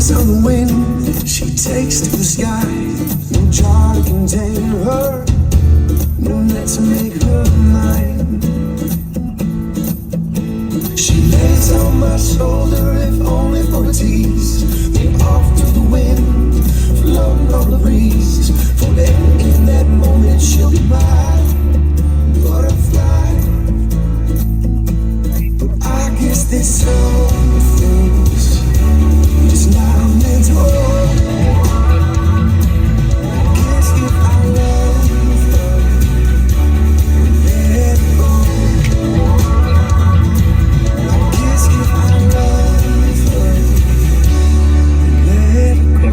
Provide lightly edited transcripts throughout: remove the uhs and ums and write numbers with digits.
waits on the wind, she takes to the sky. No jar to contain her, no net to make her mine. She lays on my shoulder, if only for a tease. Then off to the wind, floating on the breeze. For then in that moment she'll be my butterfly. But I guess there's some things just not meant to hold. I guess if I love her, let it go. I guess if I love her, let it go.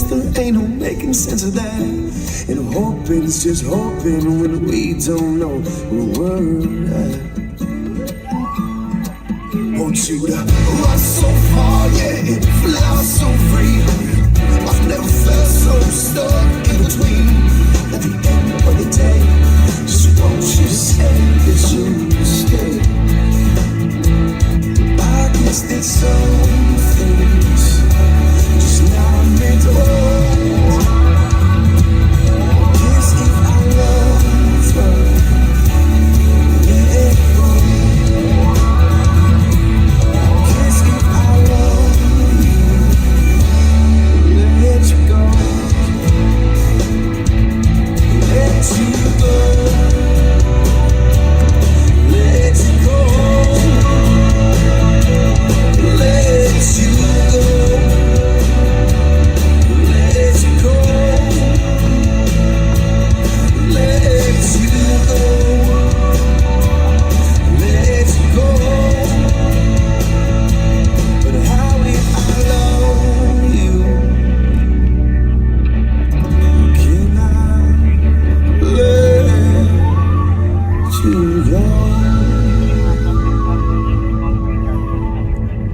There ain't no making sense of that. And hoping is just hoping when we don't know where we're at. Want you to run so far, yeah, and fly so free. I've never felt so stuck in between. At the end of the day, just won't you say that you'll stay? I guess there's some things just not meant to hold. Guess if I love her, let it go. Guess if I love you, let you go. Let you go. Let you go. Let you go.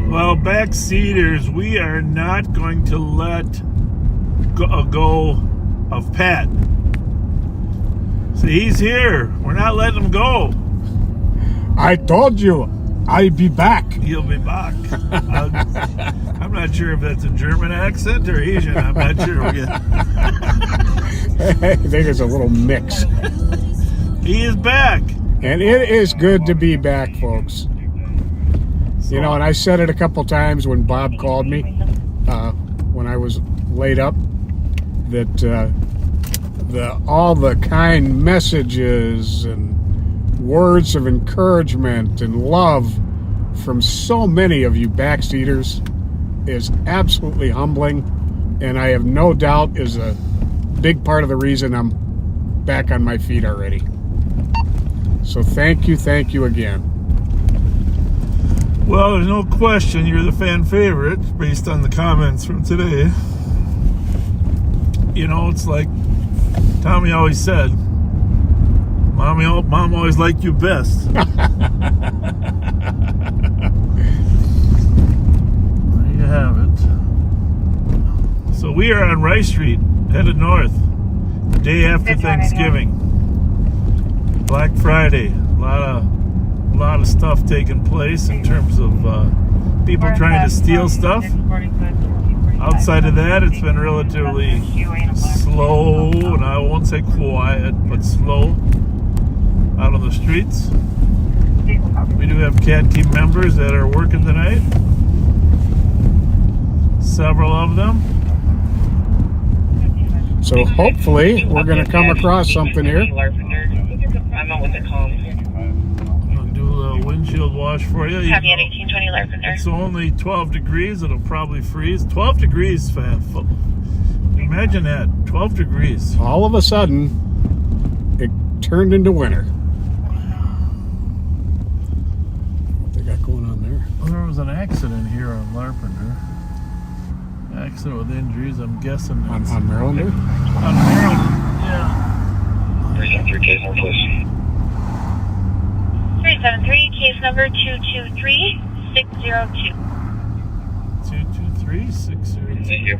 Well, backseaters, we are not going to let go of Pat. See, he's here. We're not letting him go. I told you, I'll be back. He'll be back. I'm not sure if that's a German accent or Asian. I'm not sure yet. I think it's a little mix. He is back. And it is good to be back, folks. You know, and I said it a couple times when Bob called me, when I was laid up, that all the kind messages and words of encouragement and love from so many of you backseaters is absolutely humbling, and I have no doubt is a big part of the reason I'm back on my feet already. So thank you again. Well, there's no question you're the fan favorite based on the comments from today. You know, it's like Tommy always said, Mom always liked you best. There you have it. So we are on Rice Street, headed north, the day after Thanksgiving. Black Friday, a lot of stuff taking place in terms of people trying to steal stuff. Outside of that, it's been relatively slow, and I won't say quiet, but slow out on the streets. We do have CAT team members that are working tonight. Several of them. So hopefully we're going to come across something here. I'm on with the calm. I'll do a windshield wash for you. Copy at 1820 Larpenter. It's only 12 degrees. It'll probably freeze. 12 degrees, imagine that. 12 degrees. All of a sudden, it turned into winter. What they got going on there? Well, there was an accident here on Larpenter. Accident with injuries, I'm guessing. On Marylander? On Maryland, yeah. Present your case on 773, case number 223602. 223-602.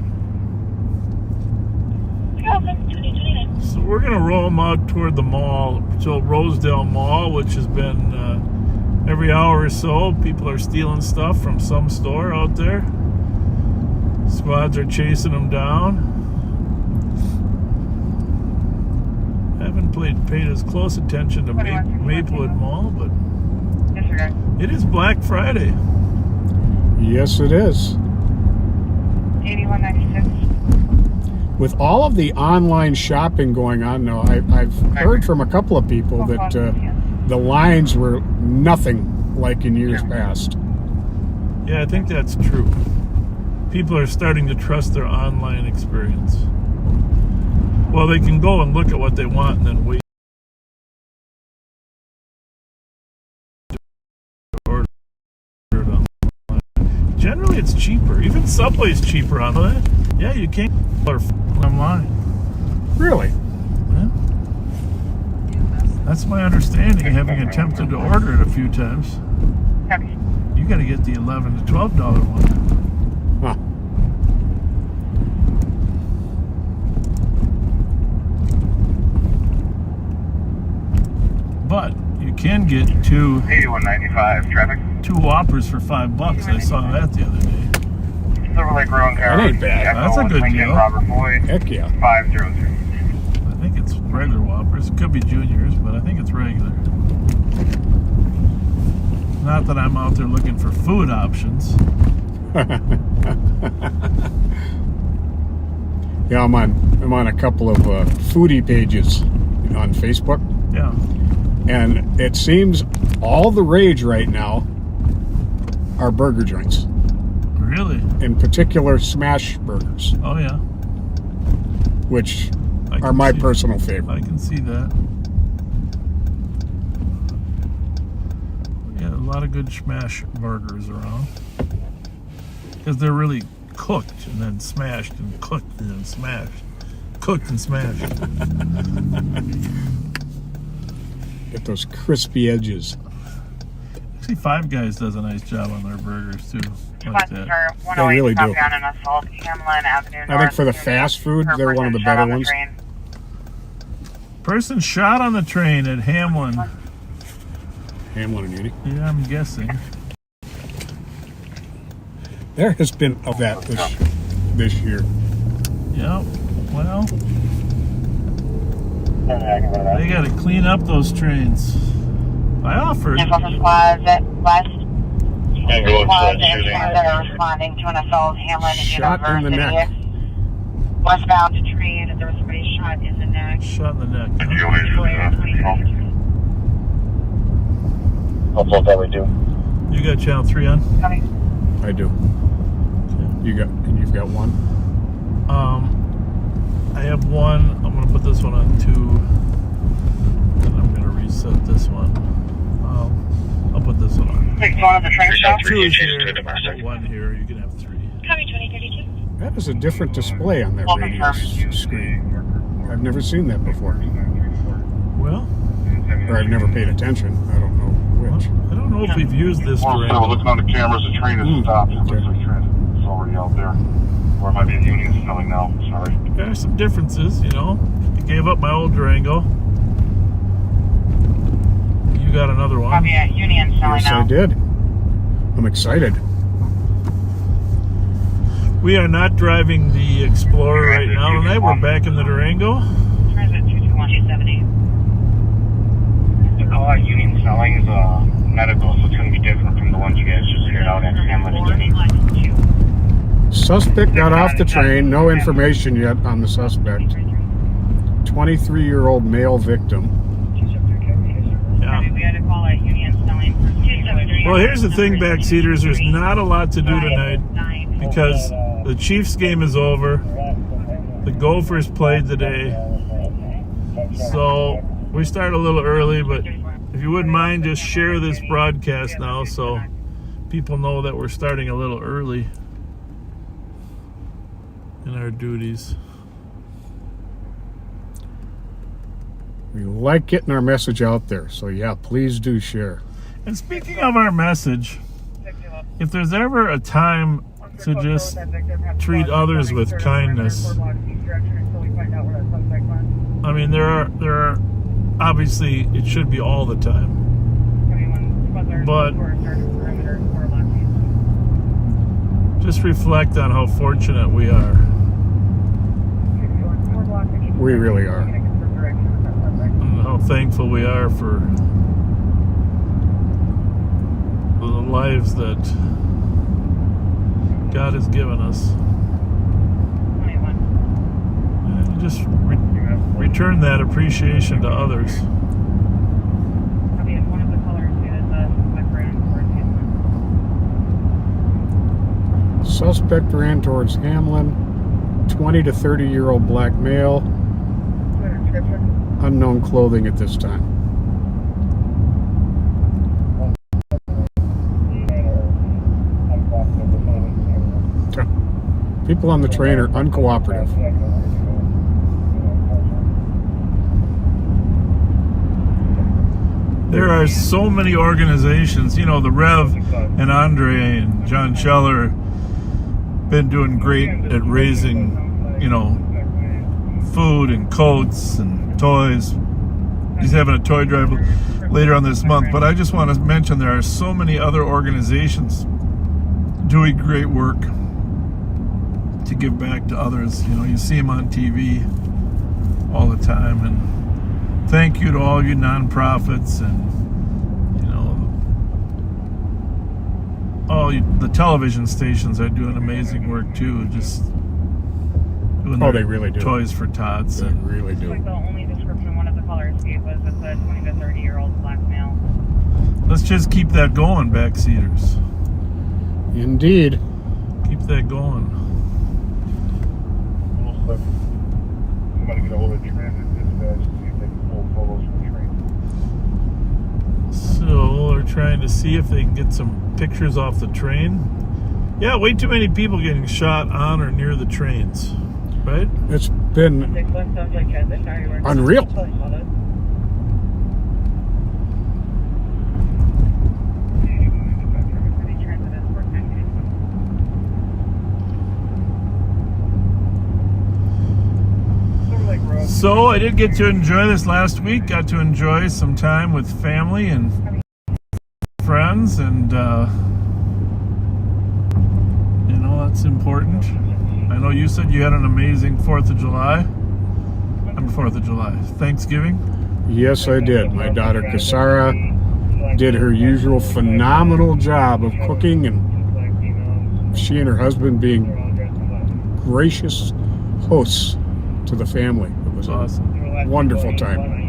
Welcome, 2029. So we're going to roll them out toward the mall, to Rosedale Mall, which has been every hour or so, people are stealing stuff from some store out there. Squads are chasing them down. Haven't paid as close attention to Maplewood Mall, but it is Black Friday. Yes, it is. 8196. With all of the online shopping going on now, I've heard from a couple of people that the lines were nothing like in years past. Yeah, I think that's true. People are starting to trust their online experience. Well, they can go and look at what they want and then wait to order it online. Generally, it's cheaper. Even Subway's cheaper online. Yeah, you can't order online. Really? Yeah. That's my understanding, having attempted to order it a few times. You got to get the $11 to $12 one. Huh. But you can get two 8195 traffic. two Whoppers for $5. I saw that the other day. Silver Lake Road That ain't bad. That's a good deal. Robert Floyd. Heck yeah. 500. I think it's regular Whoppers. Could be juniors, but I think it's regular. Not that I'm out there looking for food options. Yeah, I'm on a couple of foodie pages on Facebook, Yeah. and it seems all the rage right now are burger joints, Really? in particular smash burgers, Oh, yeah. which I can are my see- personal favorite. I can see that. Yeah, a lot of good smash burgers around. Because they're really cooked and then smashed and cooked and then smashed. Cooked and smashed. Get those crispy edges. Actually, Five Guys does a nice job on their burgers too. Like that. They really do. Down in Assault, Hamlin Avenue. I think for the fast food, they're one of the better ones. Person shot on the train at Hamlin. Hamlin and Uni. Yeah, I'm guessing. There has been of that this year. Yep. Well, they got to clean up those trains. I offered. Plaza West. And go Plaza upstairs, and shooting. that are responding to an assault Hamlin Shot in the University. neck. Westbound to train, and there was somebody shot in the neck. Shot in the neck. Huh? That's what that we do. You got channel 3 on? I do. You've got one. I have one. I'm gonna put this one on 2. And I'm gonna reset this one. I'll put this one on. Take one of the train stop. 2 is here. I'll put 1 here. You can have 3. Coming 2032. That is a different display on that radio screen. I've never seen that before, Well, or I've never paid attention. I don't know which. I don't know if we've used this Well, so we're Durango. looking on the cameras, the train has stopped. It looks like train is already out there. Or it might be a Union selling now. Sorry. There are some differences, you know. I gave up my old Durango. You got another one. Probably at Union selling Yes, now. I did. I'm excited. We are not driving the Explorer right now tonight. We're back in the Durango. Transit 221-270. The call out Union selling is medical, so it's going to be different from the ones you guys just heard out at Hamlin and Union. Suspect got off the train. No information yet on the suspect. 23-year-old male victim. Yeah. We had a call at Union selling for 273. Well, here's the thing, backseaters. There's not a lot to do tonight because the Chiefs game is over. The Gophers played today. So we start a little early, but if you wouldn't mind, just share this broadcast now so people know that we're starting a little early in our duties. We like getting our message out there, so yeah, please do share. And speaking of our message, if there's ever a time to just treat others with kindness, I mean, there are obviously it should be all the time, but just reflect on how fortunate we are. We really are. And how thankful we are for the lives that God has given us. And just return that appreciation to others. Suspect ran towards Hamlin. 20 to 30-year-old black male. Unknown clothing at this time. People on the train are uncooperative. There are so many organizations, you know, the Rev and Andre and John Scheller been doing great at raising, you know, food and coats and toys. He's having a toy drive later on this month, but I just want to mention there are so many other organizations doing great work to give back to others. You know, you see them on TV all the time, and thank you to all you nonprofits and, you know, all the television stations are doing amazing work too, just doing they really do. Toys for Tots. They really do. The only description one of the callers gave was it's a 20 to 30-year-old black male. Let's just keep that going, backseaters. Indeed. Keep that going. Somebody get a hold of transit dispatch to see if they can pull photos from the train. So we're trying to see if they can get some pictures off the train. Yeah, way too many people getting shot on or near the trains, right? It's been unreal. So I did get to enjoy this last week. Got to enjoy some time with family and friends, and you know, that's important. I know you said you had an amazing 4th of July. Thanksgiving. Yes, I did. My daughter Kasara did her usual phenomenal job of cooking, and she and her husband being gracious hosts to the family. It was Awesome. a wonderful time.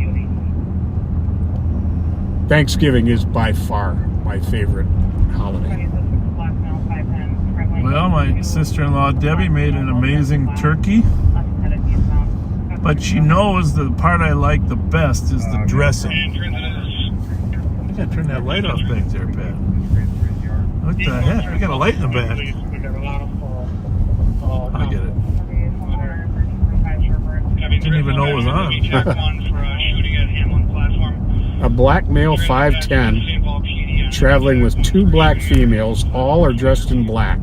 Thanksgiving is by far my favorite holiday. Well, my sister-in-law Debbie made an amazing turkey, but she knows the part I like the best is the dressing. I gotta turn that light off back there, Pat. What the heck? We got a light in the back. I get it. Didn't even know it was on. A black male, 5'10", traveling with 2 black females. All are dressed in black.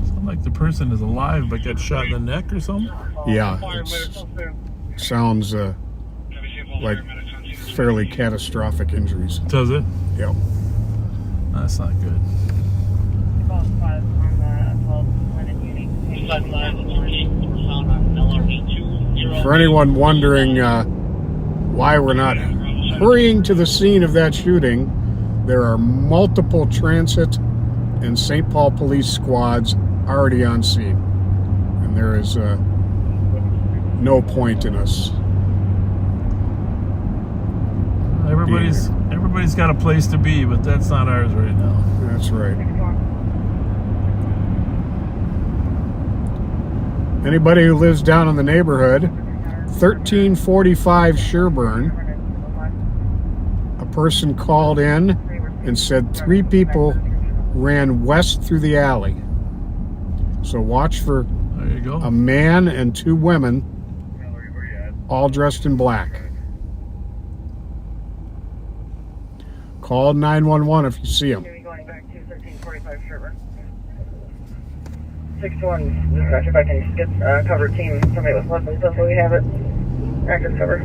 Sounds like the person is alive but got shot in the neck or something. Yeah, it sounds like fairly catastrophic injuries. Does it? Yep. That's not good. For anyone wondering why we're not hurrying to the scene of that shooting, there are multiple transit and St. Paul police squads already on scene. And there is no point in us. Everybody's got a place to be, but that's not ours right now. That's right. Anybody who lives down in the neighborhood, 1345 Sherburne, a person called in and said 3 people ran west through the alley. So watch for There you go. a man and 2 women all dressed in black. Call 911 if you see them. Going back to 1345 Sherburne. 6-1, dispatch, if I can get cover team, somebody with weapons, so we have it. Active cover.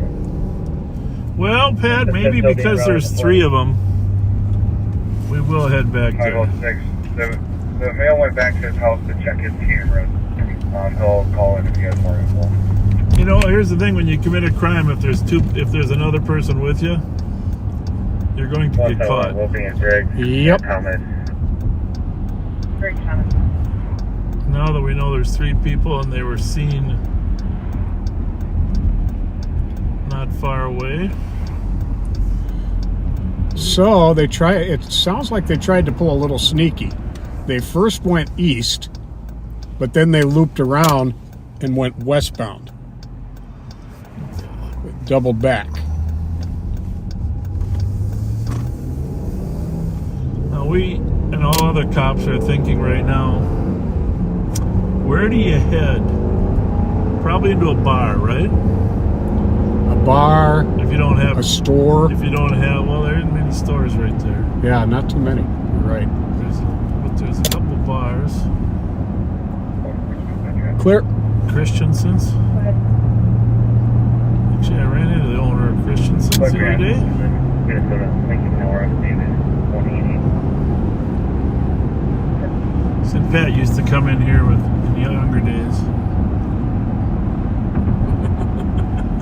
Well, Pat, maybe because there's 3 of them, we will head back there. 506. The male went back to his house to check his cameras. He'll call in if he has more info. You know, here's the thing: when you commit a crime, if there's another person with you, you're going to get caught. We'll be in Greg. Yep. Thomas. Great Thomas. Now that we know there's 3 people and they were seen not far away. So it sounds like they tried to pull a little sneaky. They first went east, but then they looped around and went westbound. Doubled back. Now we and all other cops are thinking right now, where do you head? Probably into a bar, right? A bar, If you don't have a store. If you don't have, well, there aren't many stores right there. Yeah, not too many. You're right. But there's a couple bars. Clear. Christensen's. Actually, I ran into the owner of Christensen's the other day. Minnesota, Lincoln, North, David, 180. Said Pat used to come in here in younger days.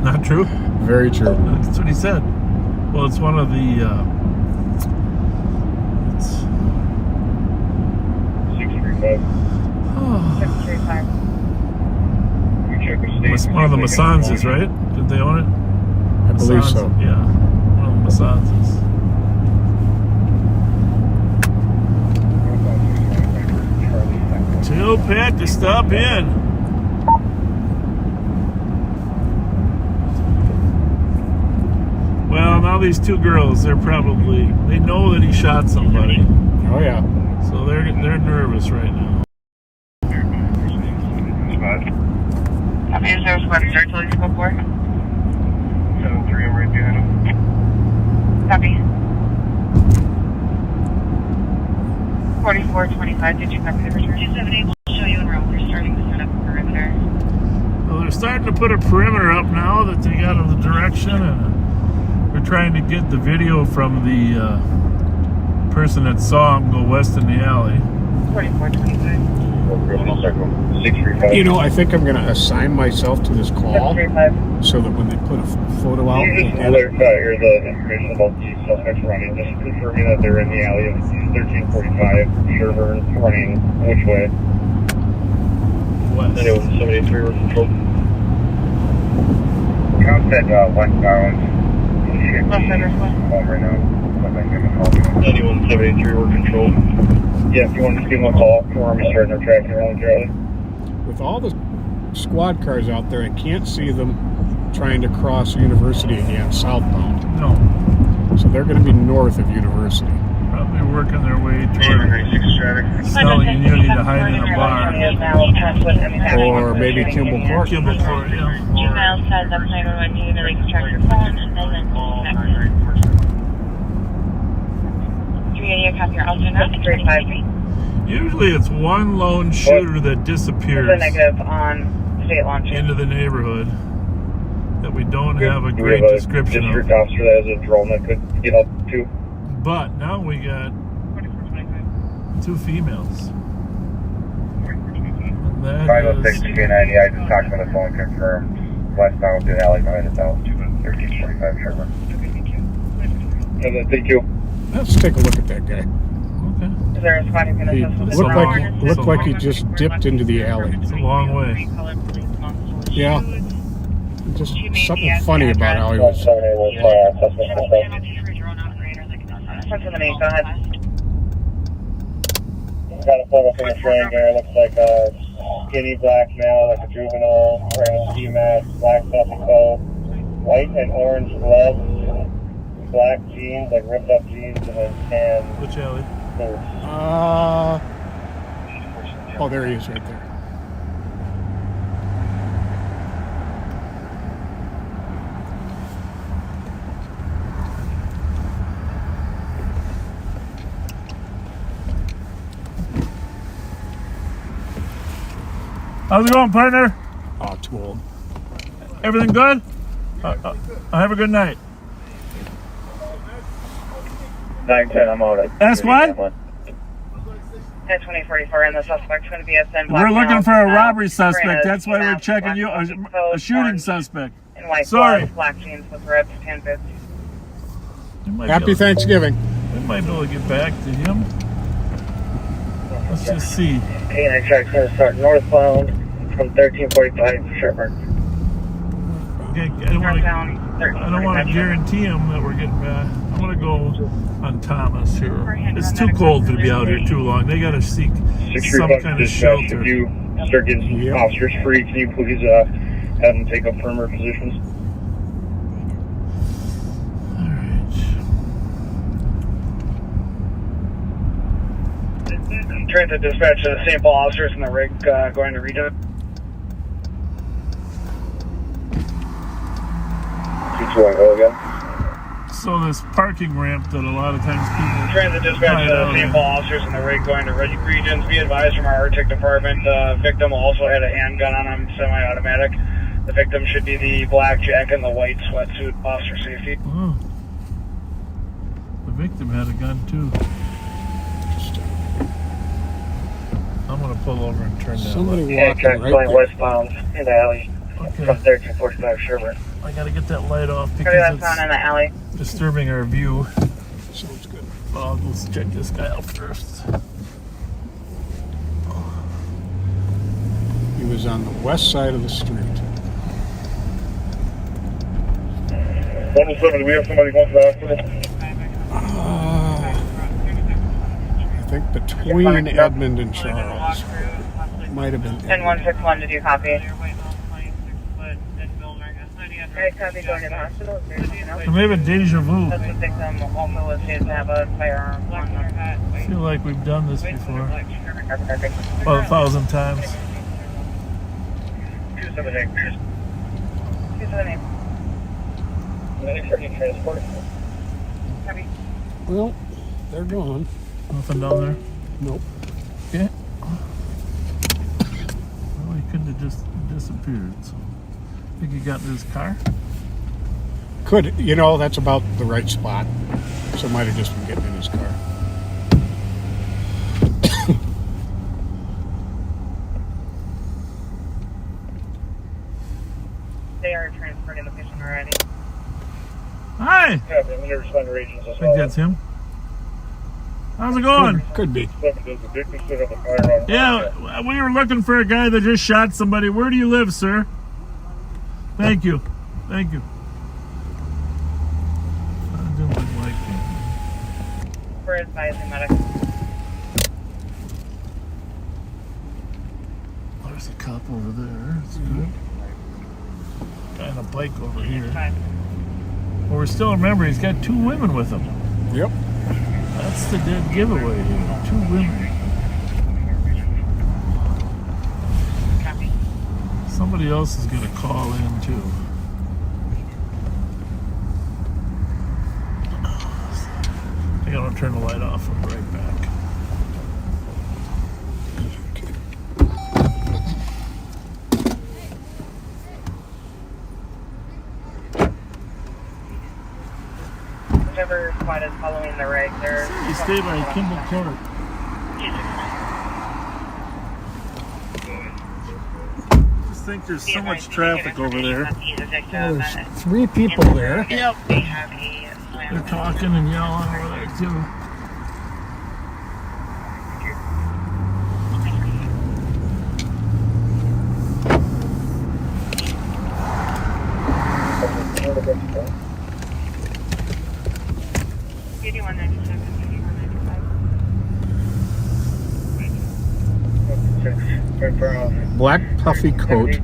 Not true? Very true. That's what he said. Well, it's one of the. It's 635. 635. one of the Masanzas, right? Did they own it? I believe so. Yeah, one of the Masanzas. Tell Pat to stop in. Well, now these 2 girls, they know that he shot somebody, Oh yeah. so they're nervous right now. Copy, is there a squad start till you spoke for? 7-3, I'm right behind him. Copy. 4425, did you copy the return? 278 will show you en route. They're starting to set up a perimeter. Well, they're starting to put a perimeter up now that they got in the direction, and they're trying to get the video from the person that saw him go west in the alley. 4425. You know, I think I'm going to assign myself to this call 735. so that when they put a photo out, we'll get it. Here's the information about the suspects running. Just confirming that they're in the alley of 1345. Sherburne running which way? West. And it was 73 were controlled. Count said westbound. Home right now. Anyone 73 were controlled. Yeah, if you want to just give them a call, we're already starting our tracking around Charlie. With all the squad cars out there, I can't see them trying to cross University again, southbound. No, So they're going to be north of University. probably working their way toward 36 traffic. selling immunity to hide in a bar. Or maybe Kimball Court. Kimball Court, yeah. 2 miles south of 911 to Lake Track your phone and then disconnect. 380, copy your alternate. 353. Usually it's one lone shooter that disappears The negative on state launch. into the neighborhood that we don't have a Do we great have a description district of. officer that has a drone that could get up to? But now we got 2 females. And that 506 is 290, I just talked on the phone, confirmed. Westbound to the alley behind us out. 1345 Sherburne. Thank you. Let's take a look at that guy. okay. Is there a squad who's going He to assist with looked the like he just dipped into the alley. It's a long way. Yeah. Just something funny about how he was. 1078, go ahead. Got a photo from the train there. Looks like a skinny black male, like a juvenile, wearing a ski mask, black stuff and coat, white and orange gloves, black jeans, like ripped up jeans, and then tan Which alley? boots. Oh, there he is right there. How's it going, partner? Oh, too old. Everything good? Have a good night. 910, I'm out. That's what? At 2044, and the suspect's going to be a thin We're black looking male, for a wearing robbery suspect. a That's why we're mask, checking black you. coat, A shooting orange suspect. and white Sorry. gloves, black jeans with ribbed tan boots. We might Happy be able- Thanksgiving. We might be able to get back to him. Let's just see. K9 track's going to start northbound from 1345 Sherburne. Okay, I don't want Northbound, to 1345. guarantee him that we're getting back. I'm going to go on Thomas here. It's too cold to be out here too long. They got to seek some kind of Dispatch, shelter. if you start getting Yep. officers free, can you please have them take up firmer positions? All right. Transit dispatch to the St. Paul officers in the rig going to Regent. 220 again. So this parking ramp that a lot of times people Transit dispatch to the out St. in. Paul officers in the rig going to Regions. Be advised from our Arctic department, the victim also had a handgun on him, semi-automatic. The victim should be the black jacket and the white sweatsuit, officer safety. Oh. The victim had a gun too. I'm gonna pull over and turn that Somebody light. Yeah, walking track right going there. westbound in the alley from Okay. 1345 Sherburne. I gotta get that light off Pretty because westbound in the alley. it's disturbing our view. Sounds good. Well, let's check this guy out first. He was on the west side of the street. 107, do we have somebody going to the hospital? I think between Edmund and Charles. Might have been And Edmund. 161, did you copy? Okay, copy, going to the hospital. Is there anything else? Or maybe a deja vu. That's the victim also was stated to have a firearm on them. I feel like we've done this before. Perfect. About 1,000 times. 278. 278. Transport. Copy. Well, they're gone. Nothing down there. Nope. Okay. Well, he couldn't have just disappeared. So, think he got in his car. Could, that's about the right spot. So might have just been getting in his car. They are transporting the patient already. Hi. I Yeah, I'm going to respond to Regions as think well. that's him. How's it going? Could be. Does the victim still have a firearm? Yeah, we were looking for a guy that just shot somebody. Where do you live, sir? Thank you. Thank you. I don't like it. We're advising medical. There's a cop over there. That's good. Guy on a bike over here. Well, we still remember he's got 2 women with him. Yep. That's the dead giveaway here. 2 women. Somebody else is going to call in too. I gotta turn the light off. I'll be right back. Whichever squad is following the rig, they're. You stay by Kimball Court. I just think there's so much traffic over there. There's 3 people there. Yep. They have a They're talking and yelling over there too. Black puffy coat,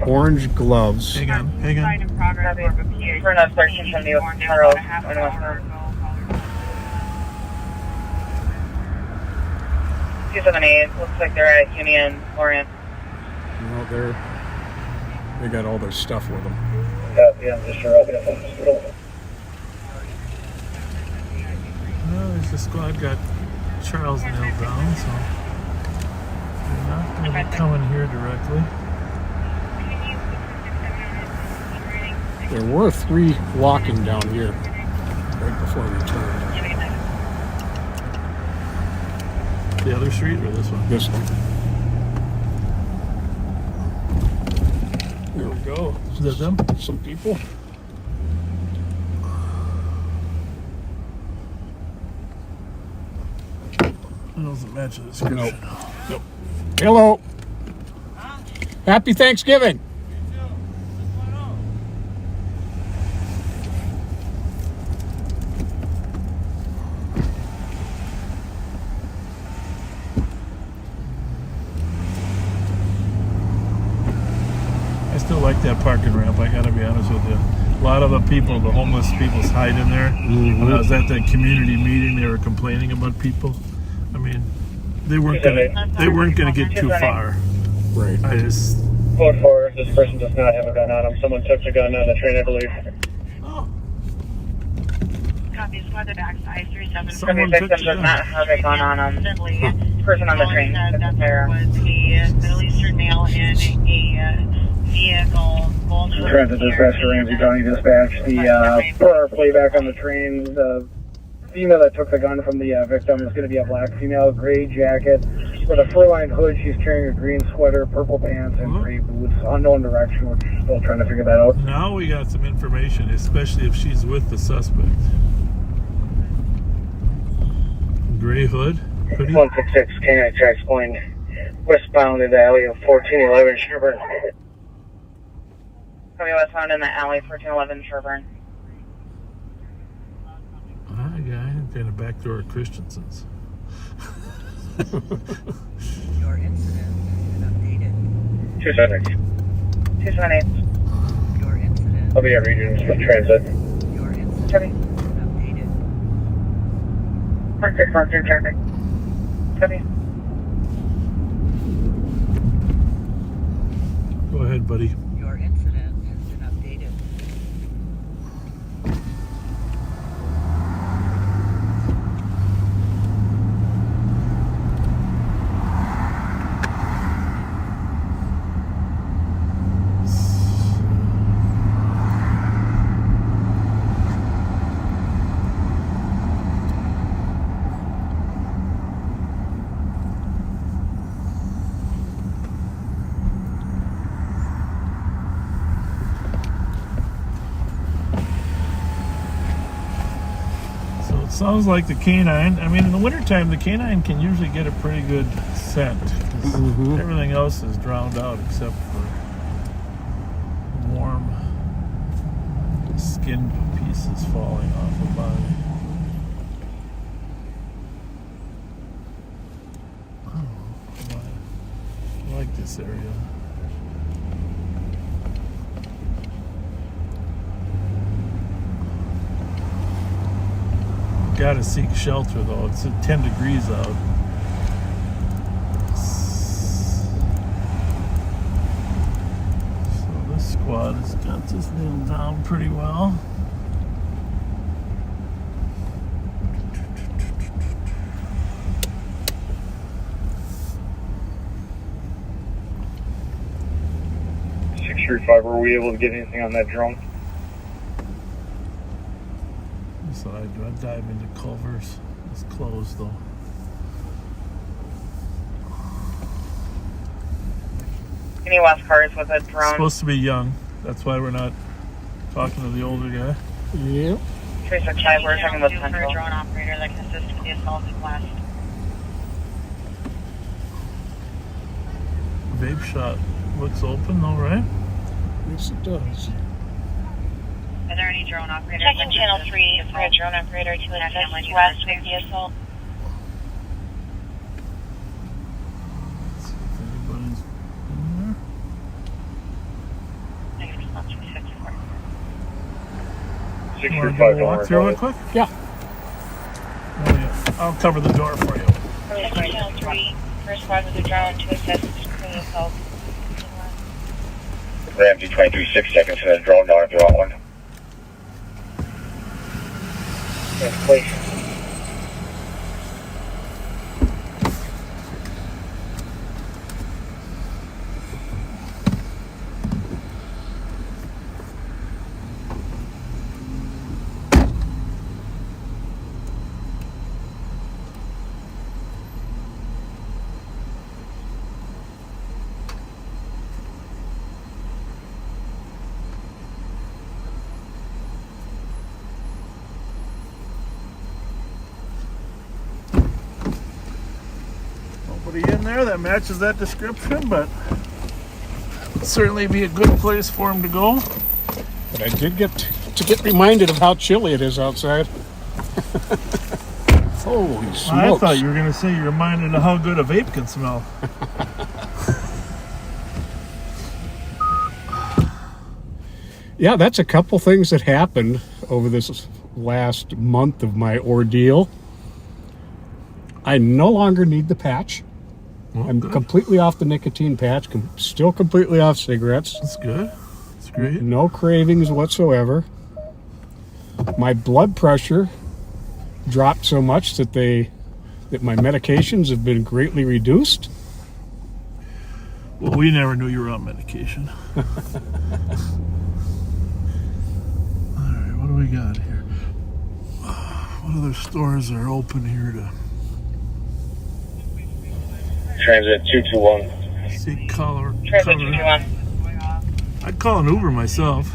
orange gloves. Hang on, hang on. For another 1370 with Charles and Western. 278, looks like they're at Union, Lorient. They got all their stuff with them. Yeah, just around the hospital. Well, there's the squad got Charles nailed down, so they're not Nobody coming here directly. There were 3 walking down here right before we turned. The other street or this one? This one. There we go. Is that them? Some people. It doesn't match the description. Nope. Hello. Happy Thanksgiving. I still like that parking ramp, I gotta be honest with you. A lot of the people, the homeless people, hide in there. When I was at that community meeting, they were complaining about people. I mean, they weren't gonna get too far. Right. I just 4-4, this person does not have a gun on him. Someone took the gun on the train, I believe. Copy, squad the backside, 37. Someone Victim took the does gun. not have a gun on him. Person on the train. That there was a Middle Eastern male in a vehicle. Transit dispatch to Ramsey County Dispatch. The per our playback on the train, the female that took the gun from the victim is going to be a black female, gray jacket with a fur-lined hood. She's carrying a green sweater, purple pants, and gray boots. Unknown direction. We're still trying to figure that out. Now we got some information, especially if she's with the suspect. Gray hood? Hoodie? 166 Canine Tracks going westbound in the alley of 1411 Sherburne. Somebody was found in the alley, 1411 Sherburne. Hi, guy. In the back door of Christensen's. Your incident has been updated. 278. 278. Your incident. I'll be at Regions for Transit. Your incident Copy. has been updated. Mark 6 on through traffic. Copy. Go ahead, buddy. Your incident has been updated. Sounds like the canine. I mean, in the wintertime, the canine can usually get a pretty good scent. 'Cause everything else is drowned out except for warm skin pieces falling off the body. Oh, I like this area. Gotta seek shelter though. It's 10 degrees out. So this squad has got this nailed down pretty well. Were we able to get anything on that drone? So I dive into Culver's. It's closed though. Any West cars with a It's drone? supposed to be young. That's why we're not talking to the older guy. Yep. 365, we're talking about For a Central. drone operator that can assist with the assault request. Vape shop looks open though, right? Yes, it does. Is there any drone operators? Checking channel 3 for a drone operator to assist west with the assault. Let's see if anybody's in there. Negative response 264. You want to do a walk through it quick? Yeah. Oh, yeah. I'll cover the door for you. Checking channel 3 for a squad with a drone to assist with the assault. Ramsey 23, 6 seconds for the drone down if you want one. Yes, please. there that matches that description, but it'd certainly be a good place for him to go. But I did get to get reminded of how chilly it is outside. Holy smokes. I thought you were going to say you're reminded of how good a vape can smell. Yeah, that's a couple things that happened over this last month of my ordeal. I no longer need the patch. I'm completely off the nicotine patch, still completely off cigarettes. That's good. That's great. No cravings whatsoever. My blood pressure dropped so much that my medications have been greatly reduced. Well, we never knew you were on medication. Alright, what do we got here? What other stores are open here to Transit 221. see color? Transit 221. I'd call an Uber myself.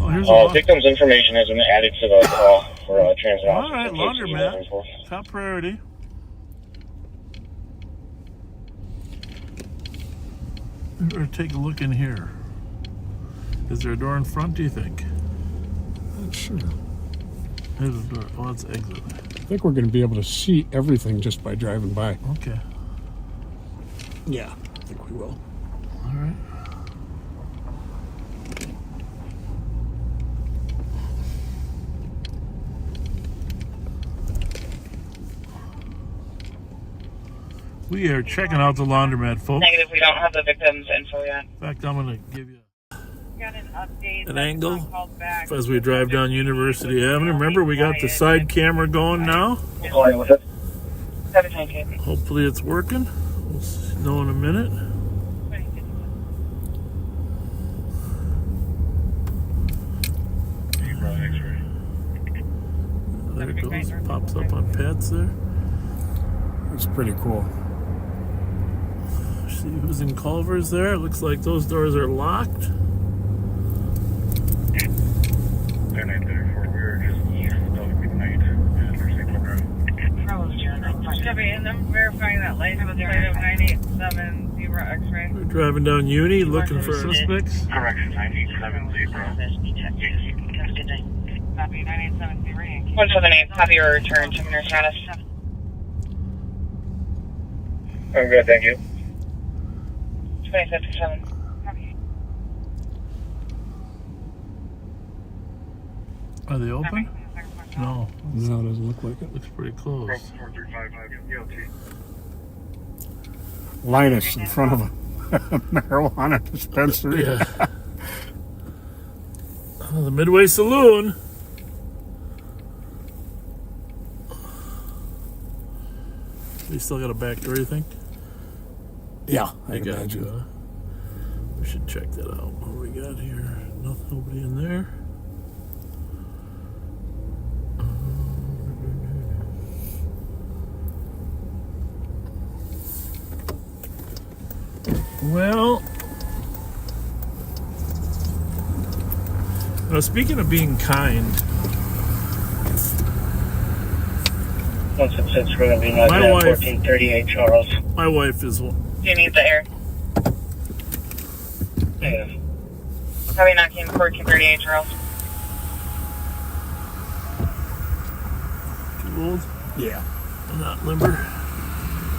Oh, here's a Victim's information has been added to the call for transit. all right, laundromat. Top priority. Or take a look in here. Is there a door in front, do you think? Not sure. There's a door. Oh, it's exit. I think we're going to be able to see everything just by driving by. Okay. Yeah, I think we will. All right. We are checking out the laundromat, folks. Negative, we don't have the victim's info yet. In fact, I'm going to give you Got an update. an that angle someone called back. as we drive down University Avenue. Remember, we got the side camera going now. 722. Hopefully it's working. We'll know in a minute. There it goes. Pops up on Pat's there. It's pretty cool. See who's in Culver's there. It looks like those doors are locked. Chevy, and I'm verifying that license plate of 987 X-ray. We're driving down Uni looking for suspects. Correction, 970. Copy 987 178, copy your return, checking your status. I'm good, thank you. 2057. Copy. Are they open? No. No, it doesn't look like it. Looks pretty close. 4355, Linus in front of a marijuana dispensary. Yeah. Oh, the Midway Saloon. They still got a back door, you think? Yeah, I They got imagine. you, huh? We should check that out. What do we got here? Nobody in there. Well, speaking of being kind, 166, we're going to be My wife- 1438 Charles. my wife is Do you need the air? Negative. Copy 1438 Charles. too old, Yeah. not limber.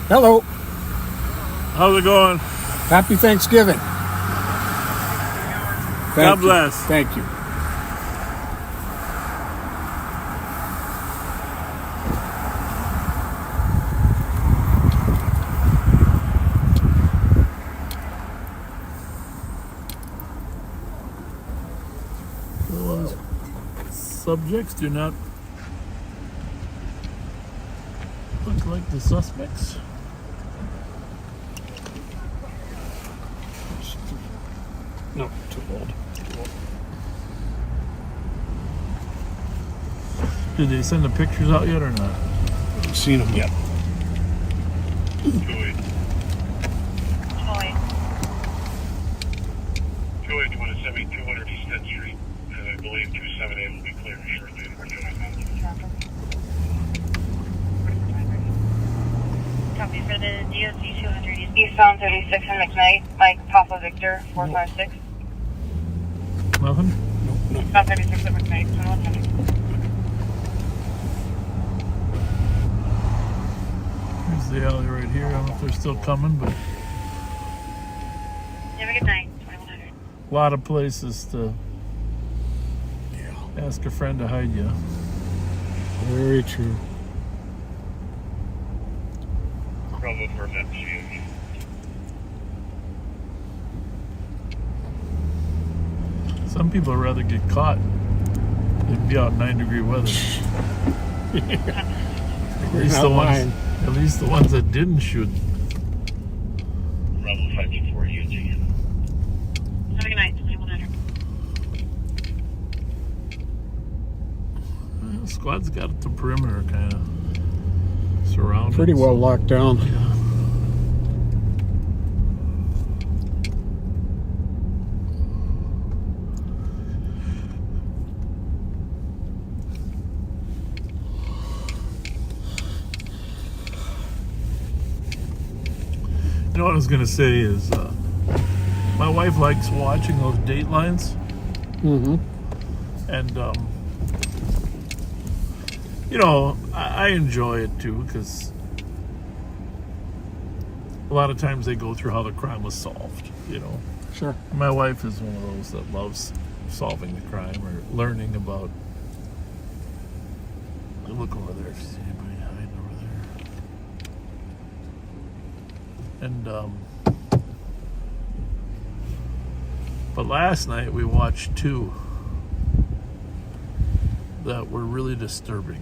Hello. How's it going? Happy Thanksgiving. God bless. Thank you. Those subjects do not look like the suspects. No, too old. Did they send the pictures out yet or not? Haven't seen them yet. Joy. 270, 200 East 10th Street, and I believe 278 will be clear shortly. Copy for the DOC 200 East Eastbound 36 in McKnight, Mike Papa Victor 456. Nothing? Eastbound 36 at McKnight, 2100. Here's the alley right here. I don't know if they're still coming, but Have a good night, 2100. a lot of places to ask a friend to hide you. Very true. Bravo for that. Some people would rather get caught than be out in 9-degree weather. At least the ones that didn't shoot. Bravo 524 UG. Have a good night, 2100. Squad's got the perimeter kind of surrounded. Pretty well locked down. Yeah. You know what I was going to say is my wife likes watching those Datelines. Mm-hmm. And, you know, I enjoy it too because a lot of times they go through how the crime was solved, you know. Sure. My wife is one of those that loves solving the crime or learning about. Look over there if you see anybody hiding over there. And, but last night we watched two that were really disturbing.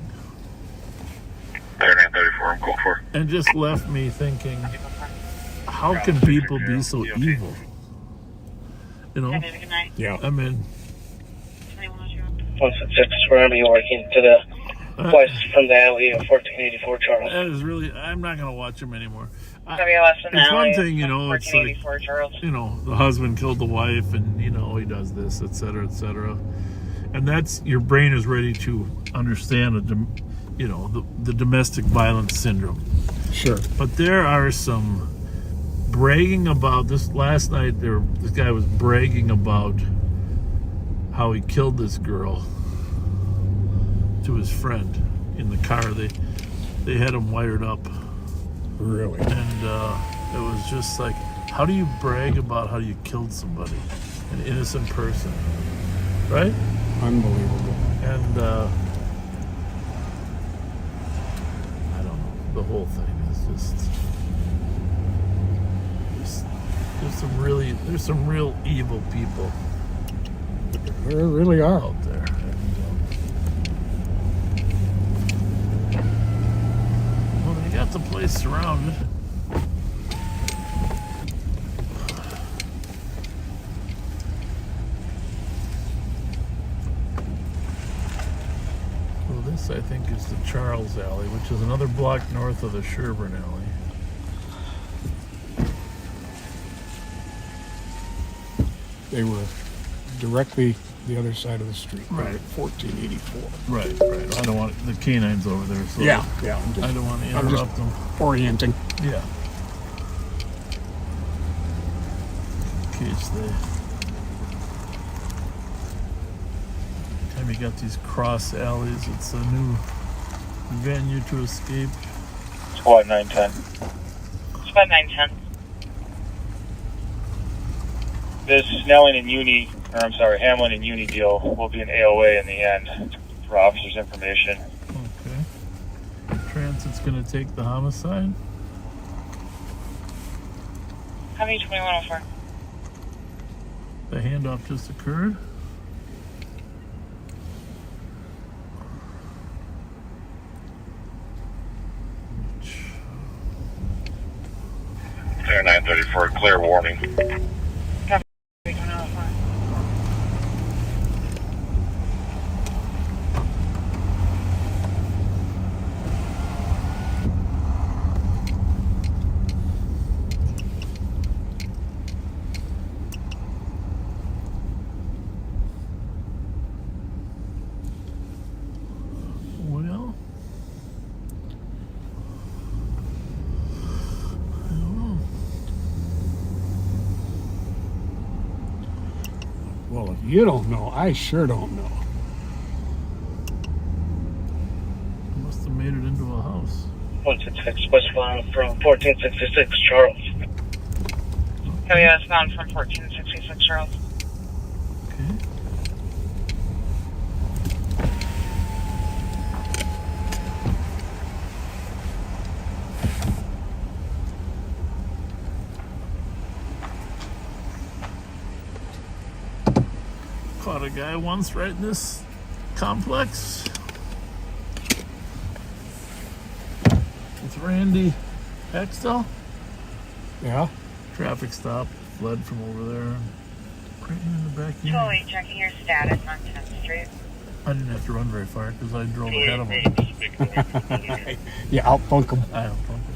3934, I'm called for. And just left me thinking, how can people be so evil? You know? Have a good night, Yeah. I mean, 2100. 166, Ramsey working to the west from the alley of 1484 Charles. that is really, I'm not going to watch them anymore. WLS in It's one alley, thing, you know, it's like, 1484 Charles. you know, the husband killed the wife and, you know, he does this, et cetera, et cetera. And that's, your brain is ready to understand, you know, the domestic violence syndrome. Sure. But there are some bragging about this. Last night, this guy was bragging about how he killed this girl to his friend in the car. They had him wired up. Really? And it was just like, how do you brag about how you killed somebody, an innocent person, right? Unbelievable. And I don't know, the whole thing is just there's some real evil people There really are. out there. And, well, they got the place surrounded. Well, this I think is the Charles Alley, which is another block north of the Sherburne Alley. They were directly the other side of the street. Right. At 1484. Right. I don't want the canines over there, so Yeah. I don't want to I'm just interrupt them. orienting. Yeah. In case time you got these cross alleys, it's a new venue to escape. Squad 910. Squad 910. This Snelling and Hamlin and Uni deal will be an AOA in the end for officers' information. Okay. Transit's going to take the homicide. How many 2104? The handoff just occurred. Clear 934, clear warning. 2104. Well, I don't know. Well, if you don't know, I sure don't know. Must have made it into a house. 166 westbound from 1466 Charles. Heavy westbound from 1466 Charles. Okay. Caught a guy once right in this complex. It's Randy Hextall. Yeah? Traffic stop, fled from over there. Right in the backyard. Totally checking your status on 10th Street. I didn't have to run very far because I drove ahead of him. Yeah, I'll punk him. I don't pump him.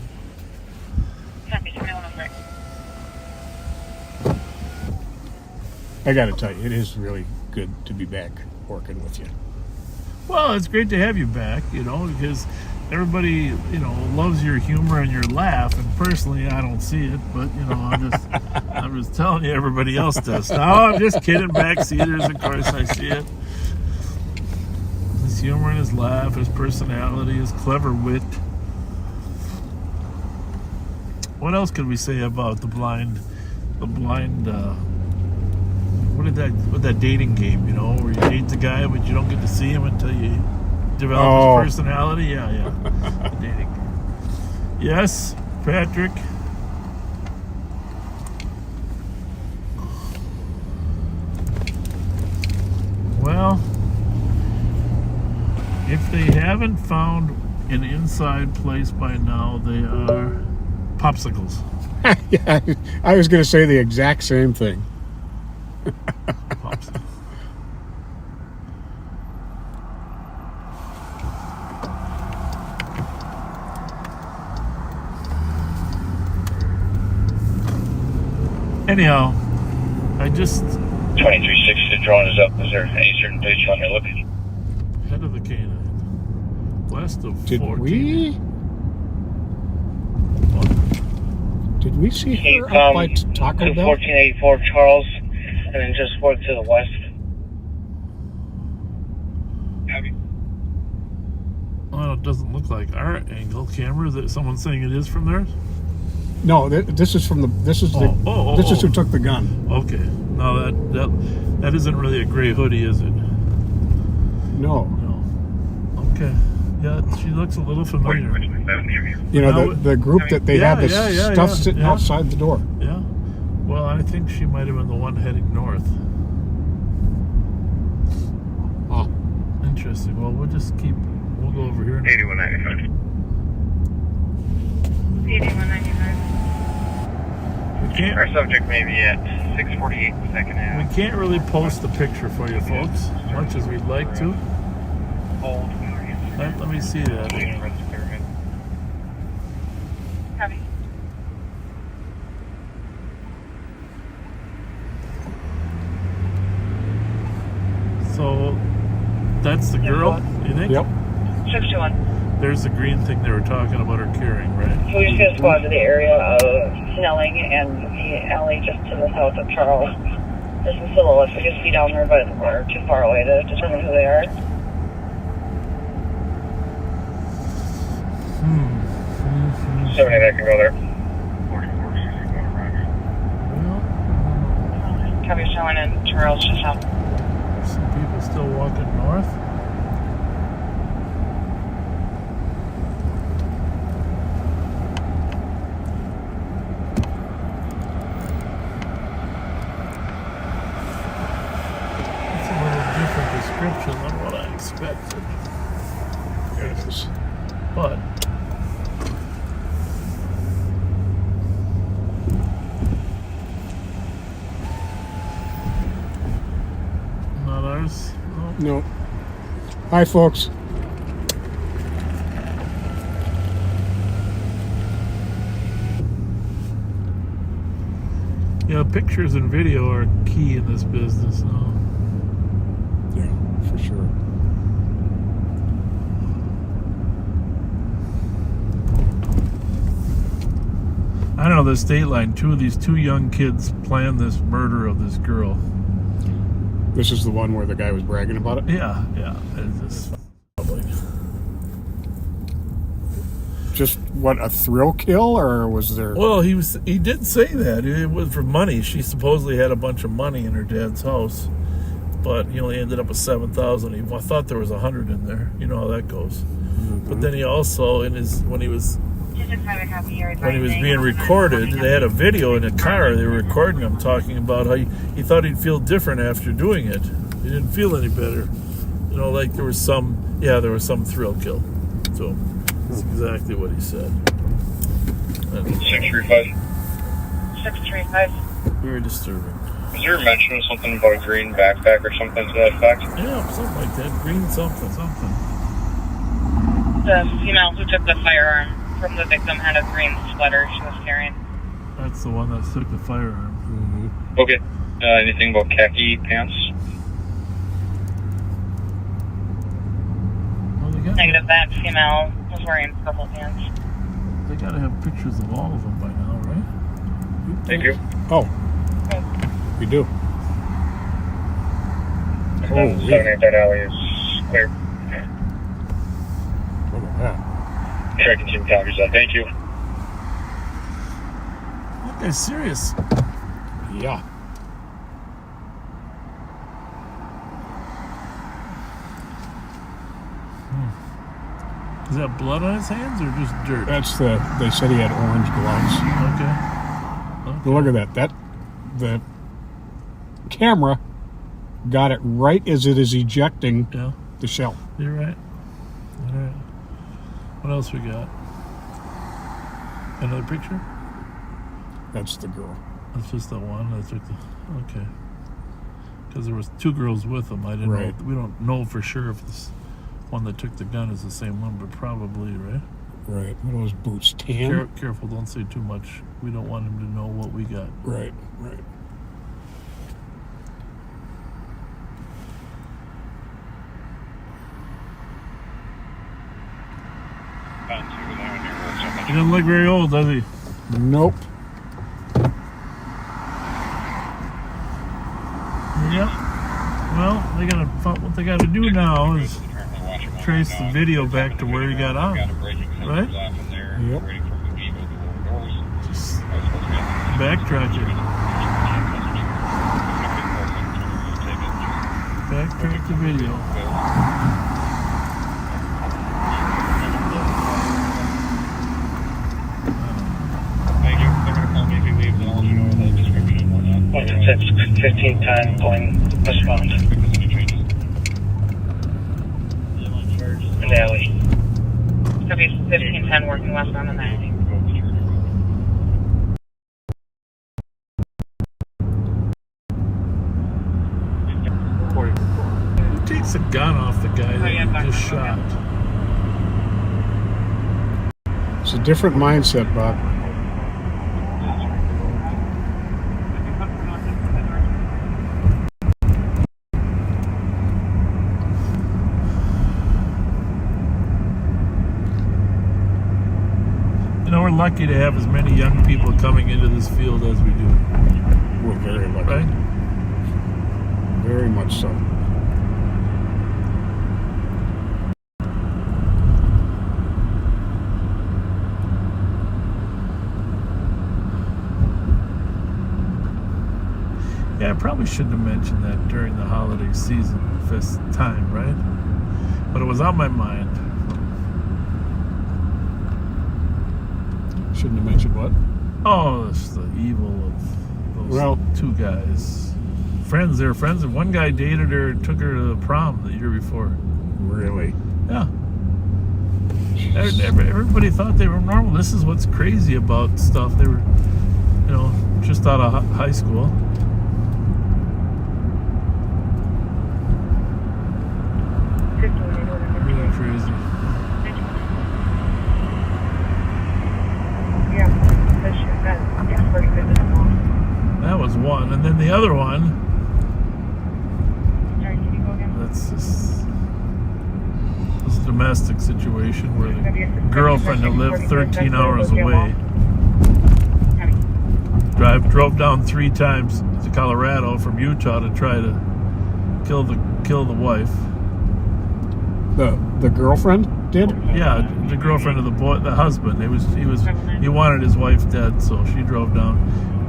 Copy 2103. I gotta tell you, it is really good to be back working with you. Well, it's great to have you back, because everybody, loves your humor and your laugh. And personally, I don't see it, but I'm just telling you, everybody else does. No, I'm just kidding. Backseaters, of course, I see it. His humor and his laugh, his personality, his clever wit. What else could we say about the blind? What that dating game, where you date the guy but you don't get to see him until you develop his personality? Yeah. The dating game. Yes, Patrick. Well, if they haven't found an inside place by now, they are popsicles. Yeah, I was gonna say the exact same thing. Popsicles. Anyhow, I just 2360, the drone is up. Is there any certain place you want me to look? head of the canine, west of Did 14. we see Can you her up by come Taco to Bell? 1484 Charles and then just work to the west? Well, it doesn't look like our angle camera. Is it someone saying it is from there? No, this is from the. This is the. This is who took the gun. Okay. No, that isn't really a gray hoodie, is it? No. No. Okay. Yeah, she looks a little familiar. You know, No, the group that they yeah, had the yeah, stuff yeah, sitting yeah. outside the door. Yeah. Well, I think she might have been the one heading north. Oh. Interesting. Well, we'll go over here. 8195. 8195. We can't. Our subject may be at 648 Second Ave. We can't really post the picture for you folks, as much as we'd like to. Hold. Let me see that. Copy. So that's the girl, you think? Yep. 621. There's the green thing they were talking about her carrying, right? So we're just going to squad to the area of Snelling and the alley just to the south of Charles. There's some silhouettes we can see down there, but we're too far away to determine who they are. Mm-hmm. 70 that can go there. Well, Copy showing in Charles just out. some people still walking north. It's a little different description than what I expected. There it is. But not ours. No. No. Hi, folks. Yeah, pictures and video are key in this business now. Yeah, for sure. I know the state line. These two young kids planned this murder of this girl. This is the one where the guy was bragging about it? Yeah. It's just public. Just, what, a thrill kill, or was there... Well, he did say that. It was for money. She supposedly had a bunch of money in her dad's house, but he only ended up with $7,000. I thought there was 100 in there. You know how that goes. Mm-hmm. But then he also, when he was When being recorded, they had a video in a car. They were recording him talking about how he thought he'd feel different after doing it. He didn't feel any better. You know, like there was some thrill kill. So that's exactly what he said. And 635. 635. very disturbing. Was there a mention of something about a green backpack or something to that effect? Yeah, something like that. Green something. The female who took the firearm from the victim had a green sweater she was carrying. That's the one that took the firearm. Mm-hmm. Okay. Anything about khaki pants? Well, Negative, that female was wearing purple pants. They got to have pictures of all of them by now, right? Thank you. Oh. We do. Oh, 78 that alley is clear. Look at that. Tracking team copies that. Thank you. That guy's serious. Yeah. Is that blood on his hands or just dirt? They said he had orange gloves. Okay. But look at that. The camera got it right as it is ejecting the shell. You're right. All right. What else we got? Another picture? That's the girl. That's just the one that took the... Okay. Because there was two girls with them. I didn't Right. know. We don't know for sure if this one that took the gun is the same one, but probably, right? Right. What are those boots? Tan? Careful, don't say too much. We don't want him to know what we got. Right. He doesn't look very old, does he? Nope. Yep. Well, what they got to do now is trace the video back to where he got on, right? Yep. Just backtrack it. Backtrack the video. Thank you. They're going to call me if he leaves, and I'll let you know the description and whatnot. Like I said, 1510 going westbound. In the alley. Copy 1510 working westbound in the alley. Who takes a gun off the guy that you just shot? It's a different mindset, Bob. You know, we're lucky to have as many young people coming into this field as we do, We're very lucky. right? Very much so. Yeah, I probably shouldn't have mentioned that during the holiday season fest time, right? But it was on my mind. Shouldn't have mentioned what? Oh, it's the evil of those two guys. Friends, they were friends, and one guy dated her and took her to the prom the year before. Really? Yeah. Everybody thought they were normal. This is what's crazy about stuff. They were, just out of high school. Really crazy. That was one. And then the other one, that's just this domestic situation where the girlfriend that lived 13 hours away drove down 3 times to Colorado from Utah to try to kill the wife. The girlfriend did? Yeah, the girlfriend of the boy, the husband. He wanted his wife dead, so she drove down,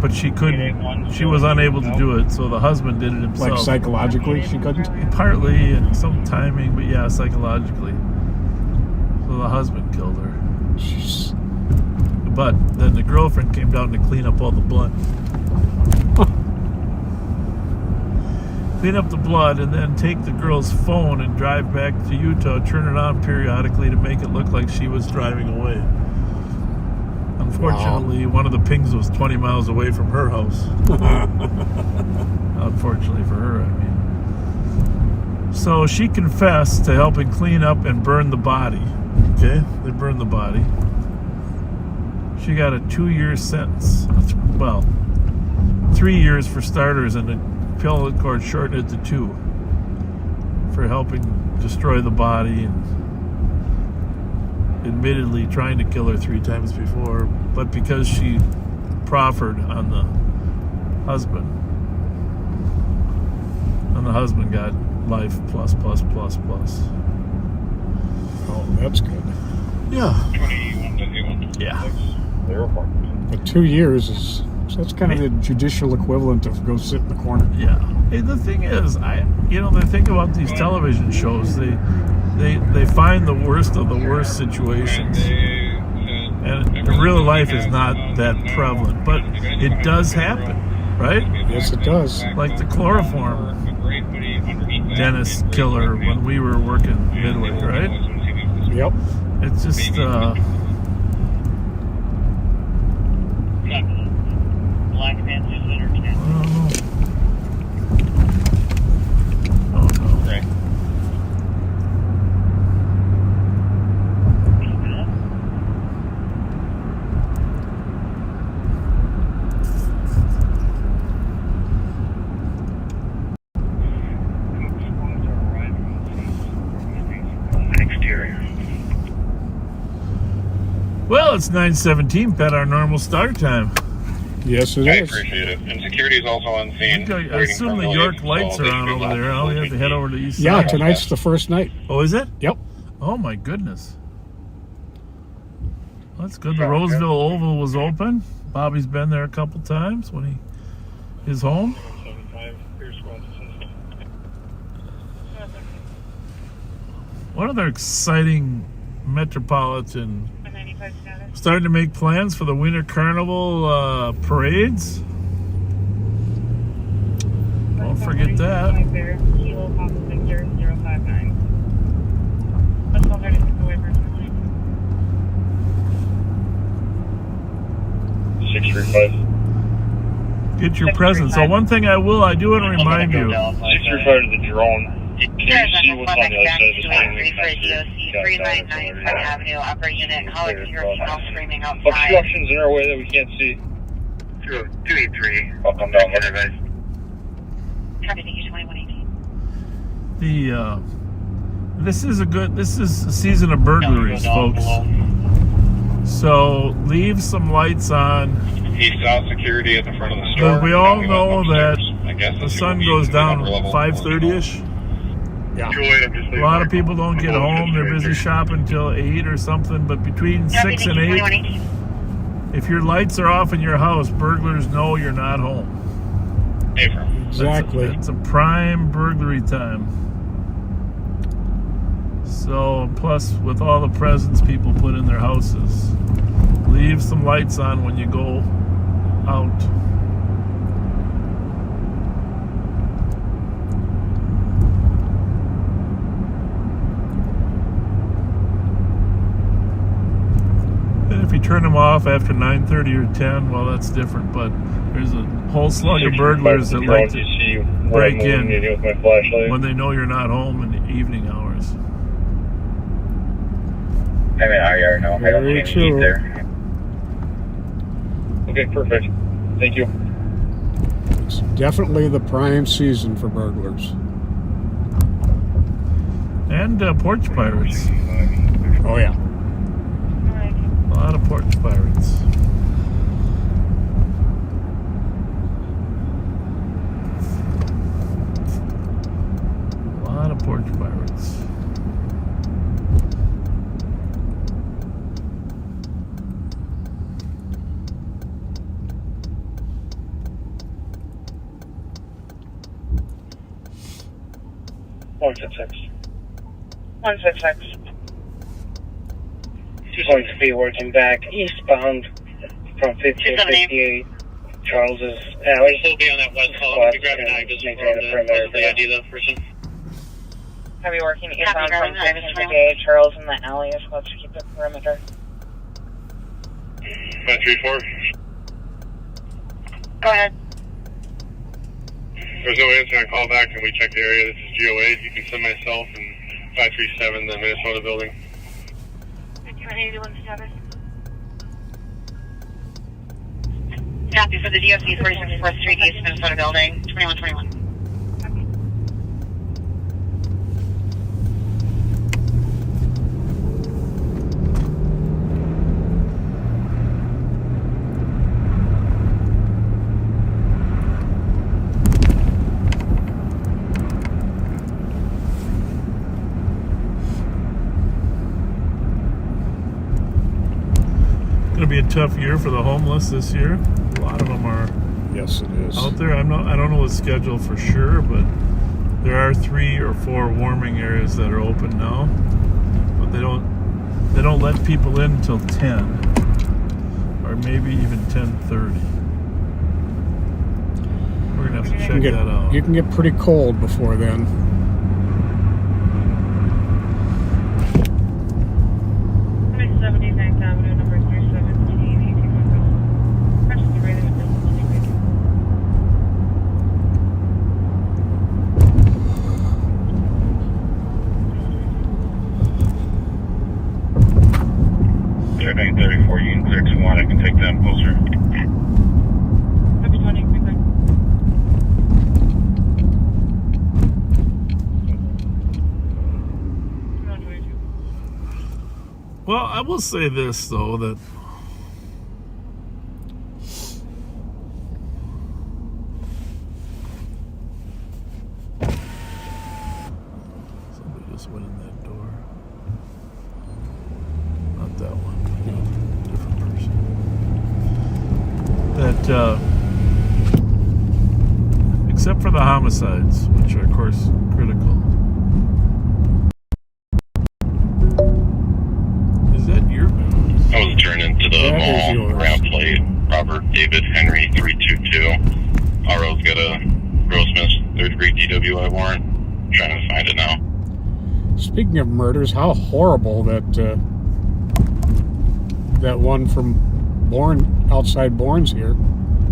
but she couldn't. She was unable to do it, so the husband did it himself. Like psychologically, she couldn't? Partly, and some timing, but yeah, psychologically. So the husband killed her. Jeez. But then the girlfriend came down to clean up all the blood. Clean up the blood and then take the girl's phone and drive back to Utah, turn it on periodically to make it look like she was driving away. Unfortunately, one of the pings was 20 miles away from her house. Unfortunately for her, I mean. So she confessed to helping clean up and burn the body. Okay? They burned the body. She got a 2-year sentence. Well, 3 years for starters, and the appellate court shortened it to 2 for helping destroy the body and admittedly trying to kill her 3 times before, but because she proffered on the husband. And the husband got life plus. Oh, that's good. Yeah. 21. Yeah. But 2 years is... So that's kind of the judicial equivalent of go sit in the corner. Yeah. Hey, the thing is, the thing about these television shows, they find the worst of the worst situations, and in real life is not that prevalent, but it does happen, right? Yes, it does. Like the chloroform dentist killer when we were working Midway, right? Yep. It's just Black Panther Center Camp. Oh no. Right. Exterior. Well, it's 9:17, Pat, our normal start time. Yes, it I is. appreciate it. And security is also on scene. I assume the York lights are on over there. Now we have to head over to the east Yeah, side. tonight's the first night. Oh, is it? Yep. Oh my goodness. That's good. The Roseville Oval was open. Bobby's been there a couple times when his home. What other exciting metropolitan? 95 status. Starting to make plans for the Winter Carnival parades. Don't forget that. Kilo Papa Victor 059. Let's go 36 away for 635. Get your presents. So one thing I do want to remind you. 635 to the drone. Can you see what's on the other side of the screen? 399 Front Avenue, upper unit, caller to your email screaming outside. Obstructions in our way that we can't see. 283. I'll come down later, guys. Copy, thank you, 2118. This is a season of burglaries, folks. So leave some lights on. East-south security at the front of the store. Because we all Coming know up that upstairs. I guess the sun goes down 5:30ish. Yeah. A lot of people don't get home. They're busy shopping till 8 or something. But between 6 and 8, if your lights are off in your house, burglars know you're not home. Exactly. It's a prime burglary time. So, plus, with all the presents people put in their houses, leave some lights on when you go out. And if you turn them off after 9:30 or 10, well, that's different. But there's a whole slug of burglars that like to break in with my flashlight. when they know you're not home in the evening hours. I'm in our yard now. I don't Very see any true. heat there. Okay, perfect. Thank you. It's definitely the prime season for burglars. And porch pirates. Oh, yeah. A lot of porch pirates. Forge Pirates. One six six. 166. Going to be working back eastbound from 1558 Charles's Alley. Still be on that west hall. Squad If you grab an eye, just maintain the perimeter. the ID of the person. Heavy working eastbound Copy, from Garland, 1558 Charles in the alley is supposed to keep the perimeter. 534. Go ahead. There's no answer on call back, and we check the area. This is GOA. You can send myself and 537, the Minnesota building. 5117. Copy for the DOC 46th 4th Street East Minnesota building, 2121. Going to be a tough year for the homeless this year. A lot of them are Yes, it is. out there. I don't know the schedule for sure, but there are 3 or 4 warming areas that are open now. But they don't let people in until 10, or maybe even 10:30. We're gonna have to check that out. You can get pretty cold before then. Avenue, number 317, 1800. Press the rating of distance. Checking 34, you can clear 21. I can take them closer. Copy 20, quickly. Well, I will say this though, that somebody just went in that door. Not that one, no, different person. That except for the homicides, which are of course critical. I was turned into the That is mall yours. ramp plate. Robert David Henry 322. RO's got a gross miss, 3rd degree DWI warrant. Trying to find it now. Speaking of murders, how horrible that that one from outside Bourne's here,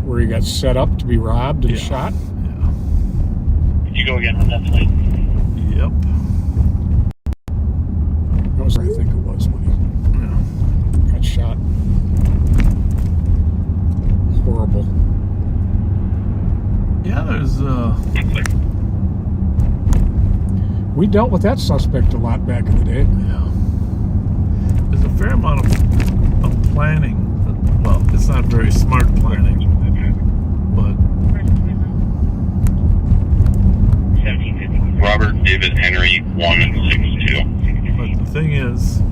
where he got set up to be robbed and shot. Yeah. You go again on that plate. Yep. That was, I think it was, when he got shot. Horrible. Yeah, there's We dealt with that suspect a lot back in the day. yeah. There's a fair amount of planning. Well, it's not very smart planning, but 1750. Robert David Henry 162. but the thing is,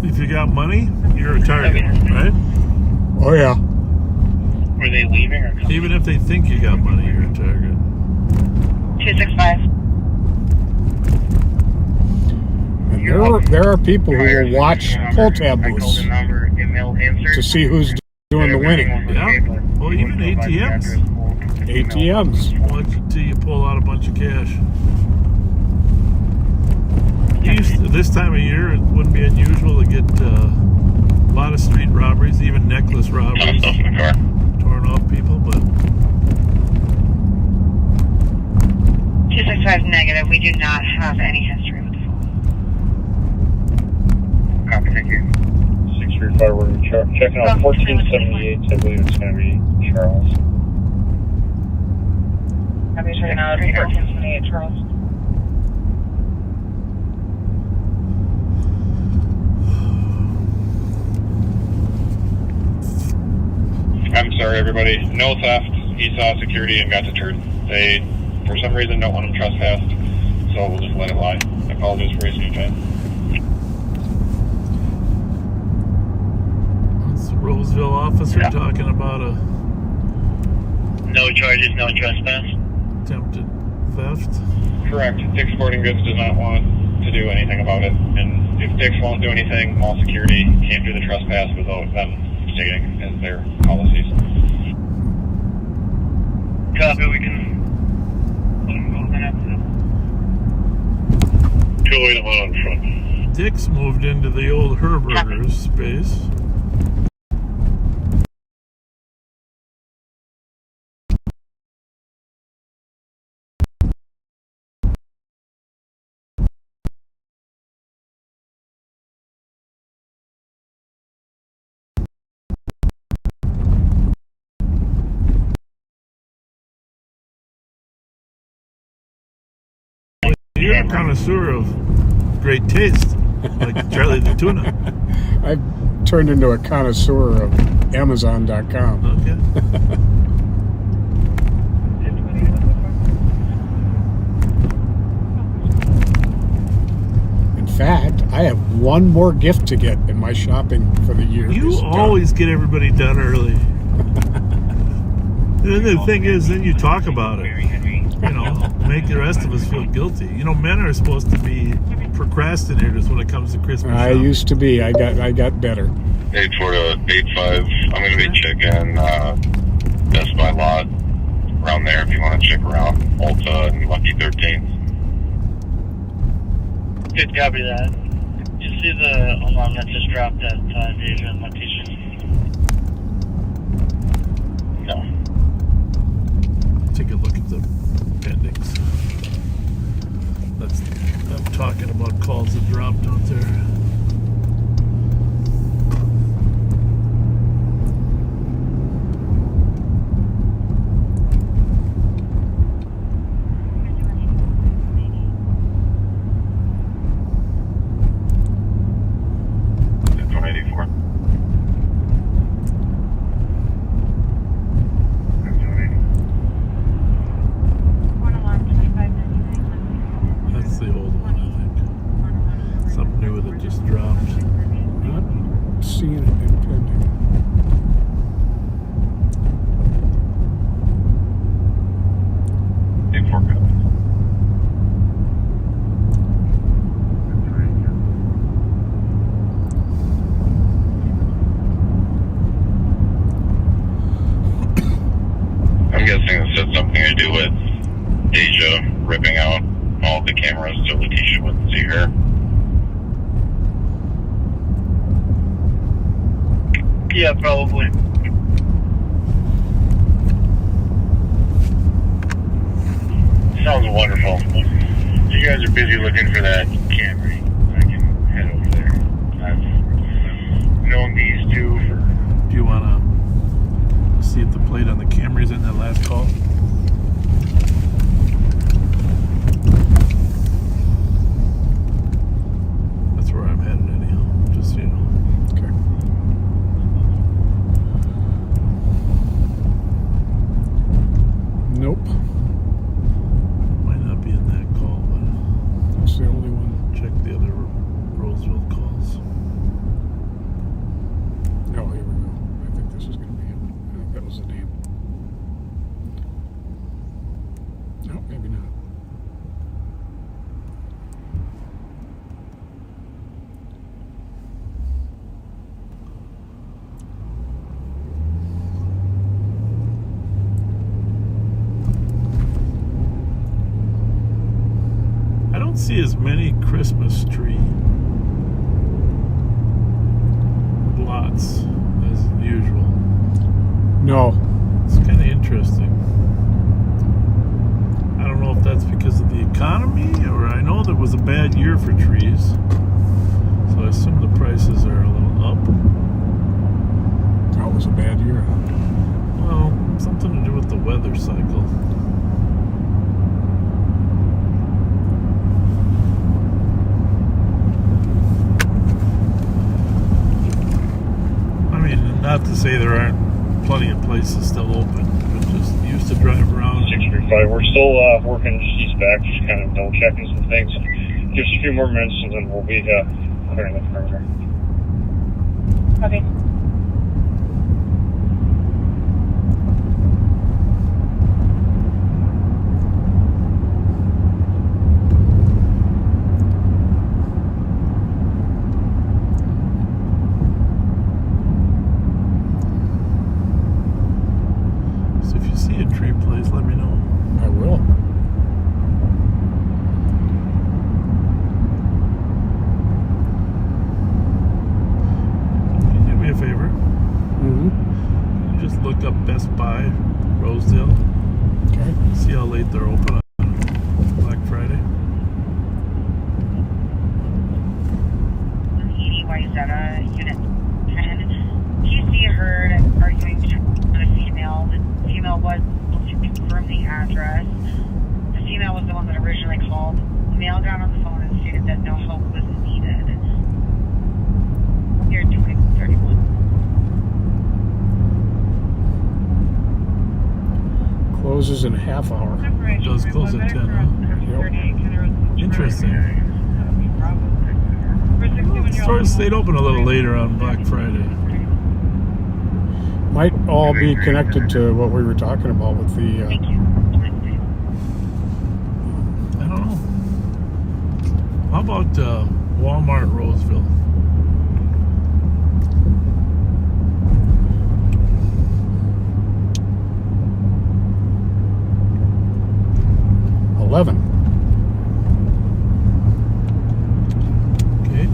if you got money, you're a target, right? Oh yeah. Were they leaving or coming? Even if they think you got money, you're a target. 265. And there are people who will watch pull tab booths to see who's doing the winning. Yeah. Well, even ATMs. ATMs. Until you pull out a bunch of cash. This time of year, it wouldn't be unusual to get a lot of street robberies, even necklace Ton of robberies, stuff in the car. torn off people. But 265 negative. We do not have any history with the phone. Copy, thank you. 635, we're checking on 1478. I believe it's going to be Charles. Have you checking out 1478 Charles? I'm sorry, everybody. No theft. He saw security and got deterred. They, for some reason, don't want him trespassed. so we'll just let it lie. I apologize for wasting your time. It's the Roseville officer talking about a No charges, no trespass. attempted theft. Correct. Dick's Sporting Goods does not want to do anything about it. And if Dick's won't do anything, mall security can't do the trespass without them stating as their policies. Copy, we can let them go then after that. 281 in front. Dick's moved into the old Herberger's space. You're a connoisseur of great taste, like Charlie the Tuna. I've turned into a connoisseur of Amazon.com. Okay. In fact, I have one more gift to get in my shopping for the year. You is done. always get everybody done early. And then the thing is, then you talk about it. You know, make the rest of us feel guilty. You know, men are supposed to be procrastinators when it comes to Christmas. I shopping. used to be. I got better. 84 to 85. I'm going to be checking Best Buy lot around there if you want to check around Ulta and Lucky 13. Good, copy that. You see the alarm that just dropped at Deja and Letitia? No. Take a look at the pendings. I'm talking about calls that dropped out there. That's the old one, I think. Something new that just dropped. Not seeing it impending. I'm guessing this had something to do with Deja ripping out all the cameras so Letitia wouldn't see her. Yeah, probably. Sounds wonderful. You guys are busy looking for that Camry. I can head over there. I've known these two for... Do you want to see if the plate on the Camry's in that last call? That's where I'm headed anyhow, just so you know. Okay. Nope. Might not be in that call, but That's the only one. check the other Roseville calls. Oh, here we go. I think this is going to be it. I think that was the name. No, maybe not. I don't see as many Christmas tree lots as usual. No. It's kind of interesting. I don't know if that's because of the economy, or I know there was a bad year for trees, so I assume the prices are a little up. That was a bad year. Well, something to do with the weather cycle. I mean, not to say there aren't plenty of places still open, but just used to drive around and but we're still working east back, just kind of double checking some things. Just a few more minutes and then we'll be clearing the perimeter. Okay. So if you see a tree, please let me know. I will. Can you do me a favor? Mm-hmm. Just look up Best Buy, Rosedale. Okay. See how late they're open on Black Friday. EDYZ Unit 10. TC heard arguing with a female. The female was able to confirm the address. The female was the one that originally called. The male got on the phone and stated that no help was needed. Here, 2031. Closes in a half hour. It does close at 10, huh? Interesting. Stores stayed open a little later on Black Friday. Might all be connected to what we were talking about with the. Thank you. I don't know. How about Walmart Roseville? $11. Okay.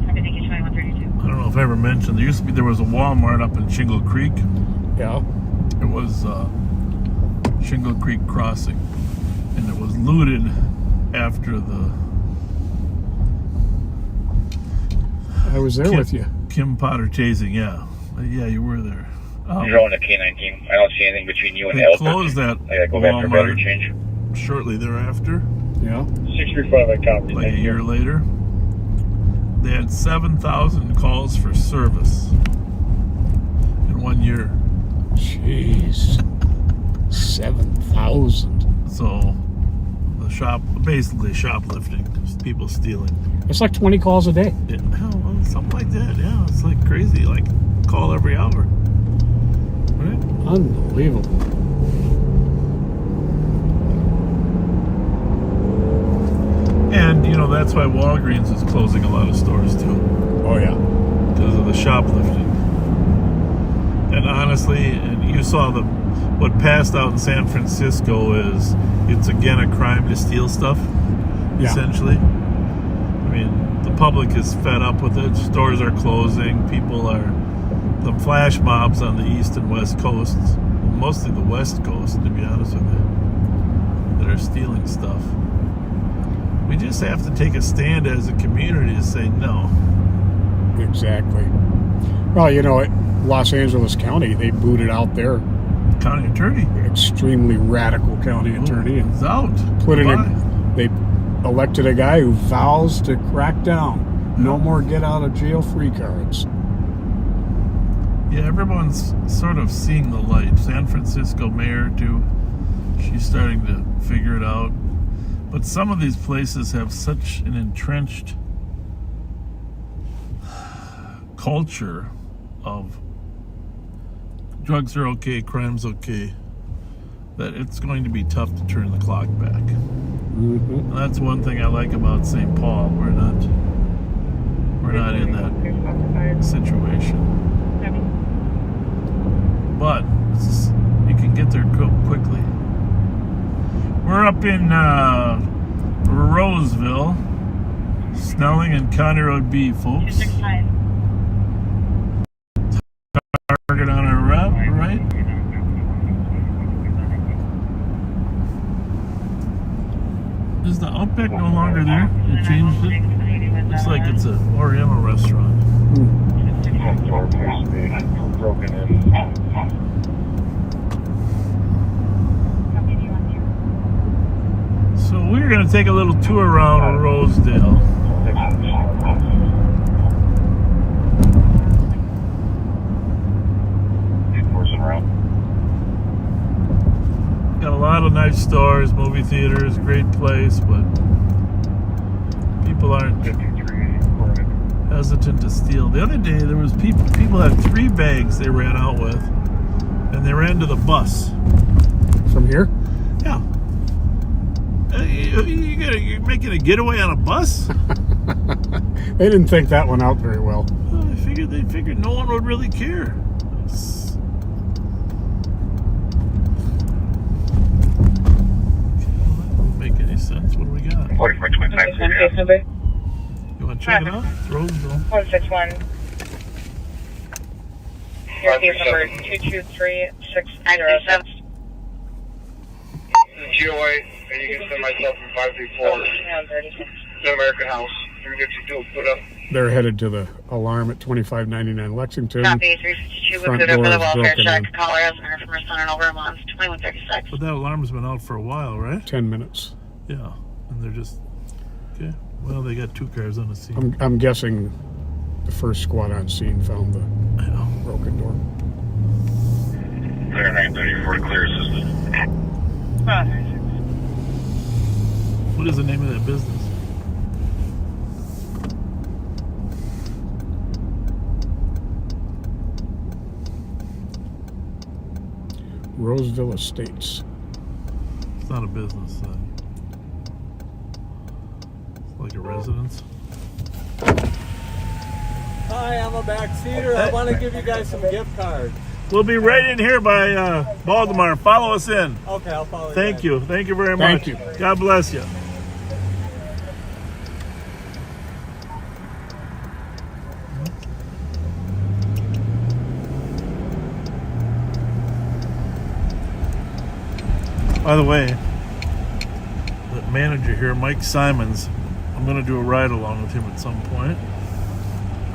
Happy, thank you, 2132. I don't know if I ever mentioned there was a Walmart up in Shingle Creek. Yeah. It was Shingle Creek Crossing, and it was looted after the I was there with you. Kim Potter tasing. Yeah, you were there. You're on the K-19. I don't see anything between you and They the closed that I gotta go back for battery change. shortly thereafter, Yeah. 635, I copy. like a year later. They had 7,000 calls for service in 1 year. Jeez. 7,000. So the basically shoplifting, just people stealing. It's like 20 calls a day. Yeah, well, something like that. Yeah, it's like crazy. Like call every hour. Right? Unbelievable. And that's why Walgreens is closing a lot of stores too, Oh, yeah. because of the shoplifting. And honestly, and you saw what passed out in San Francisco is it's again a crime to steal stuff. Yeah. Essentially, I mean, the public is fed up with it. Stores are closing. People are the flash mobs on the east and west coasts, mostly the west coast, to be honest with you, that are stealing stuff. We just have to take a stand as a community to say no. Exactly. Well, Los Angeles County, they booted out their County attorney. extremely radical county attorney and It's out. put in Goodbye. they elected a guy who vows to crack down. No more get out of jail free cards. Yeah, everyone's sort of seeing the light. San Francisco mayor too. She's starting to figure it out. But some of these places have such an entrenched culture of drugs are okay, crime's okay, that it's going to be tough to turn the clock back. Mm-hmm. And that's one thing I like about St. Paul. We're not in that situation. But you can get there quickly. We're up in Roseville, Snelling and County Road B, folks. 265. Target on our right. Is the Outback no longer there? They changed it. Looks like it's an Oriental restaurant. front door appears to be broken in. So we're going to take a little tour around Rosedale. Got a lot of nice stores, movie theaters, great place, but people aren't hesitant to steal. The other day there was people had 3 bags they ran out with, and they ran to the bus. From here? Yeah. You're making a getaway on a bus? They didn't think that one out very well. They figured no one would really care. Make any sense? What do we got? 4425. Case number You want to check it out? It's Roseville. 161. Your case number 223607. GOA, and you can send myself from 534 to American House. 352 put up. They're headed to the alarm at 2599 Lexington. Copy, 362 Front with for door the is welfare broken check. in. Caller hasn't heard from her son in over a month. 2136. But that alarm's been out for a while, right? 10 minutes. Yeah. And they're just... Okay. Well, they got 2 cars on the scene. I'm guessing the first squad on scene found the Yeah. broken door. Clear 934 to clear assistant. What is the name of that business? Roseville Estates. It's not a business then. It's like a residence. Hi, I'm a backseater. I want to give you guys some gift cards. We'll be right in here by Baltimore. Follow us in. Okay, I'll follow you. Thank you. Thank you very Thank much. you. God bless you. By the way, the manager here, Mike Simons, I'm going to do a ride along with him at some point.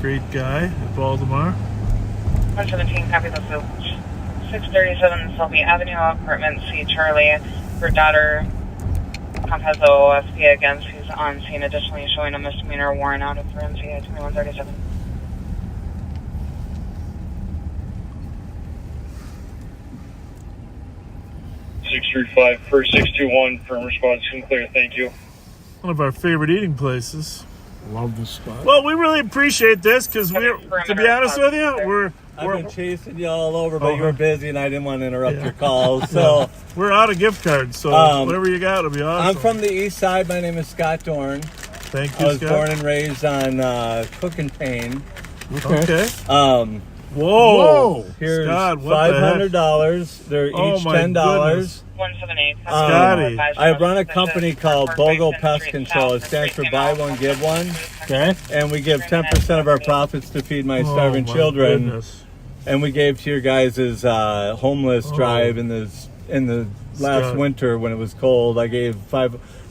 Great guy at Baltimore. 117, copy the 637 Selby Avenue, apartment C, Charlie. Her daughter has OSP against who's on scene, additionally showing a misdemeanor warrant out of Ramsey 2137. Per 621, firm response clear. Thank you. One of our favorite eating places. Love this spot. Well, we really appreciate this because we're, to be honest with you, I've been chasing you all over, Oh, but you were busy and I didn't want to interrupt your calls. So we're out of gift cards, so whatever you got will be awesome. I'm from the east side. My name is Scott Dorn. Thank you, I was Scott. born and raised on Cook and Payne. Okay. Whoa. Here's Scott, what the heck? $500. They're Oh, each my $10. goodness. 178. Scotty. I run a company called BOGO Pest Control. It stands for Buy One, Give One. Okay. And we give 10% of our profits to feed my starving Oh, my children. goodness. And we gave to your guys' homeless drive in the last Scott. winter when it was cold.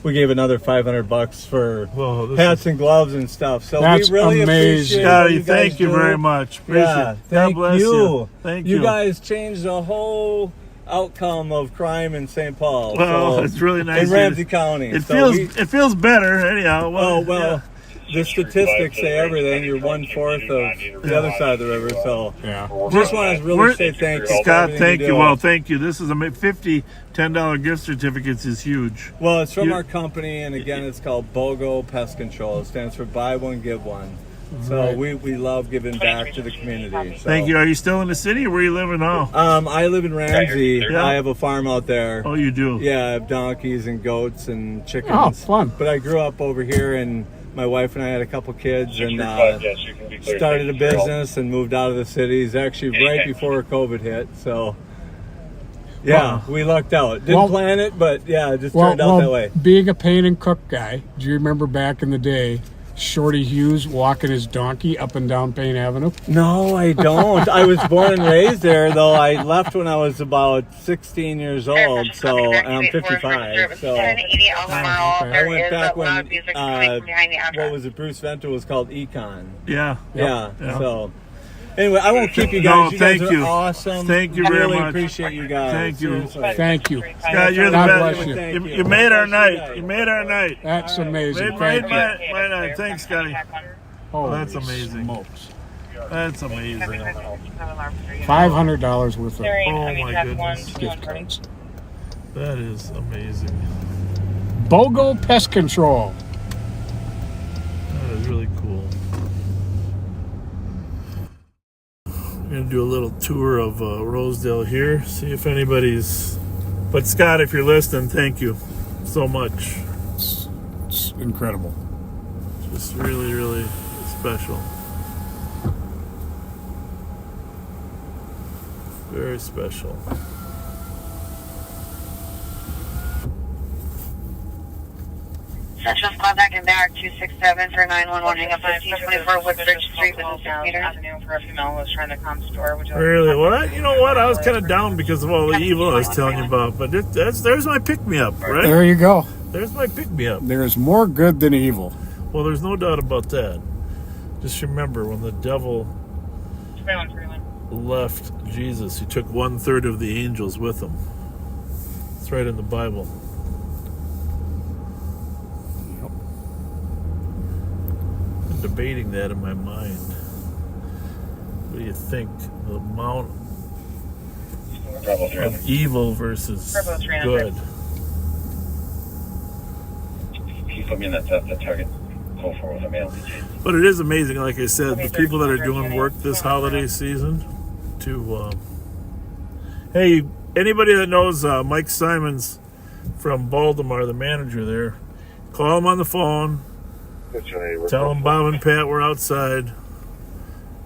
We gave another $500 for Whoa, this hats and gloves and stuff. So That's we really amazing. appreciate what Scotty, you guys thank you do. very much. Appreciate Yeah, it. thank God bless you. Thank you. You guys changed the whole outcome of crime in St. Paul. Well, so, it's really nice. in Ramsey County. It So it feels better anyhow. Oh well, yeah. the statistics say everything. You're 1/4 of the other side of the river. So Yeah. just want to really say thank you, Scott. for everything Thank do. you. Well, thank you. This is $10 gift certificates is huge. Well, it's from You- our company, and again, it's called BOGO Pest Control. It stands for Buy One, Give One. So Right. we love giving back to the community. So. Thank you. Are you still in the city or where you living now? I live in Ramsey. Yeah. I have a farm out there. Oh, you do? Yeah, I have donkeys and goats and chickens. Oh, fun. But I grew up over here, and my wife and I had a couple kids, and 635, yes, you can be clear. started a Thank you. business and moved out of the cities. Actually, right before COVID hit. So, yeah, Wow. we lucked out. Didn't Well- plan it, but yeah, it just turned out that way. Being a paint and cook guy, do you remember back in the day, Shorty Hughes walking his donkey up and down Payne Avenue? No, I don't. I was born and raised there, though I left when I was about 16 years old, so and I'm 55. So I went back when what was it? Bruce Venter was called Econ. Yeah. Yeah. Yeah. So Anyway, I won't keep you No, guys. You thank guys are you. awesome. Thank you I very really much. appreciate you guys. Thank you. Seriously. Thank you. Scott, you're the God best. bless you. Thank You made our night. You made our night. That's amazing. Made Thank you. my night. Thanks, Scotty. Holy That's amazing. smokes. That's amazing. $500 worth of Oh my goodness. gift cards. That is amazing. BOGO Pest Control. That is really cool. I'm going to do a little tour of Rosedale here, see if anybody's... But Scott, if you're listening, thank you so much. It's incredible. Just really, really special. Very special. Central contacting back 267 for 911, hang up 1524 Woodbridge Street within 6 meters. Avenue for a female who was trying to come store. Would you like Really? to- Well, you know what? I was kind of down because of all the evil I was telling you about. But there's my pick-me-up, right? There you go. There's my pick-me-up. There is more good than evil. Well, there's no doubt about that. Just remember, when the devil 2131. left Jesus, he took 1/3 of the angels with him. It's right in the Bible. I'm debating that in my mind. What do you think? The amount Bravo 300. of evil versus Bravo 300. good. Can you put me in that target? Go for with a male DJ. But it is amazing, like I said, the people that are doing work this holiday season to, hey, anybody that knows Mike Simons from Baltimore, the manager there, call him on the phone, tell him Bob and Pat were outside,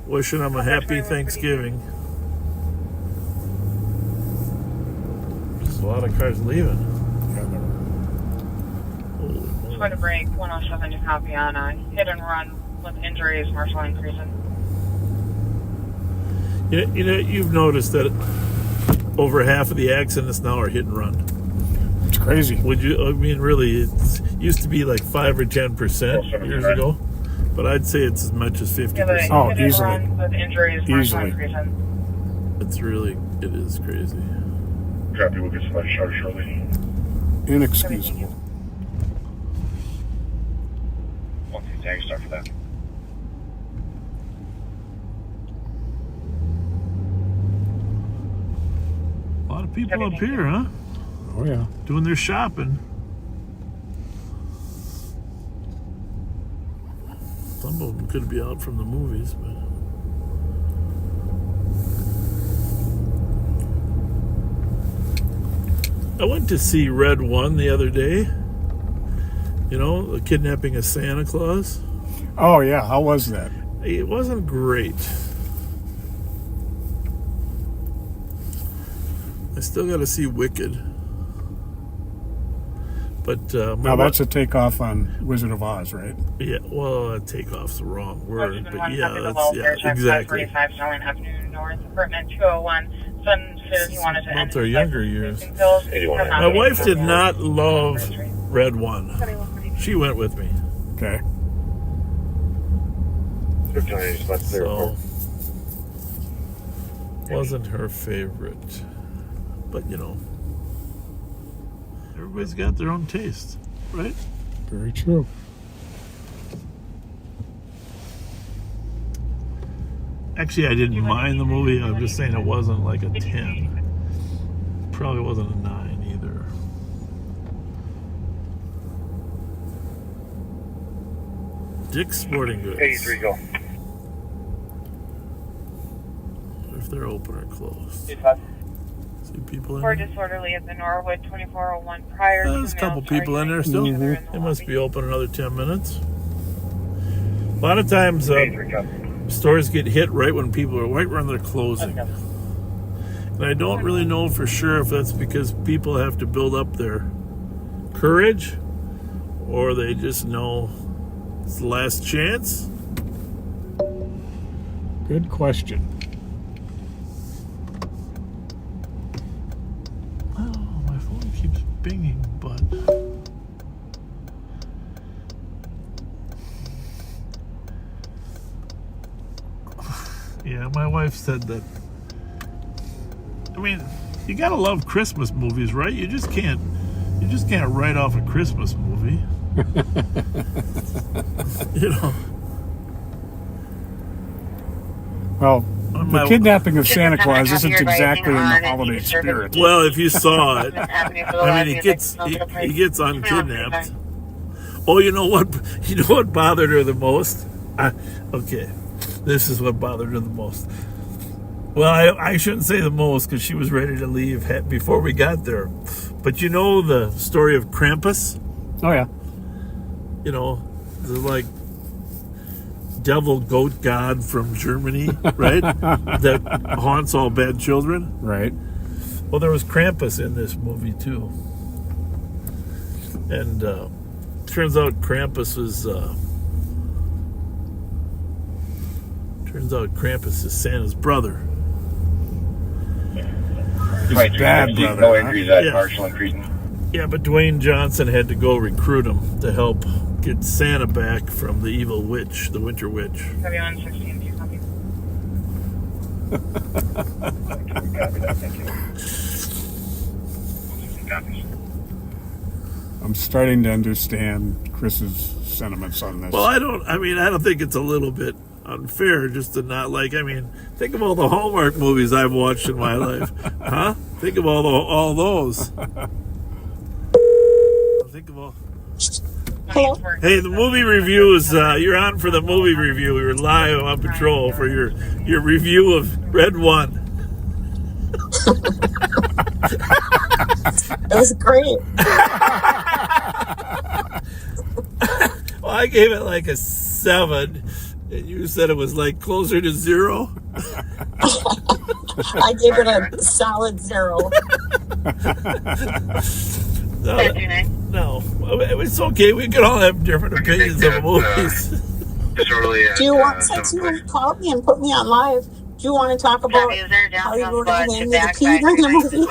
wishing them a happy Thanksgiving. There's a lot of cars leaving. Holy moly. For the break, 107 to copy on a hit and run with injuries, marshaling cruising. You know, you've noticed that over half of the accidents now are hit and run. It's crazy. Would you? I mean, really, it used to be like 5 or 10% years ago, but I'd say it's as much as 50%. Oh, hit easily. and run with injuries, Easily. marshaling cruising. It is crazy. Copy, we'll get somebody shot shortly. Inexcusable. Okay, thanks, start for that. A lot of people up here, huh? Oh, yeah. Doing their shopping. Some of them could be out from the movies, but. I went to see Red One the other day. You know, the kidnapping of Santa Claus. Oh, yeah. How was that? It wasn't great. I still got to see Wicked. But Now, that's a takeoff on Wizard of Oz, right? yeah, well, takeoff's the wrong word, but One yeah, copy the that's welfare yeah, check, exactly. 545 Snelling Avenue North, apartment 201. Son says he wanted to About end their his younger life years. using pills. 81. Have not My been wife able did to- not love Red One. She went with me, Okay. 59 left there. so wasn't her favorite. But you know, everybody's got their own taste, right? Very true. Actually, I didn't mind the movie. I'm just saying it wasn't like a 10. Probably wasn't a 9 either. Dick's Sporting Goods. 83, go. If they're open or closed. See people in Or there? disorderly at the Norwood 2401 prior. There's a to couple males people in there still. arguing together in the They must lobby. be open another 10 minutes. A lot of times 83, copy. stores get hit right when people are right when they're closing. And I don't really know for sure if that's because people have to build up their courage or they just know it's the last chance. Good question. Oh, my phone keeps binging, but yeah, Yeah, my wife said that. I mean, you gotta love Christmas movies, right? You just can't write off a Christmas movie. You know. Well, the kidnapping of Santa Claus isn't exactly in the holiday spirit. Well, if you saw it, I mean, he gets unkidnapped. Oh, you know what? You know what bothered her the most? Okay, this is what bothered her the most. Well, I shouldn't say the most because she was ready to leave before we got there. But you know the story of Krampus? Oh yeah. You know, the like devil goat god from Germany, right? That haunts all bad children. Right. Well, there was Krampus in this movie too, and turns out Krampus is Santa's brother. His bad brother. No injuries at Yeah. Marshall and Cretan. Yeah, but Dwayne Johnson had to go recruit him to help get Santa back from the evil witch, the Winter Witch. Have you on 16? Do you copy? Copy that, thank you. Copy. I'm starting to understand Chris's sentiments on this. Well, I don't think it's a little bit unfair just to not like. I mean, think of all the Hallmark movies I've watched in my life, huh? Think of all those. Think of all. Hello? Hey, the movie review is. You're on for the movie review. You're live on patrol for your review of Red One. It was great. Well, I gave it like a 7, and you said it was like closer to 0. I gave it a solid 0. No, it's okay. We can all have different opinions of movies. Do you want, since you called me and put me on live, do you want to talk about how you were going to hand me the key during the movie?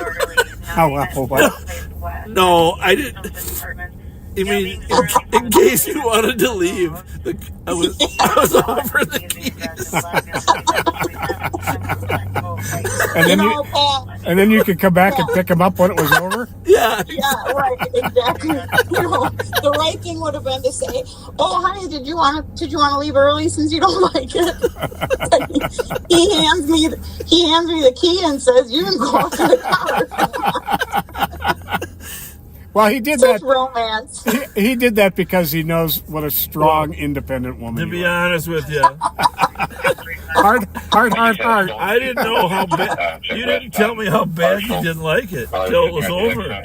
What? No, I didn't. I mean, in case you wanted to leave, I was offered the keys. And then you could come back and pick him up when it was over? Yeah. Yeah, right, exactly. You know, the right thing would have been to say, "Oh, honey, did you want to leave early since you don't like it?" he hands me the key and says, "You can go out to the car." Well, he did Such that. romance. He did that because he knows what a strong, independent woman. To be you are. honest with you, Heart. I didn't know how bad. You didn't tell me how bad you didn't like it till it was over.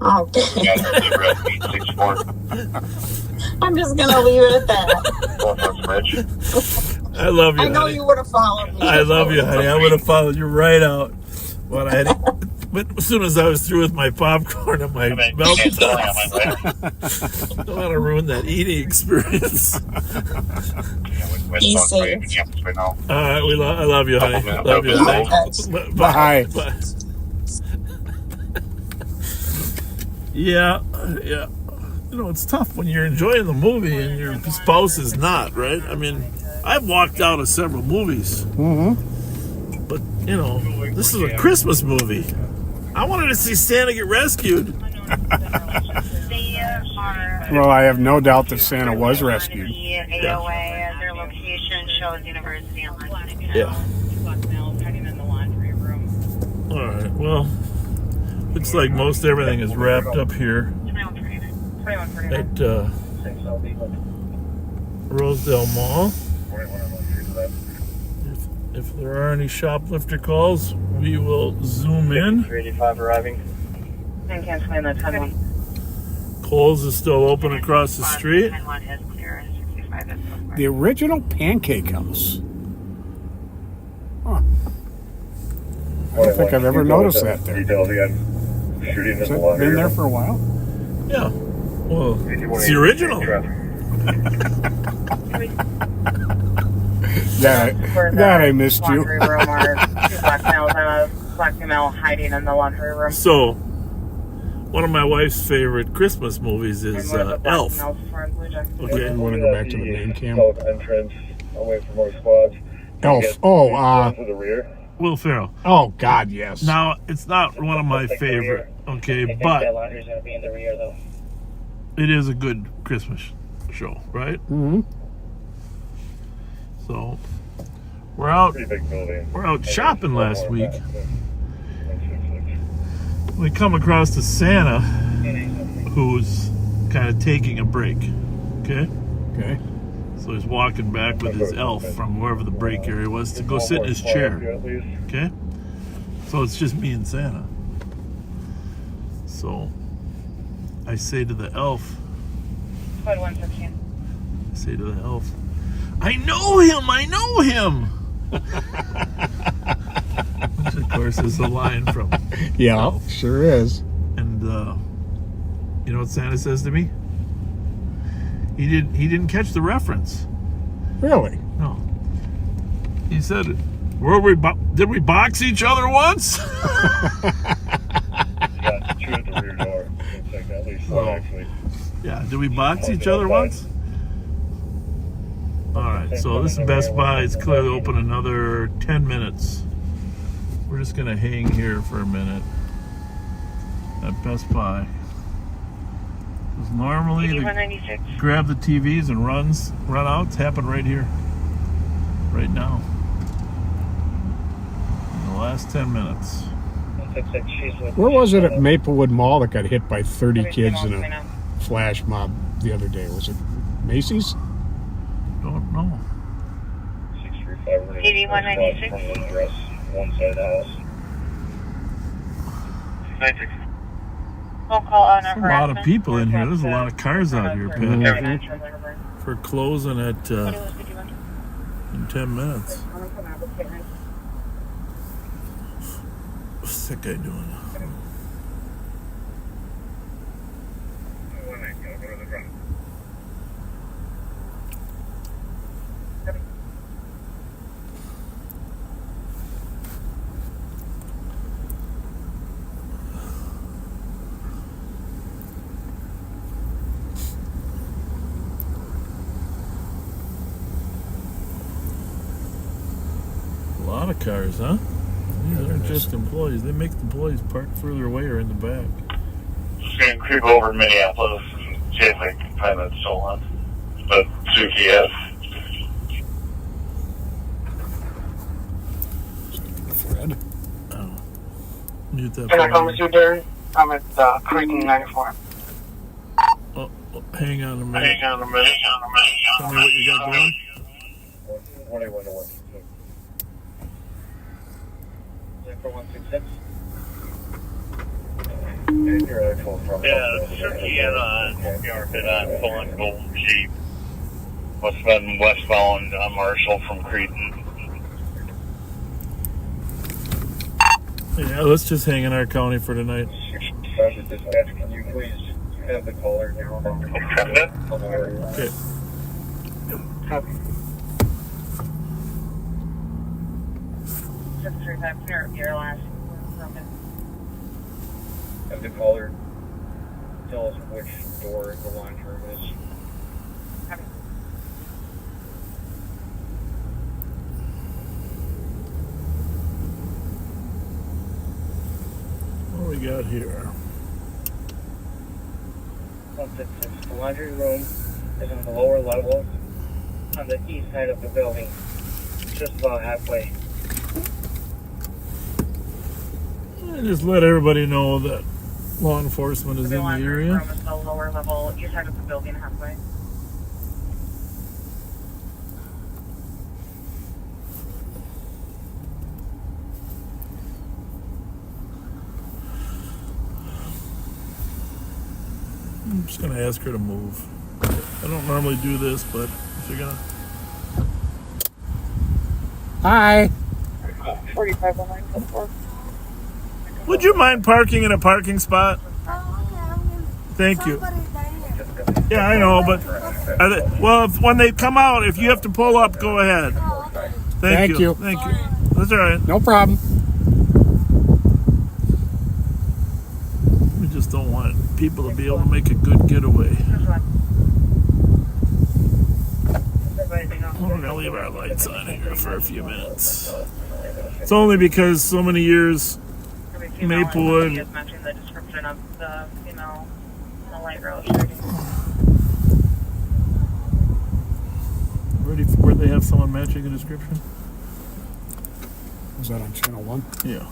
Okay. I'm just gonna leave it at that. I love you. I know honey. you would have followed me. I love you, honey. I would have followed you right out. But as soon as I was through with my popcorn and my milk tots, I don't want to ruin that eating experience. Be safe. All right, I love you, honey. Love you. Thanks. Bye. Bye. Yeah. You know, it's tough when you're enjoying the movie and your spouse is not, right? I mean, I've walked out of several movies. Mm-hmm. But, you know, this is a Christmas movie. I wanted to see Santa get rescued. Well, I have no doubt that Santa was rescued. AOA, their location shows University on Yeah. All right. Well, looks like most everything is wrapped up here at Rosedale Mall. If there are any shoplifter calls, we will zoom in. 385 arriving. And canceling the 10-1. Kohl's is still open across the street. The original Pancake House. Huh. I don't think I've ever noticed that there. Details again. Shooting Has in the it laundry been there room. for a while? Yeah. Well, it's the original. That I missed you. Laundry room are 2 black males and a black female hiding in the laundry room. So, one of my wife's favorite Christmas movies is And one of the black Elf. males is wearing blue jacket. Okay. You want to go back to the main cam? South entrance. I'll wait for more squads. Elf. To the rear. Will Ferrell. Oh, God, yes. Now, it's not one of my favorite, okay, but laundry's gonna be in the rear though. it is a good Christmas show, right? Mm-hmm. So, we're out. Pretty big building. We're out shopping last week. We come across the Santa who's kind of taking a break. Okay? Okay. So he's walking back with his elf from wherever the break area was to go sit in his chair. Okay? So it's just me and Santa. So I say to the elf, Code 115. I say to the elf, I know him! Which, of course, is a line from Yeah, Elf. sure is. And you know what Santa says to me? He didn't catch the reference. Really? No. He said, did we box each other once? You got two at the rear door. Looks like at least one actually. Yeah, did we box each other once? Alright, so this is Best Buy. It's clearly open another 10 minutes. We're just going to hang here for a minute at Best Buy. Because normally the 196. grab the TVs and run outs happen right here, right now. In the last 10 minutes. Where was it at Maplewood Mall that got hit by 30 kids in a flash mob the other day? Was it Macy's? Don't know. 8196. One side of the house. 96. Phone call on There's a lot of people in here. There's a lot of cars out here, Pat. Mhm. For closing at in 10 minutes. What's that guy doing? A lot of cars, huh? These aren't just employees. They make the employees park further away or in the back. Just gonna creep over Minneapolis and see if I can find that stolen. But Suki has. Fred? Oh. Mute that. Can I come phone. with you, Darren? I'm at Cretan 94. Oh, hang on a minute. Hang on a minute. Tell me what you got going. 21 to 1. For 166. And your actual front. Yeah, Suki had on pulling Golden Jeep. Must have been westbound on Marshall from Cretan. Yeah, let's just hang in our county for tonight. Dispatch, can you please have the caller now? Okay. Copy. 635, your last permit. Have the caller tell us which door the laundry room is. What do we got here? 166. The laundry room is on the lower level on the east side of the building, just about halfway. Just let everybody know that law enforcement is in the area. Room is the lower level, east side of the building, halfway. I'm just gonna ask her to move. I don't normally do this, but if you're gonna. Hi. 45194. Would you mind parking in a parking spot? Thank you. Yeah, I know, but when they come out, if you have to pull up, go ahead. Thank you. Thank you. That's all right. No problem. We just don't want people to be able to make a good getaway. Everybody know. We're gonna leave our lights on here for a few minutes. It's only because so many years Maplewood. He is matching the description of the female in the light rose. Where they have someone matching the description? Was that on channel 1? Yeah.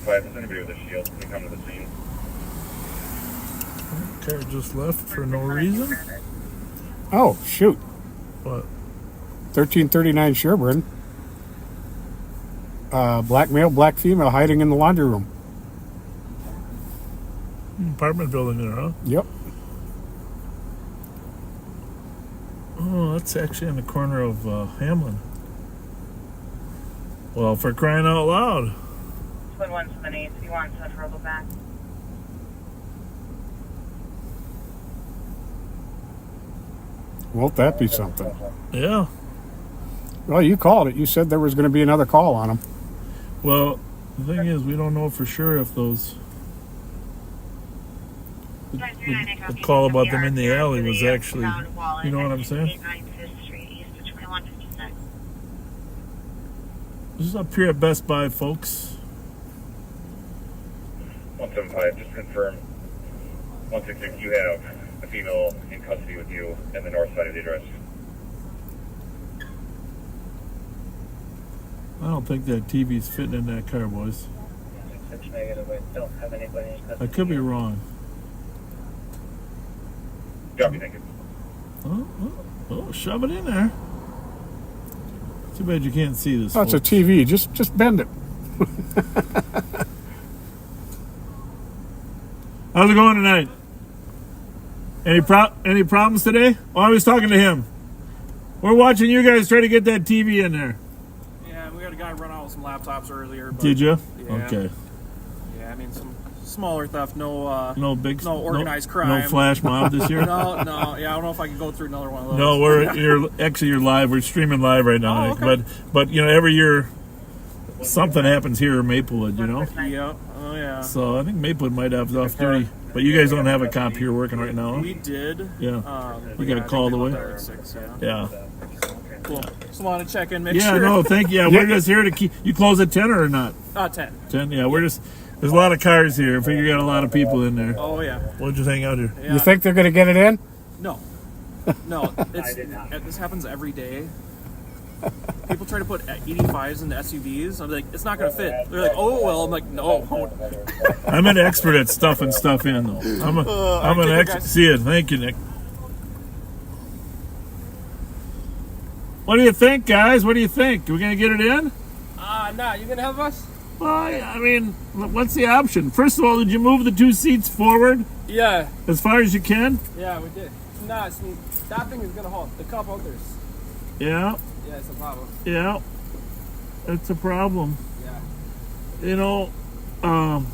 Does anybody with a shield can come to the scene? Car just left for no reason. Oh, shoot. What? 1339 Sherburne. Black male, black female hiding in the laundry room. Apartment building there, huh? Yep. Oh, that's actually in the corner of Hamlin. Well, for crying out loud. Twin 178, he wants to hurl back. Won't that be something? Yeah. Well, you called it. You said there was going to be another call on him. Well, the thing is, we don't know for sure if those... The call about them in the alley was actually... You know what I'm saying? This is up here at Best Buy, folks. 175, just confirm. 166, you have a female in custody with you in the north side of the address. I don't think that TV's fitting in that car, boys. It's negative. I don't have anybody in custody. I could be wrong. Copy, thank you. Oh, shove it in there. Too bad you can't see this. Oh, it's a folks. TV. Just bend it. How's it going tonight? Any problems today? Oh, I was talking to him. We're watching you guys try to get that TV in there. Yeah, we got a guy run out with some laptops earlier. But, Did you? Yeah. Okay. Yeah, I mean some smaller theft, no organized crime. No flash mob this year. No. Yeah, I don't know if I can go through another one of those. No, you're live. We're streaming live right now. Oh, okay. But you know, every year something happens here in Maplewood. You know. Yeah. Oh yeah. So I think Maplewood might have off duty, but you guys don't have a cop here working right now. Huh? We did. Yeah. You got a call away. Yeah. Cool. Just want to check in, make Yeah. sure. No, thank you. Yeah, we're just here to keep. You close at 10 or not? 10. 10. Yeah, we're just. There's a lot of cars here. I figure you got a lot of people in there. Oh yeah. We'll just hang out here. Yeah. You think they're going to get it in? No. This happens every day. People try to put 85s into SUVs. I'm like, it's not going to fit. They're like, oh well. I'm like, no. I'm an expert at stuffing stuff in, though. I'm an expert. See it. Thank you, Nick. What do you think, guys? What do you think? Are we going to get it in? Nah. You gonna help us? Well, I mean, what's the option? First of all, did you move the two seats forward Yeah. as far as you can? Yeah, we did. Nah, see, that thing is gonna hold. The cup holders. Yeah. Yeah, it's a problem. Yeah. It's a problem. Yeah. You know, I know,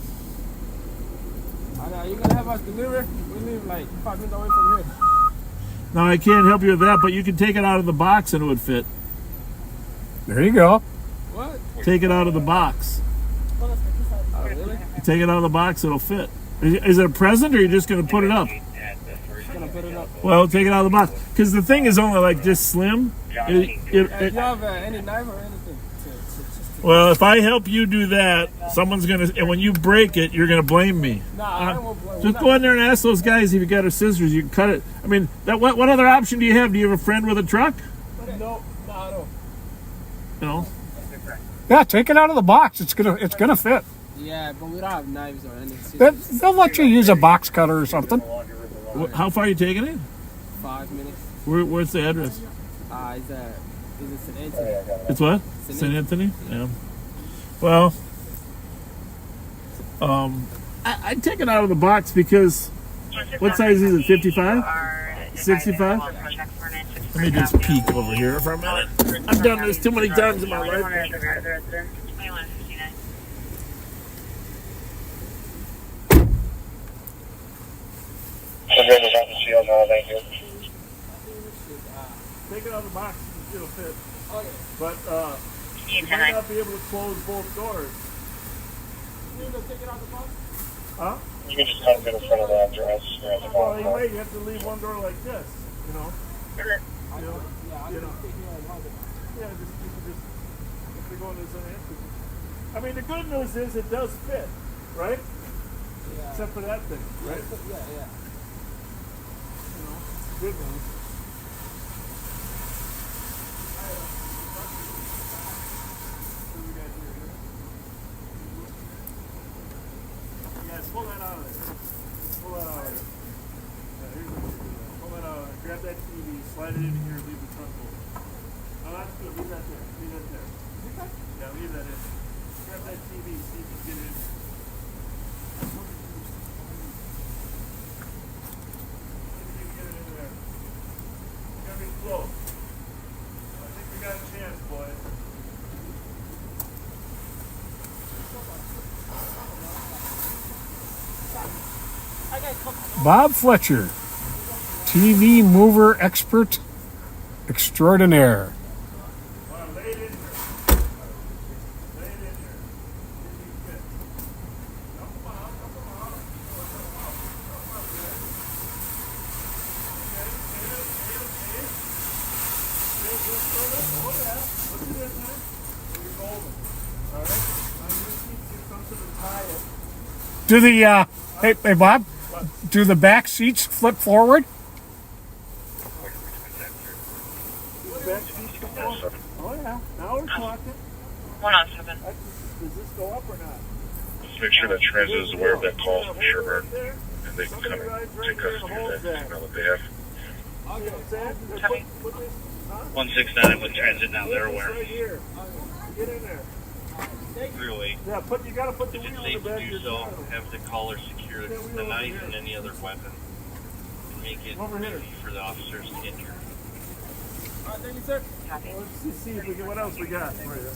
you gonna have us deliver? We live like 5 minutes away from here. now I can't help you with that, but you can take it out of the box and it would fit. There you go. What? Take it out of the box. Oh, really? Take it out of the box, it'll fit. Is it a present or are you just going to put it up? Just gonna put it up. Well, take it out of the box. Because the thing is only like this slim. Do you have any knife or anything? Well, if I help you do that, someone's going to, and when you break it, you're going to blame me. Nah, I won't blame you. Just go in there and ask those guys if you got a scissors, you can cut it. I mean, what other option do you have? Do you have a friend with a truck? No, I don't. You know? Yeah, take it out of the box. It's gonna fit. Yeah, but we don't have knives or anything. They'll let you use a box cutter or something. How far are you taking it? 5 minutes. Where's the address? Is it St. Anthony? It's what? St. Anthony? Yeah. Well, I'd take it out of the box because what size is it? 55? 65? Let me just peek over here for a minute. I've done this too many times in my life. Thank you. Take it out of the box. It'll fit. But you might not be able to close both doors. Huh? You can just come to the front of the address. Well, you might have to leave one door like this, you know. Yeah, just if you're going to this entry. I mean, the good news is it does fit, right? Yeah. Except for that thing, right? Yeah. You know, good news. Pull that out of there. Pull that out of there. Yeah, here's what you do. Pull that out of there. Grab that TV, slide it in here, leave the trunk open. Oh, that's good. Leave that there. Leave that there. Yeah, leave that in. Grab that TV, see if you can get it in. See if you can get it in there. It's gotta be close. I think we got a chance, boys. Bob Fletcher, TV mover expert extraordinaire. Do the hey Bob, do the back seats flip forward? Oh yeah, now we're talking. 107. Does this go up or not? Let's make sure that transit is aware of that call from Sherburne, and they can come and take custody of that email that they have. 169 with transit now, they're aware. Right here. Get in there. 308. Yeah, you gotta put the If it's wheel in safe the to back of do your so, car. have the caller secure the knife and any other weapon. And make it Over here. easy for the officers to enter. Alright, thank you, sir. Copy. Let's see if we get what else we got for you.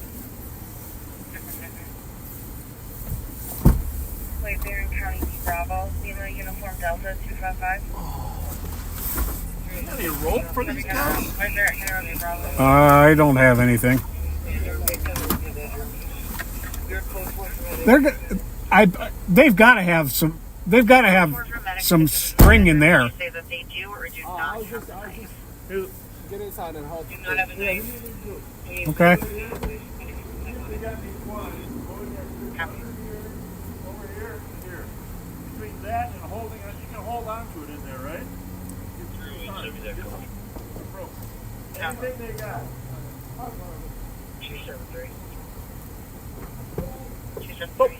Wait, Barron County Bravo, Lima Uniform Delta 255. Any rope for these guys? Where's there Nairobi Bravo? I don't have anything. They've got to have some. They've got to have some string in there. Say that they do or do not have a knife. Get inside and hold. Do not have a knife. Okay. We got these ones. Over here and here. Between that and holding on, you can hold on to it in there, right? Anything they got. 273. 273.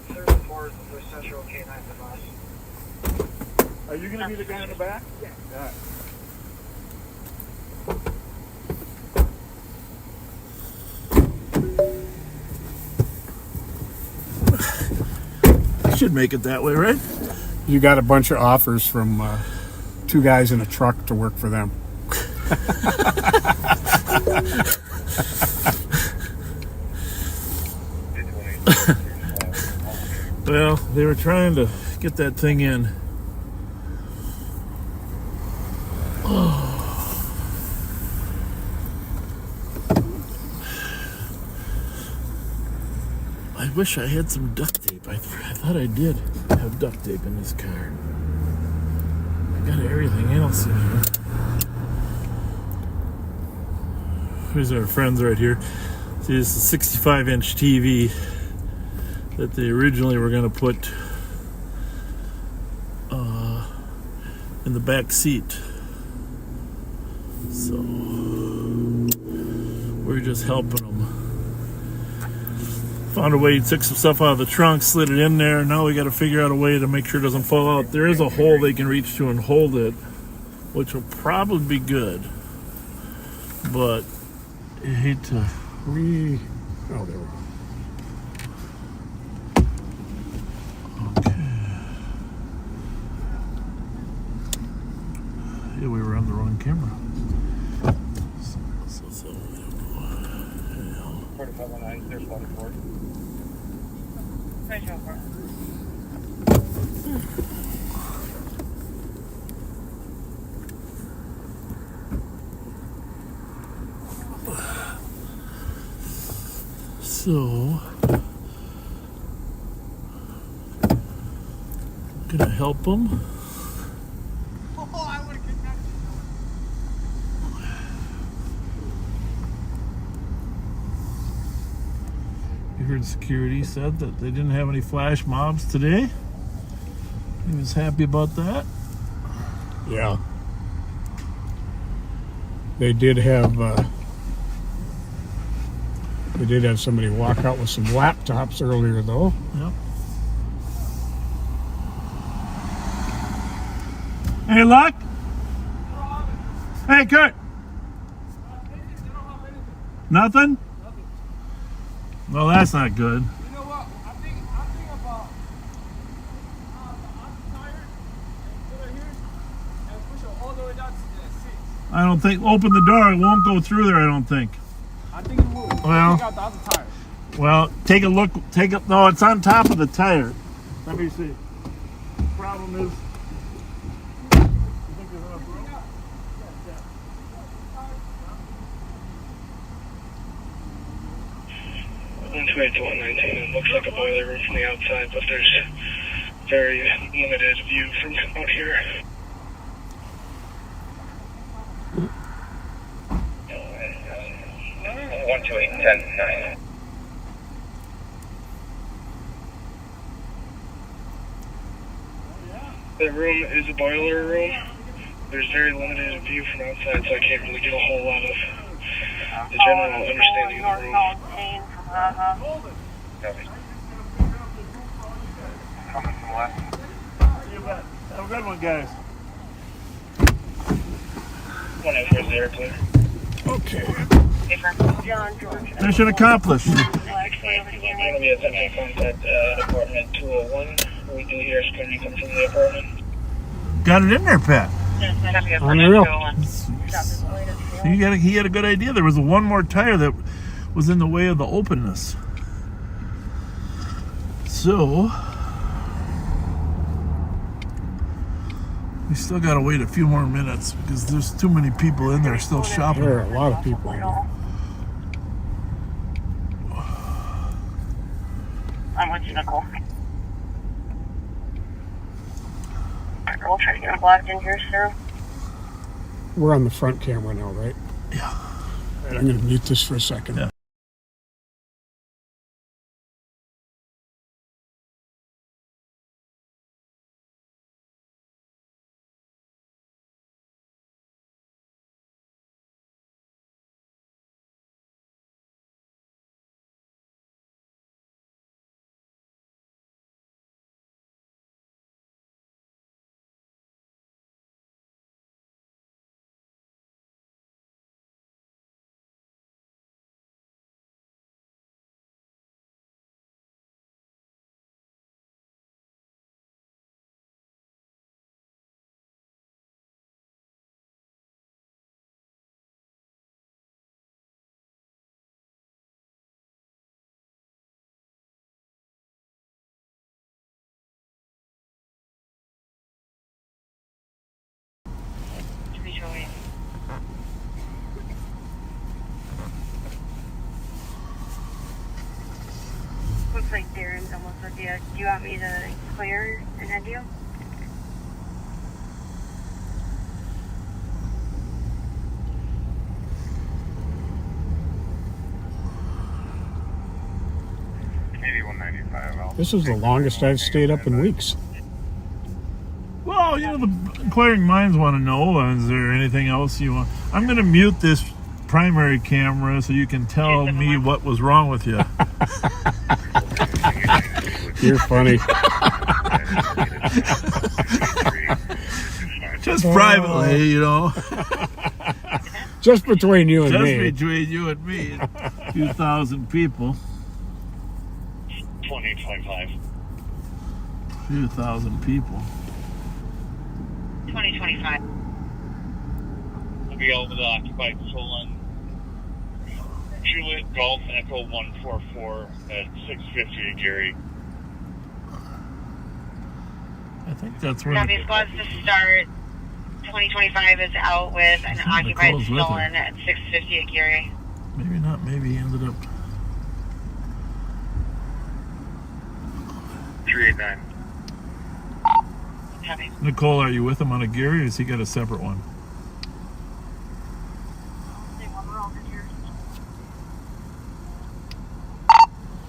Third and fourth with Central K9 device. Are you going to be the guy in the back? Yeah. Should make it that way, right? You got a bunch of offers from two guys in a truck to work for them. Well, they were trying to get that thing in. I wish I had some duct tape. I thought I did have duct tape in this car. I got everything else in here. Here's our friends right here. See, this is a 65-inch TV that they originally were going to put in the back seat. So we're just helping them. Found a way, took some stuff out of the trunk, slid it in there. Now we got to figure out a way to make sure it doesn't fall out. There is a hole they can reach to and hold it, which will probably be good. But I hate to Oh, there we go. Yeah, we were on the wrong camera. So I don't know. 4519, there's 44. Central Park. So, gonna help them. You heard security said that they didn't have any flash mobs today. He was happy about that. Yeah. They did have somebody walk out with some laptops earlier, though. Yep. Hey, Luck. Hey, Kurt. Nothing? Well, that's not good. You know what? I think about I'm tired and put it here and push it all the way down to the 6. I don't think, open the door, it won't go through there, I don't think. I think it will. Well, Take out the other tire. Well, take a look, no, it's on top of the tire. Let me see. The problem is, you think there's enough room? To 119, it looks like a boiler room from the outside, but there's very limited view from out here. One, 2, 8, 10, 9. The room is a boiler room. There's very limited view from outside, so I can't really get a whole lot of the general understanding of the room. Have a good one, guys. 1-0, clear. Okay. Mission accomplished. Going to be attempting contact apartment 201. We do hear screaming coming from the apartment. Got it in there, Pat. Unreal. He had a good idea. There was one more tire that was in the way of the openness. So, we still got to wait a few more minutes because there's too many people in there still shopping. There are a lot of people in there. I'm with you, Nicole. We'll try to get them blocked in here, sir. We're on the front camera now, right? Yeah. All right, I'm going to mute this for a second. Yeah. Looks like Darren's almost with you. Do you want me to clear and head you? This is the longest I've stayed up in weeks. Well, the inquiring minds want to know, is there anything else you want? I'm going to mute this primary camera so you can tell me what was wrong with you. You're funny. Just privately, Just between you and Just me. between you and me. 2,000 people. 2025. 2,000 people. 2025. We'll be over the occupied stolen Juliet Golf Echo 144 at 650 Gary. I think that's where. Copy squads to start. 2025 is out with an occupied Nicole's with stolen at 650 at Geary. Maybe not. Maybe he ended up. 1089. Copy. Nicole, are you with him on a gear, or has he got a separate one?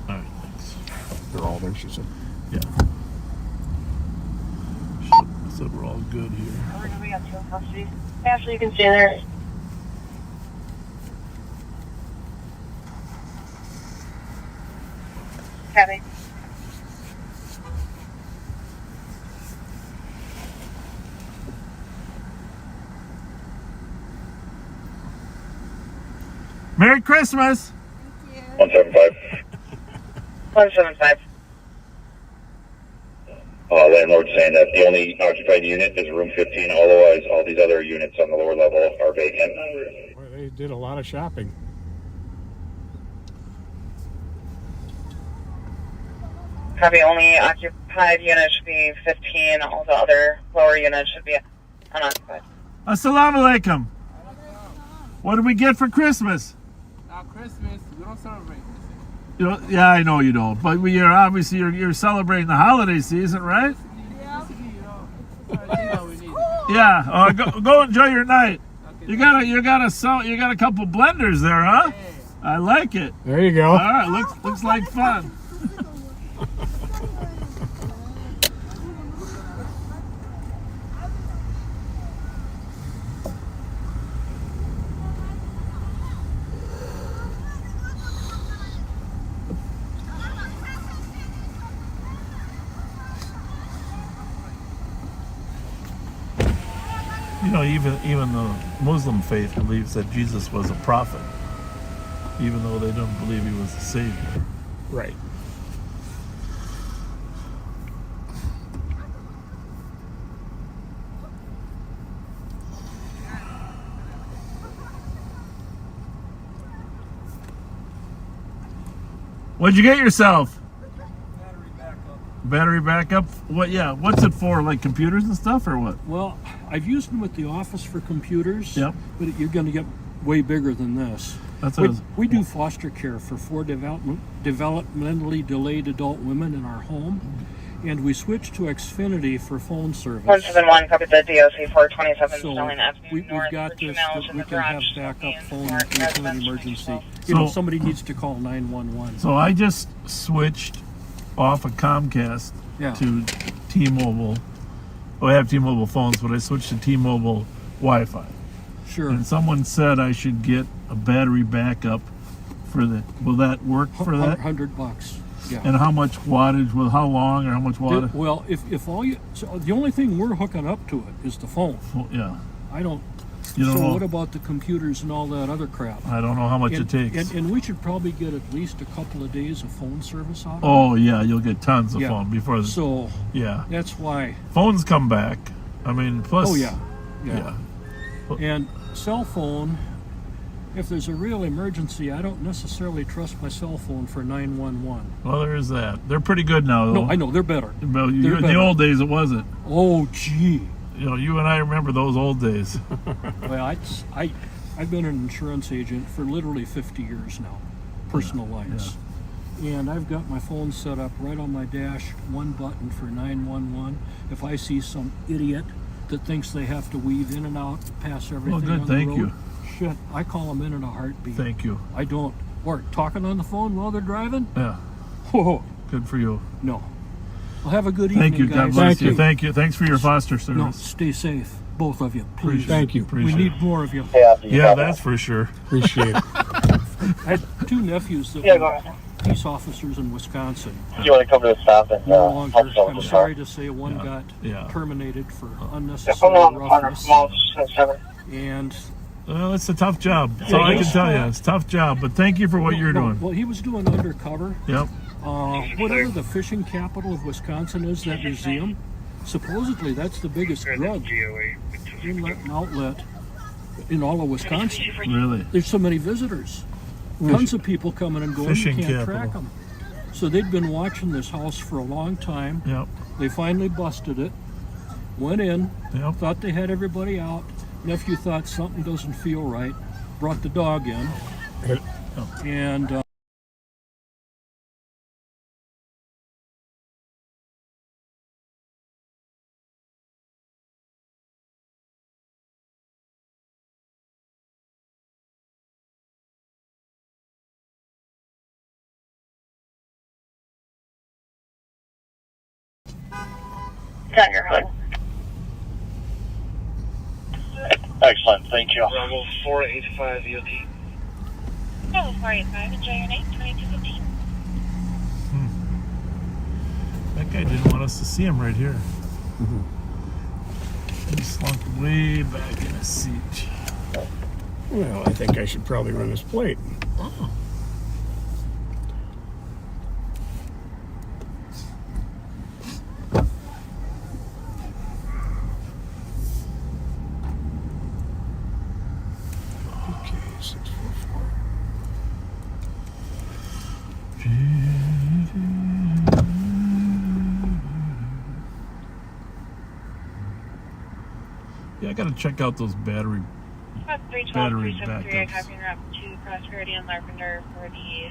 All right, thanks. They're all there, she said. Yeah. So we're all good here. We got two in custody. Ashley, you can stay there. Copy. Merry Christmas! 175. 175. Landlord saying that the only occupied unit is room 15. Otherwise, all these other units on the lower level are vacant. Boy, they did a lot of shopping. Copy. Only occupied unit should be 15. All the other lower units should be unoccupied. Assalamu alaikum. What did we get for Christmas? Christmas, we don't celebrate. You know, yeah, I know you don't, but you're obviously you're celebrating the holiday season, right? Yeah. Go enjoy your night. You got a couple blenders there, huh? I like it. There you go. All right, looks like fun. You know, even the Muslim faith believes that Jesus was a prophet, even though they don't believe he was a savior. Right. What'd you get yourself? Battery backup? What? Yeah. What's it for? Like computers and stuff, or what? Well, I've used them at the office for computers. Yep. But you're going to get way bigger than this. That's we do foster care for 4 developmentally delayed adult women in our home, and we switched to Xfinity for phone service. 171, copy the DOC 427 So Sterling Avenue we've North. got this Females that in we the can have garage, backup smoking, phone more in case of an residents, emergency. please. You know, So- somebody needs to call 911. So I just switched off of Comcast Yeah. to T-Mobile. Well, I have T-Mobile phones, but I switched to T-Mobile Wi-Fi. Sure. And someone said I should get a battery backup for the. Will that work for that? $100. Yeah. And how much wattage? Well, how long or how much wattage? Well, if all you, so the only thing we're hooking up to it is the phone. Well, yeah. I don't. You don't so know. what about the computers and all that other crap? I don't know how much it takes. And we should probably get at least a couple of days of phone service out of it. Oh yeah, you'll get tons of Yeah. phone before. So yeah, that's why. phones come back. I mean, plus. Oh yeah. Yeah. And cell phone. If there's a real emergency, I don't necessarily trust my cell phone for 911. Well, there is that. They're pretty good now, though. No, I know they're better. Well, in They're the better. old days, it wasn't. Oh, gee. You know, you and I remember those old days. Well, I've been an insurance agent for literally 50 years now, personal lines. And I've got my phone set up right on my dash, one button for 911. If I see some idiot that thinks they have to weave in and out, pass everything good, on thank the road, you. shit, I call them in a heartbeat. Thank you. I don't. Or talking on the phone while they're driving? Yeah. Whoa. Good for you. No. Well, have a good evening, Thank you. God guys. bless you. Thank you. Thanks for your foster service. No, stay safe, both of you, please. Thank you. We need more of you. Yeah, that's for sure. Appreciate it. I had 2 nephews that go were ahead. peace officers in Wisconsin. You want to come to the stop and No longer. help someone I'm with sorry to say one Yeah. got Yeah. terminated for Hold unnecessary on, roughness. 107. And Well, it's a tough job. That's all I can tell you. It's a tough job, but thank you for what you're doing. Well, he was doing undercover. Yep. Whatever the fishing capital of Wisconsin is, that museum, supposedly that's the biggest drug inlet and outlet in all of Wisconsin. Really. There's so many visitors. Tons of people coming and going, Fishing you can't capital. track them. So they'd been watching this house for a long time. Yep. They finally busted it, went in, Yep. thought they had everybody out. Nephew thought something doesn't feel right, brought the dog in, and on your hood. Excellent, thank you. Bravo 485 EOT. Bravo 485, enjoy your night, 2215. That guy didn't want us to see him right here. He slunk way back in his seat. Well, I think I should probably run his plate. Oh. Okay, 644. Yeah, I gotta check out those battery 312, 373, backups. copying up to Prosperity and Lavender for the...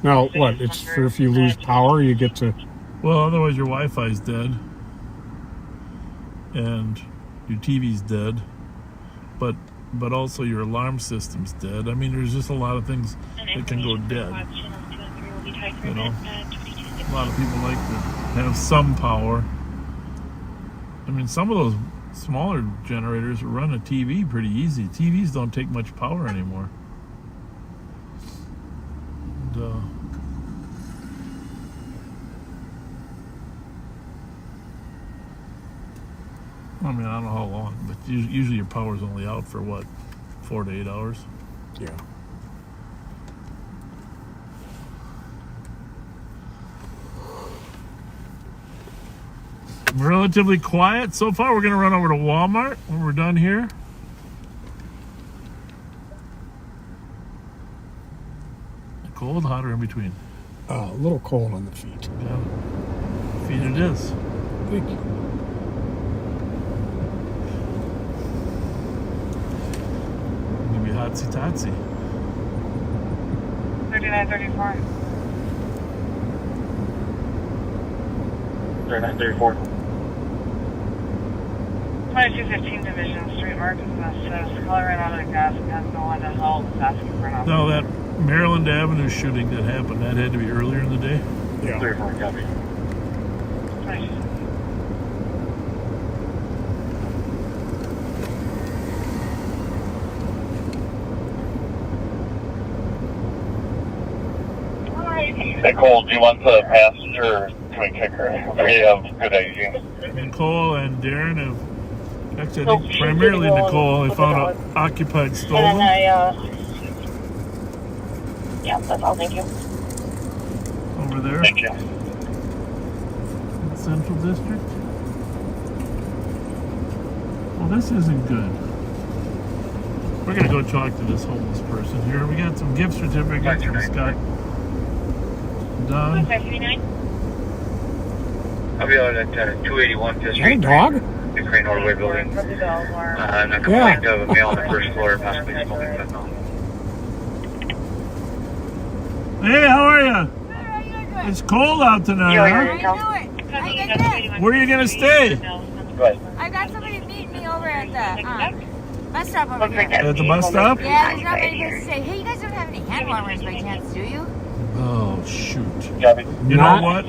Now, what? It's for if you lose power, you get to... Well, otherwise your Wi-Fi's dead. And your TV's dead. But also your alarm system's dead. I mean, there's just a lot of things that can go dead. You know? A lot of people like to have some power. I mean, some of those smaller generators run a TV pretty easy. TVs don't take much power anymore. And, I mean, I don't know how long, but usually your power's only out for what, 4 to 8 hours? Yeah. Relatively quiet so far. We're going to run over to Walmart when we're done here. Cold, hot, or in between? A little cold on the feet. Yeah. Feet it is. Thank you. Give me hotsy totsy. 3934. 3934. 2215 Division Street Market says color ran out of the gas and has no one to help. Asking for an officer. No, that Maryland Avenue shooting that happened, that had to be earlier in the day? Yeah. 34, copy. 2215. Nicole, do you want the passenger or can we kick her? We have good idea. Nicole and Darren have, actually I think primarily Nicole, they found an occupied stolen. Yeah, that's all, thank you. Over there. Thank you. In Central District. Well, this isn't good. We're gonna go talk to this homeless person here. We got some gift certificates from Scott. Don. 539. I'll be out at 281 Fifth Is that a Street. dog? The Crane Hardware Building. And a complaint of a male on the first floor possibly smoking fentanyl. Hey, how are you? It's cold out tonight, huh? I know it. Where are you gonna stay? I got somebody meeting me over at the bus stop over here. At the bus stop? Yeah, there's not many places to stay. Hey, you guys don't have any hand warmers by chance, do you? Oh, shoot. You know what?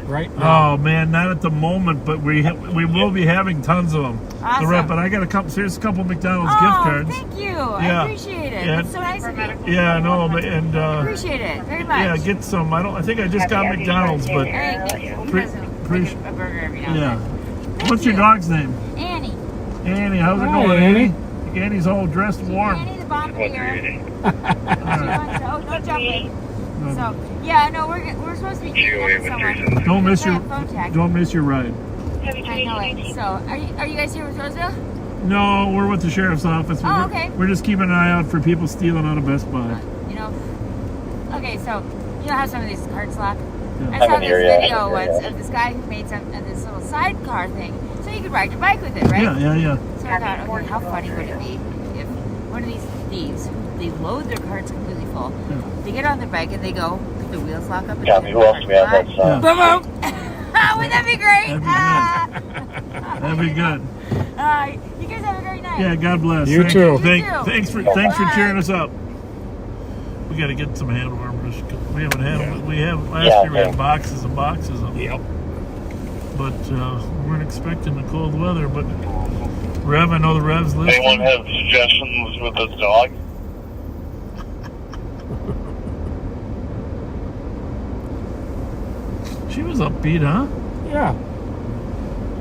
Right now. Oh, man, not at the moment, but we will be having tons of them. Awesome. But I got a couple, here's a couple McDonald's gift cards. Thank you. Yeah. I appreciate it. Yeah. It's so nice of you. Yeah, no, and Appreciate it very much. yeah, get some. I think I just got McDonald's, but Hey, a burger every now and yeah. then. What's your dog's name? Annie. Annie. How's it Hi, going, Annie? Annie's all dressed warm. Annie the bomb here. Alright. No jumping. So yeah, no, we're supposed to be meeting somewhere. Don't miss your Phone tag. don't miss your ride. I know it. So are you guys here with Roseville? No, we're with the sheriff's office. Oh, okay. We're just keeping an eye out for people stealing out of Best Buy. You know. Okay, so you know how some of these cards lock? Yeah. I saw this video once of this guy who made this little sidecar thing, so you could ride your bike with it, right? Yeah. So I thought, okay, how funny would it be if one of these thieves, they load their carts completely full, they get on their bike and they go, the wheels lock up. Yeah, who else do we have that song? Boom, boom. Wouldn't that be great? That'd be good. You guys have a great night. Yeah, God bless. You too. Thanks for cheering us up. We got to get some hand warmers. We haven't had them. We have last year. We had boxes and boxes of them. Yep. but we weren't expecting the cold weather. But Rev, I know the Rev's listening. Anyone have suggestions with this dog? She was upbeat, huh? Yeah.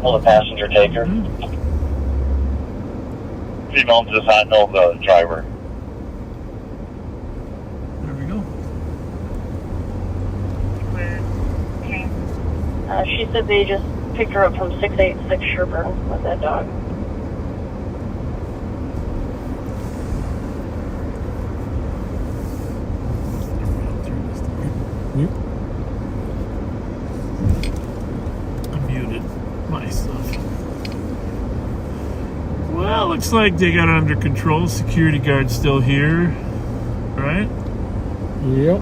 Will the passenger take her? Female does not know the driver. There we go. She said they just picked her up from 686 Sherburne with that dog. I muted my stuff. Well, looks like they got it under control. Security guard's still here, right? Yep.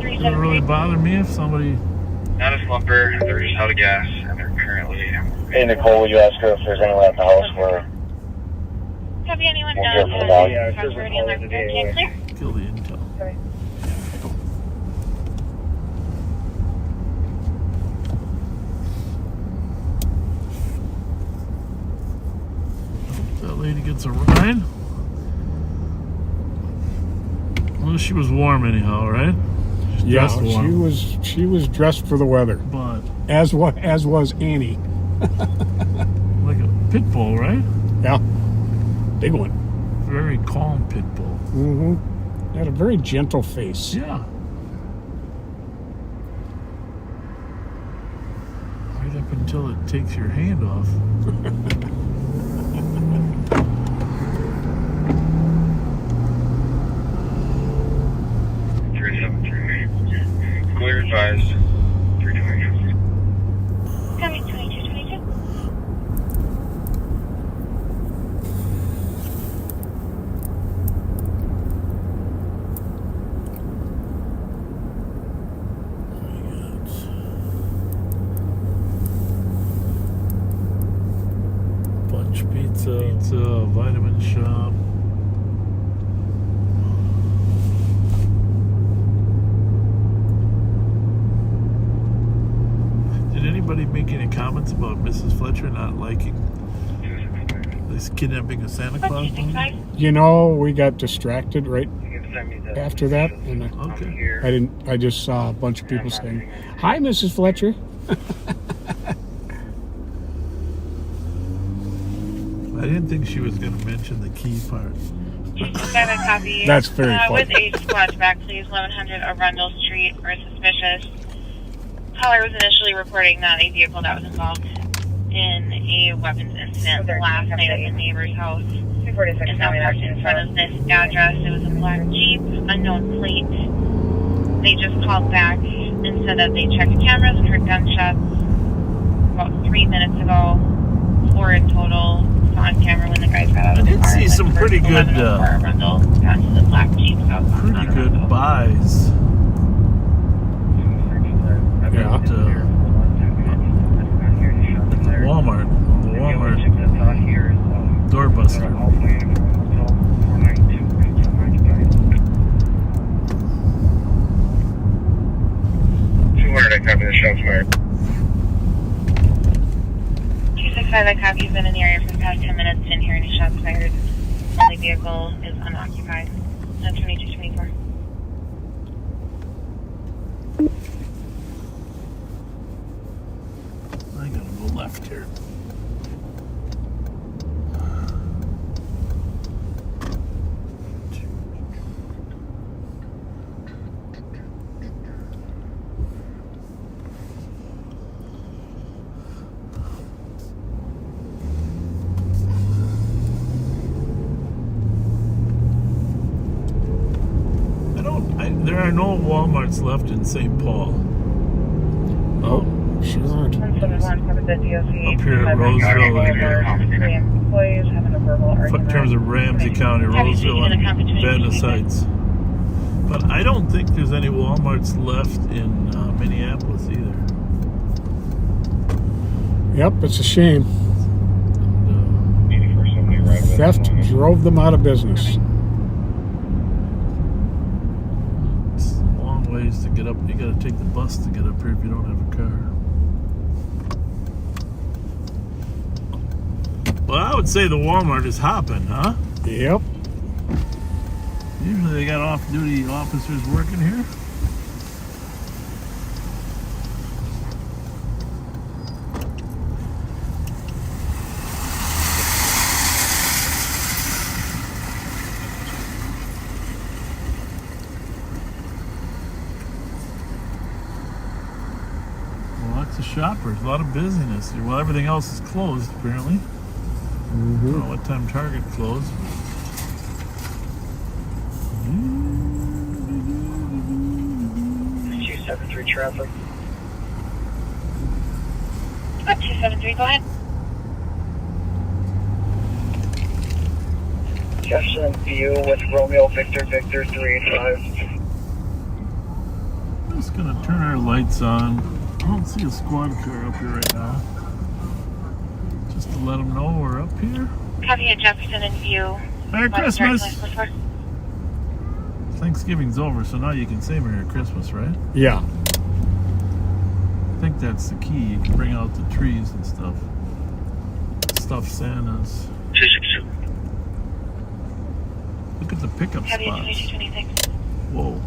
It doesn't really bother me if somebody. Not a slumper. They're just out of gas, and they're currently. Hey, Nicole, will you ask her if there's anyone at the house where... Have you anyone We'll done hear from the dog. any other clear? Kill the intel. Sorry. That lady gets a ride. Well, she was warm anyhow, right? She's Yeah, dressed warm. she was dressed for the weather. But as was Annie. Like a pit bull, right? Yeah. Big one. Very calm pit bull. Mm-hmm. Had a very gentle face. Yeah. Right up until it takes your hand off. Clear advised. 320. Coming 2222. Bunch pizza, vitamin shop. Did anybody make any comments about Mrs. Fletcher not liking this kidnapping of Santa Claus? You know, we got distracted right after that, and Okay. I just saw a bunch of people saying, "Hi, Mrs. Fletcher." I didn't think she was going to mention the key part. Got a copy. That's very funny. With a squad back, please. 1100 Arundel Street. We're suspicious. Caller was initially reporting that a vehicle that was involved in a weapons incident last night at the neighbor's house is now parked in front of this address. It was a black Jeep, unknown plate. They just called back and said that they checked cameras and heard gunshots about 3 minutes ago. 4 in total. On camera when the guys got out of the car. I did see some pretty good, pretty good buys. Yeah. At Walmart. The Walmart doorbuster. I copy the shots fired. 265, I copy. You've been in the area for the past 10 minutes. Didn't hear any shots fired. Only vehicle is unoccupied. 2224. I gotta go left here. There are no Walmarts left in St. Paul. Oh, sure aren't. 171, covered the DOC. Up here at Roseville. Employees having a verbal argument. In terms of Ramsey County, Roseville, and Venice Heights. But I don't think there's any Walmarts left in Minneapolis either. Yep, it's a shame. Theft drove them out of business. ways to get up. You gotta take the bus to get up here if you don't have a car. Well, I would say the Walmart is hopping, huh? Yep. Usually they got off-duty officers working here. Lots of shoppers, a lot of busyness here. Well, everything else is closed, apparently. I don't know what time Target closed. 273 traffic. 273, go ahead. Jefferson View with Romeo Victor 385. I'm just gonna turn our lights on. I don't see a squad car up here right now. Just to let them know we're up here. Copy at Jefferson and View. Merry Christmas! Thanksgiving's over, so now you can say Merry Christmas, right? Yeah. I think that's the key. You can bring out the trees and stuff. Stuff Santas. 262. Look at the pickup Copy at spots. 2226. Whoa.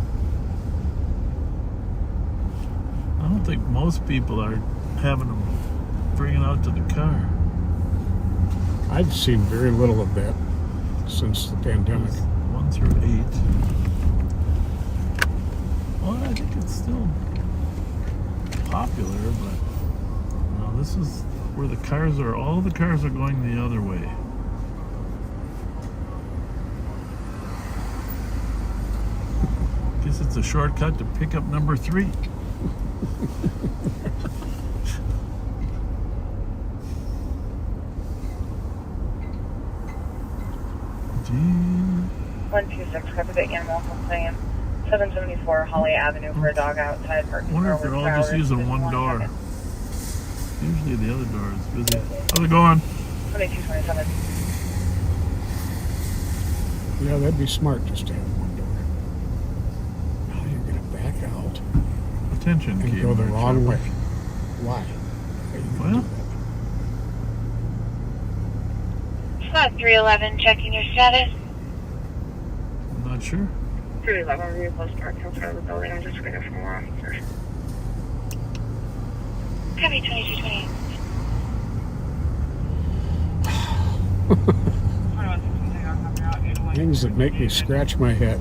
I don't think most people are having them bringing out to the car. I've seen very little of that since the pandemic. 1 through 8. Well, I think it's still popular, but no, this is where the cars are. All the cars are going the other way. Guess it's a shortcut to pickup number 3. 126, cover the animal complaint. 774 Holly Avenue for a dog outside I parking. wonder if they're all just using one door. Usually the other door is busy. How's it going? 2227. Yeah, that'd be smart just to have one door. Now you're going to back out Attention, and go the wrong way. Why? Well, Squad 311, checking your status. I'm not sure. 311 vehicles parked in front of the building. I'm just waiting for more officers. Copy 2228. Things that make me scratch my head.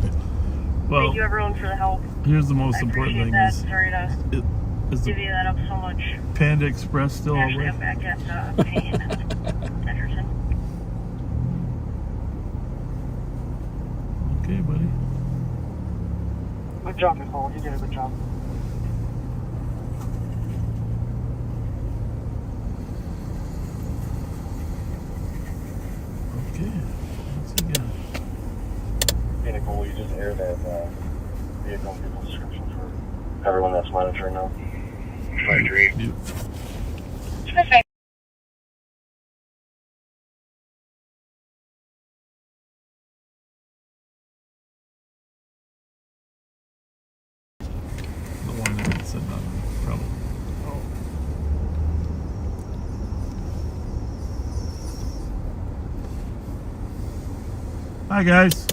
Well, Thank you everyone for the help. here's the most I important appreciate thing that. is, Sorry to is give the you that up so much. Panda Express still Actually, away? I'm back at Payne and Henderson. Okay, buddy. Good job, Nicole. You did a good job. Okay. What's he got? Hey, Nicole, you just aired that vehicle description for everyone that's monitoring now. 53. Perfect. The one that said nothing. Probably. Hi, guys.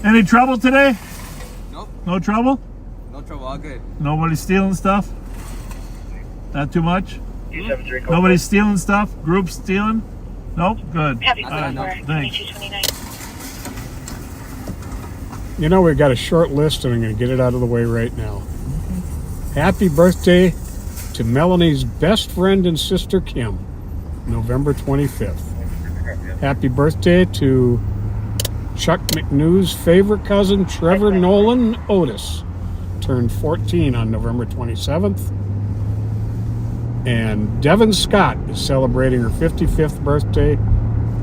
Any trouble today? Nope. No trouble? No trouble, all good. Nobody stealing stuff? Not too much? 273. Nobody's stealing stuff? Group stealing? Nope? Good. Copy All right, Squad thanks. 2229. You know, we've got a short list and I'm going to get it out of the way right now. Happy birthday to Melanie's best friend and sister, Kim, November 25th. Happy birthday to Chuck McNew's favorite cousin, Trevor Nolan Otis, turned 14 on November 27th. And Devin Scott is celebrating her 55th birthday,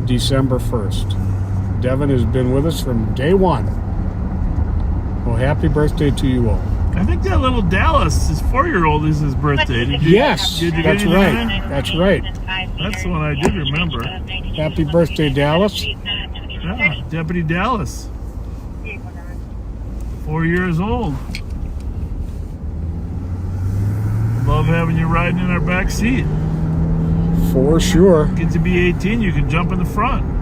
December 1st. Devin has been with us from day one. Well, happy birthday to you all. I think that little Dallas, his 4-year-old, is his birthday. Did you, Yes, did you that's get anything? right. That's right. That's the one I did remember. Happy birthday, Dallas. Yeah, Deputy Dallas. 4 years old. Love having you riding in our back seat. For sure. Get to be 18, you can jump in the front.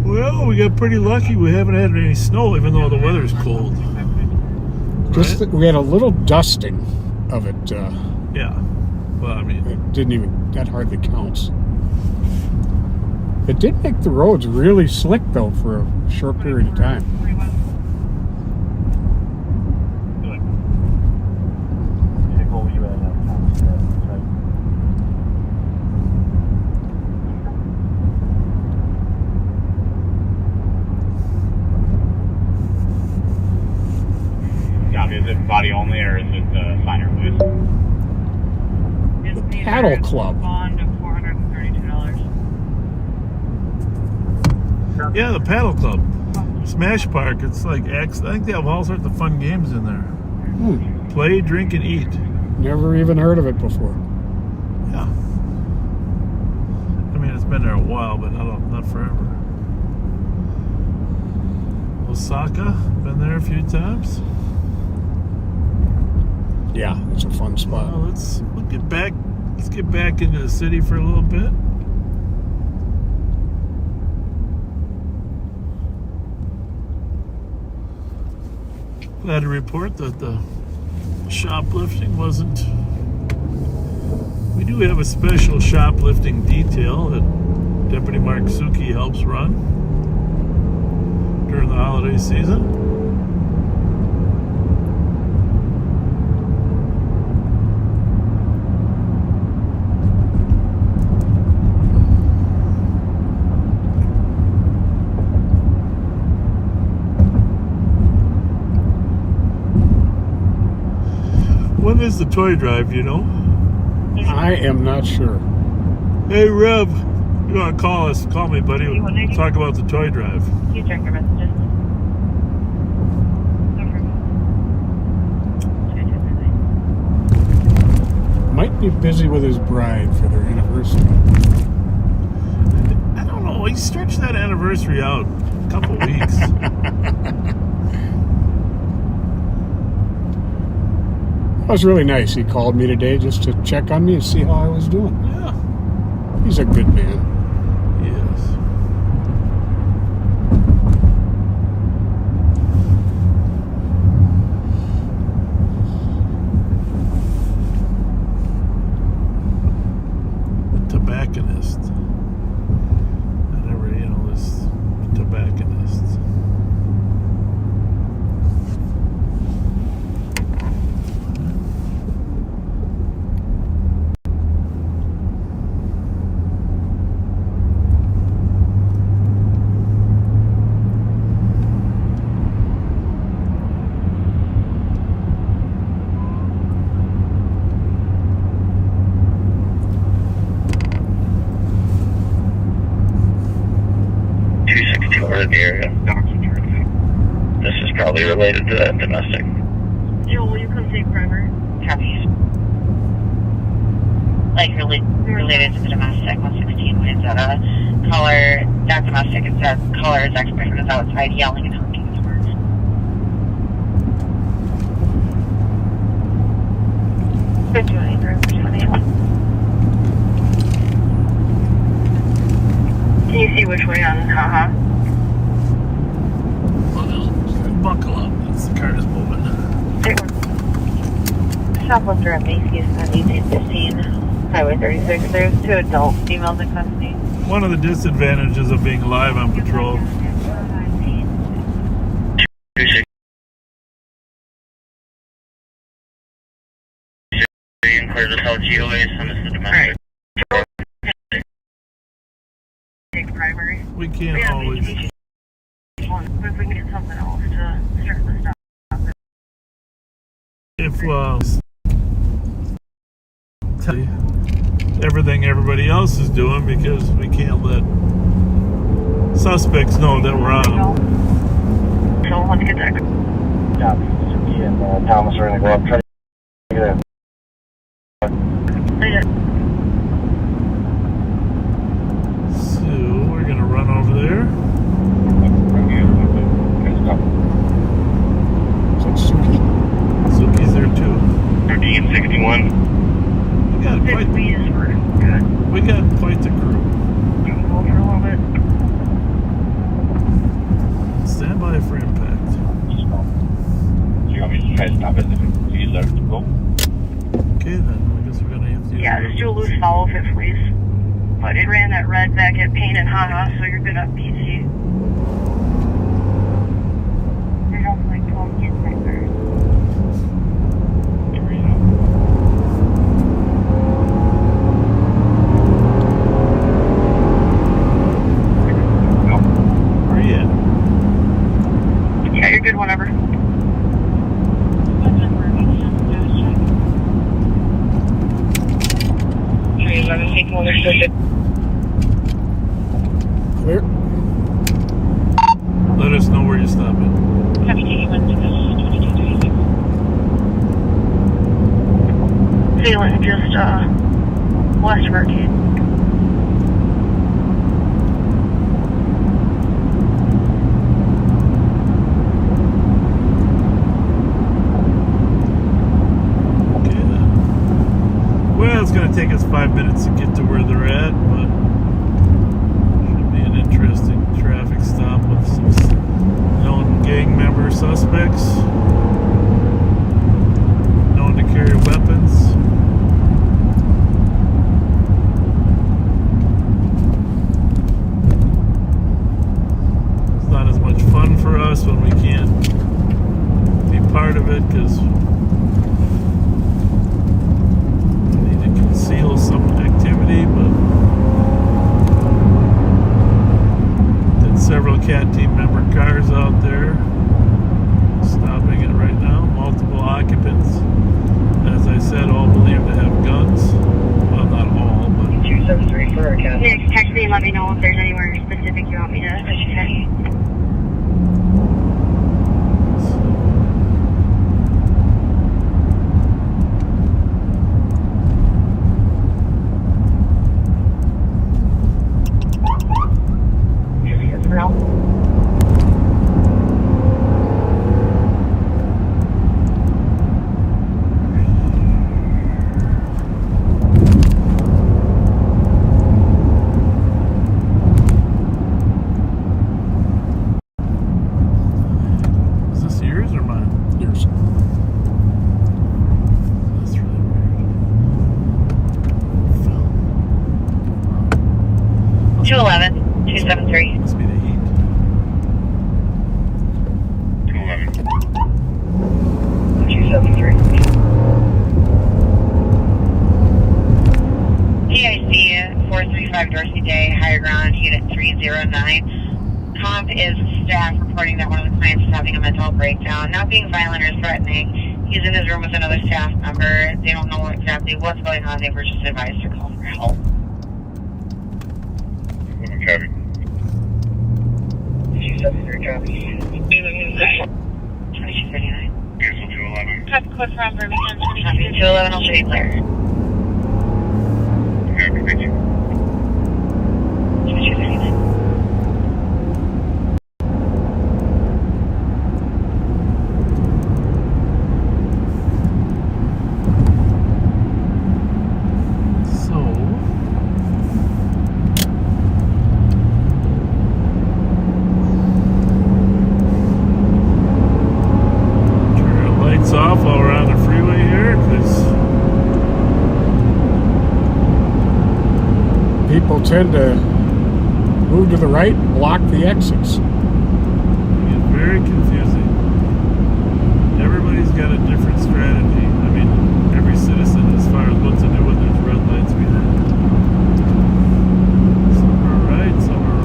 Well, we got pretty lucky. We haven't had any snow, even though the weather's cold. Just we had a little dusting of it. Yeah. Well, I mean, it didn't even. That hardly counts. It did make the roads really slick, though, for a short period of time. Is it body only or is it finer loose? The Paddle Club. Bond of $432. yeah, the Paddle Club. Smash Park. It's like X. I think they have all sorts of fun games in there. Play, drink, and eat. Never even heard of it before. Yeah. I mean, it's been there a while, but not forever. Osaka. Been there a few times. Yeah, it's a fun spot. Well, let's get back into the city for a little bit. Glad to report that the shoplifting wasn't. We do have a special shoplifting detail that Deputy Mark Suki helps run during the holiday season. When is the toy drive, you know? I am not sure. Hey, Rev, you want to call us? Call me, buddy. We'll talk about the toy drive. You check your messages. Might be busy with his bride for their anniversary. I don't know. He stretched that anniversary out a couple weeks. That was really nice. He called me today just to check on me and see how I was doing. Yeah. He's a good man. Yes. A tobacconist. I never, this tobacconist. In the area. This is probably related to that domestic. Jill, will you come take forever? Copy. Like related to the domestic 116 wins at a caller, that domestic, it says caller's ex-boyfriend is outside yelling and honking his words. Can you see which way on Buckle up. That's the car is moving. Shoplifter at Macy's on 1815, Highway 36. There's 2 adult females in custody. One of the disadvantages of being live on patrol. Clear this out GOA, send us the domestic. take the primary. We can't always. But if we can get something else to start the stop. If tell you everything everybody else is doing, because we can't let suspects know that we're on them. So let's get that. Yeah, Suki and Thomas are going to go up, try to get it. So we're gonna run over there. Is that Suki? Suki's there too. 1361. We got quite the crew. Stand by for impact. Do you want me to try to stop it if you let it go? Okay then, I guess we're gonna have to use Yeah, just do a loose follow if it please. But it ran that red back at Payne and Haha, so you're good at PC. There's also like 12 kids back there. Where are you at? Yeah, you're good whenever. Clear. Let us know where you stop at. Feeling just west of Arcade. Okay then. Well, it's gonna take us 5 minutes to get to where they're at, but should be an interesting traffic stop with some known gang member suspects, known to carry weapons. It's not as much fun for us when we can't be part of it, because we need to conceal some activity, but there's several CAT team member cars out there stopping it right now. Multiple occupants, as I said, all believed to have guns. Well, not all, but 273 for a cat. Next, text me and let me know if there's anywhere specific you want me to push it. is this yours or mine? Yours. That's really weird. 211, 273. Must be the heat. 211. 273. PIC 435 Dorsey Day, higher ground, unit 309. Comp is staff reporting that one of the clients is having a mental breakdown, not being violent or threatening. He's in his room with another staff member. They don't know exactly what's going on. They were just advised to call for help. Copy. 273 copy. 2239. Cancel 211. Copy code from Birmingham, 211, I'll show you clear. Copy, thank you. 2239. So, turn our lights off while we're on the freeway here, because People tend to move to the right and block the exits. it gets very confusing. Everybody's got a different strategy. I mean, every citizen, as far as what to do when there's red lights behind. Some are right, some are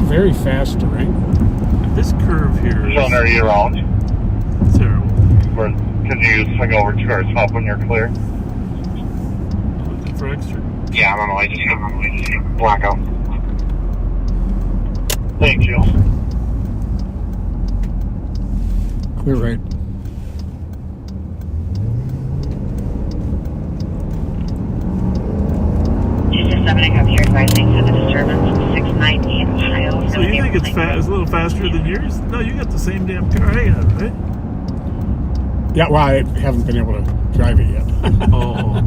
very fast terrain. This curve here Showing there year round. is terrible. Where can you swing over to our top when you're clear? Looking for extra. Yeah, I don't know. I just black out. Thank you. Clear right. I have here advising for the disturbance 690 in Ohio. So you think it's a little faster than yours? No, you got the same damn car I have, right? Yeah, well, I haven't been able to drive it yet. Oh.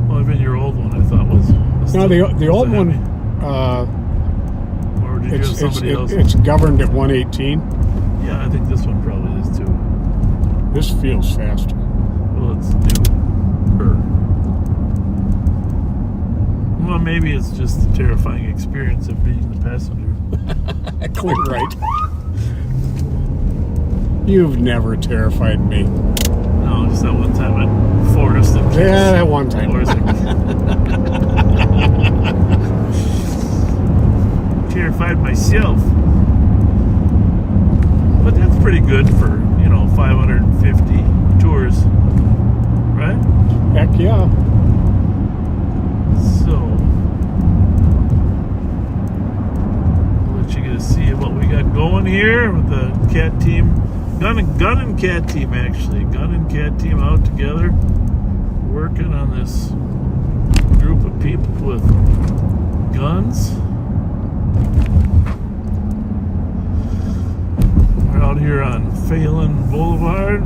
Well, even your old one I thought was No, the old one, or did you have somebody else? it's governed at 118. Yeah, I think this one probably is too. This feels faster. Well, it's new. Well, maybe it's just the terrifying experience of being the passenger. Clear right. You've never terrified me. No, just that one time at Forest. Yeah, that one time. Terrified myself. But that's pretty good for, 550 tours. Right? Heck yeah. So, I'll let you get to see what we got going here with the cat team. Gun and cat team, actually. Gun and cat team out together, working on this group of people with guns. We're out here on Phelan Boulevard.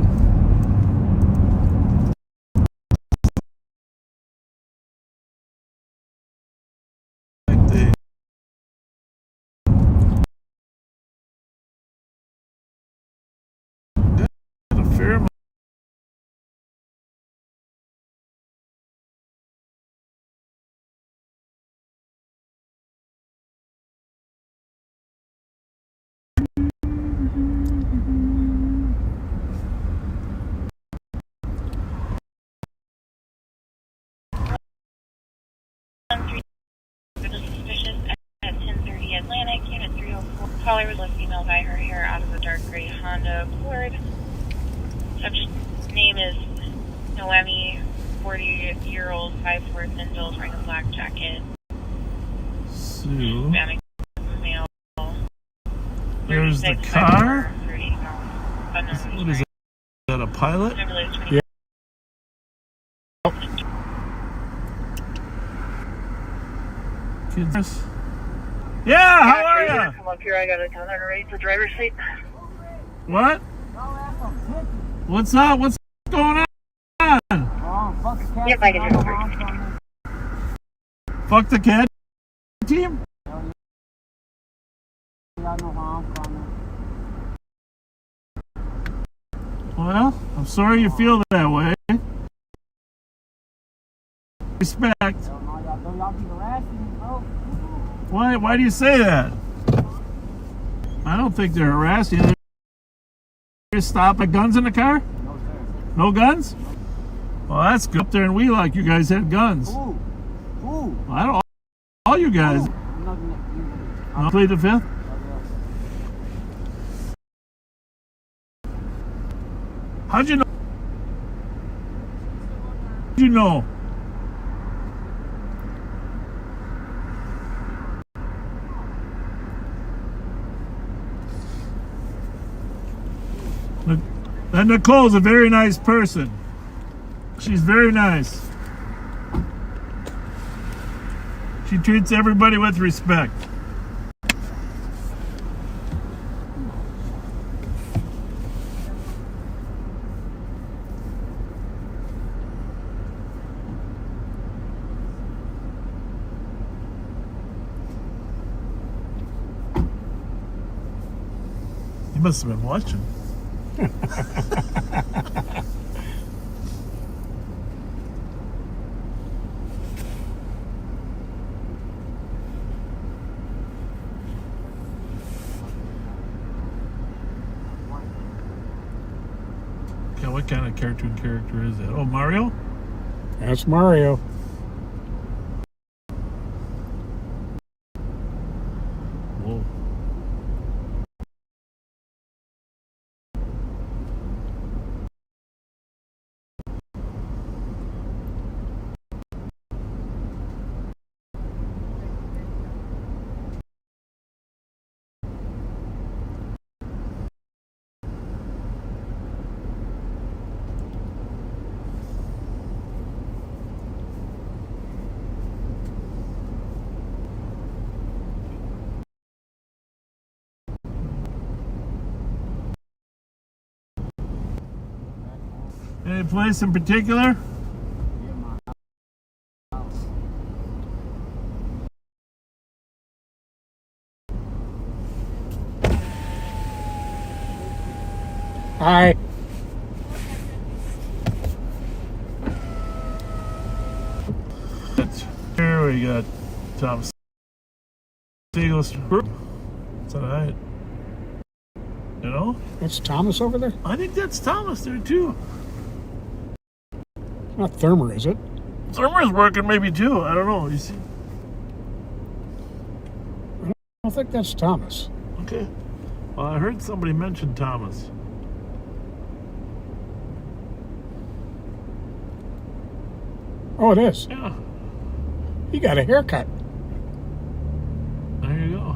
Caller was a female by her hair out of a dark gray Honda Accord. Subject's name is Noemi, 40-year-old, 5'4" thin build, wearing a black jacket. So, Male. there's the car. What is that, a pilot? Yeah. Kids. Yeah, how are you? Come up here, I got a gunner ready for driver's seat. What? What's up? What's going on? Yep, I can hear you. Fuck the cat team? Well, I'm sorry you feel that way. Respect. Why do you say that? I don't think they're harassing you. They just stop at guns in the car? No, sir. No guns? Well, that's good. Up there in Wheelock, you guys had guns. Ooh. Well, I don't. All you guys. I'll plead the fifth. How'd you know? How'd you know? And Nicole's a very nice person. She's very nice. She treats everybody with respect. You must have been watching. Okay, what kind of cartoon character is that? Oh, Mario? That's Mario. Whoa. Any place in particular? Hi. Here we got Tom Siegel's group tonight. You know? That's Thomas over there? I think that's Thomas there too. Not Thermer, is it? Thermer's working maybe too. I don't know. You see? I don't think that's Thomas. Okay. Well, I heard somebody mention Thomas. Oh, it is. Yeah. He got a haircut. There you go.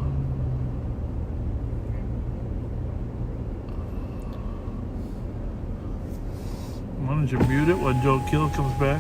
Why don't you mute it when Joe Kill comes back?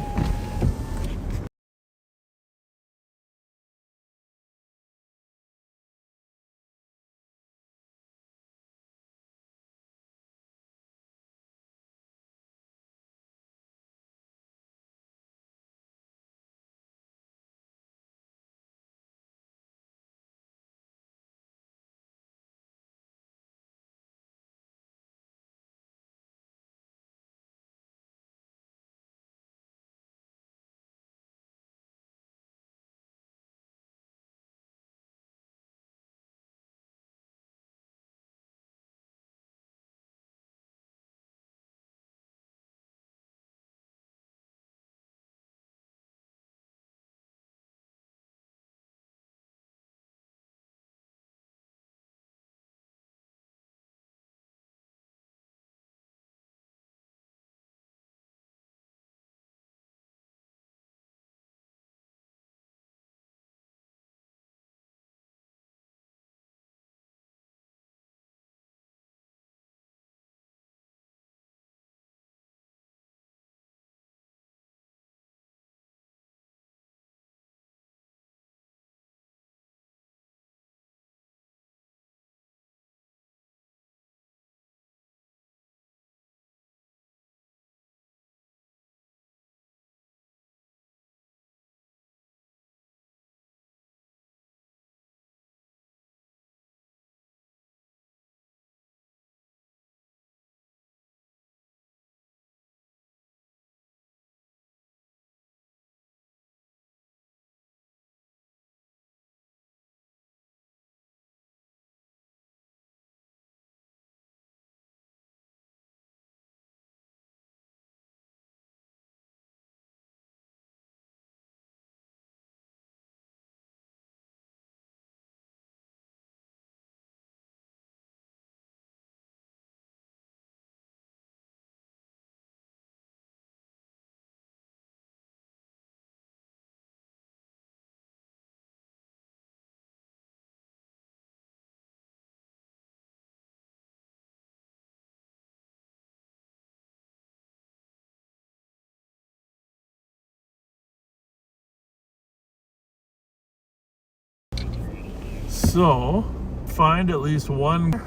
So, find at least one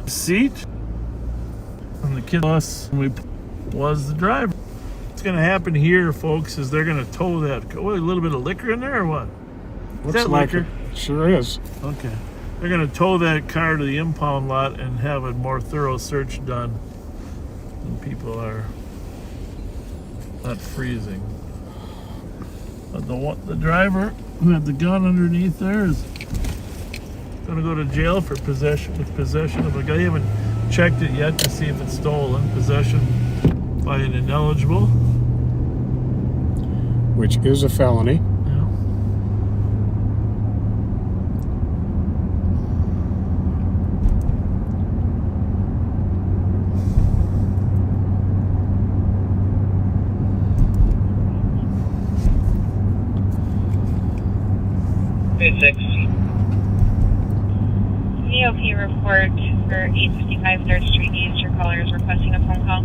seat on the kid bus was the driver. What's going to happen here, folks, is they're going to tow that. What, a little bit of liquor in there or what? Is that like liquor? It sure is. Okay. They're going to tow that car to the impound lot and have a more thorough search done. And people are not freezing. But the driver who had the gun underneath there is going to go to jail for possession of a gun. You haven't checked it yet to see if it's stolen. Possession by an ineligible, which is a felony. Yeah. EOP report for 855 3rd Street East. Your caller is requesting a phone call.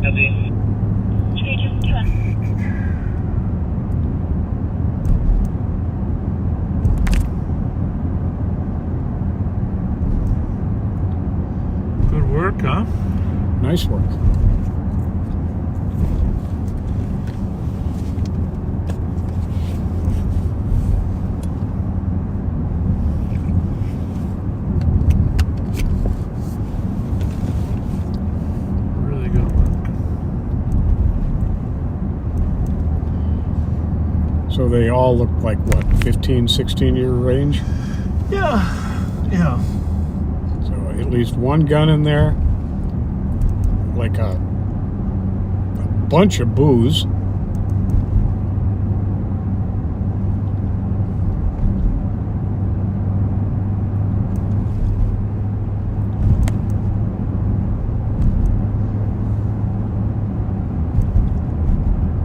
Copy. 3221. Good work, huh? Nice work. So they all look like what, 15, 16-year range? Yeah. So at least one gun in there, like a bunch of booze.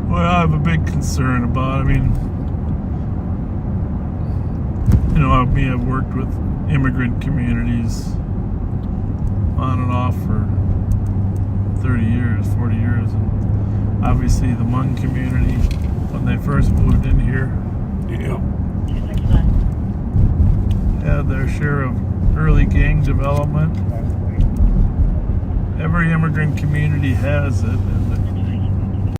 Well, I have a big concern about, I've worked with immigrant communities on and off for 30 years, 40 years, and obviously the Hmong community, when they first moved in here, had their share of early gang development. Every immigrant community has it, and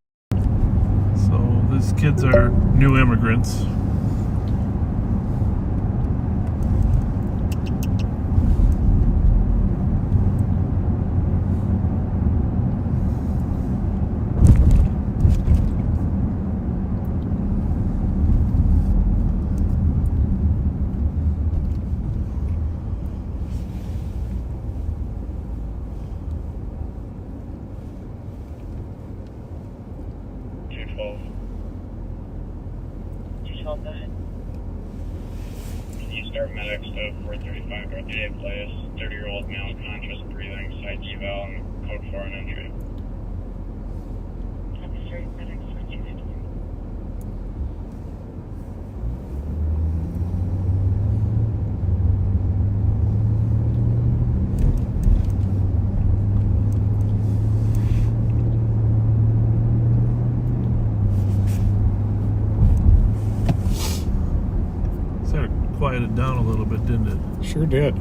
so these kids are new immigrants. Go ahead. Can you start medics to 435 North Day Place, 30-year-old male conscious breathing, site eval, and code 4 on entry. Officer medics 4253. Quieted down a little bit, didn't it? Sure did.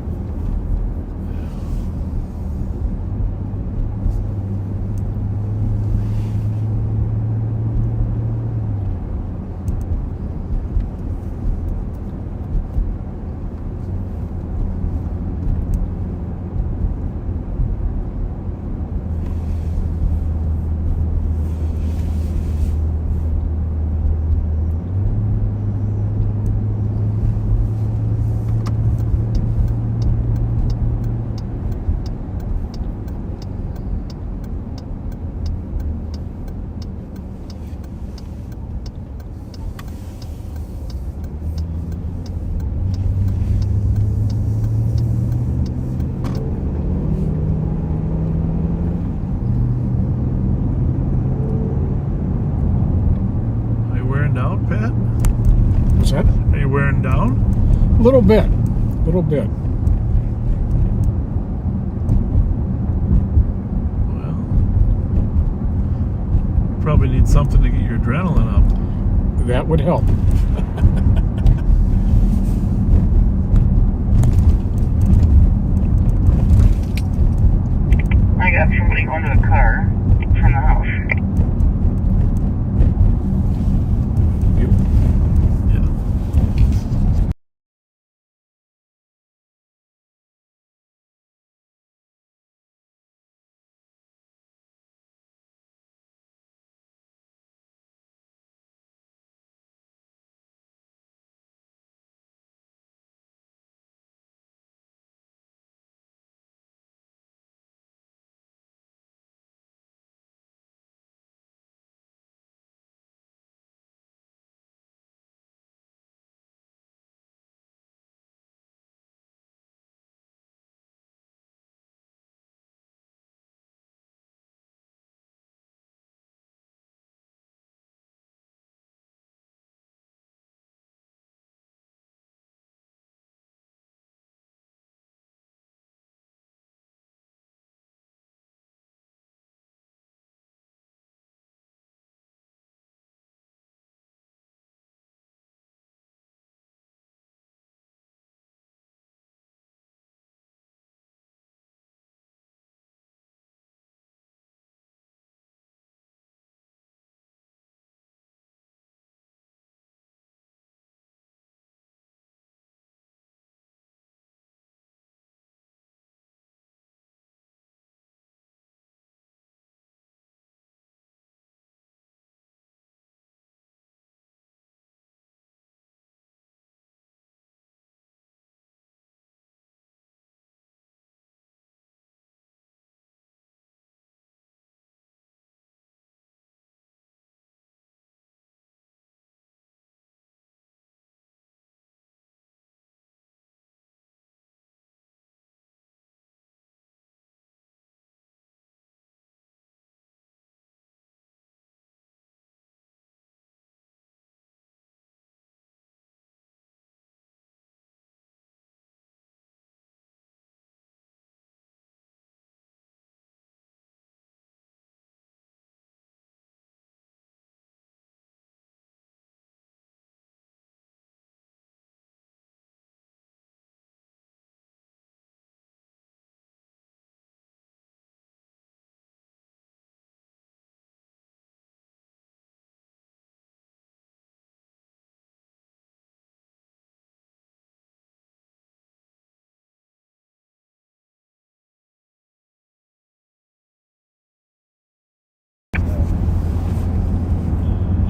Down, Pat? What's that? Are you wearing down? A little bit. A little bit. Well, you probably need something to get your adrenaline up. That would help. I got somebody going to the car from the house.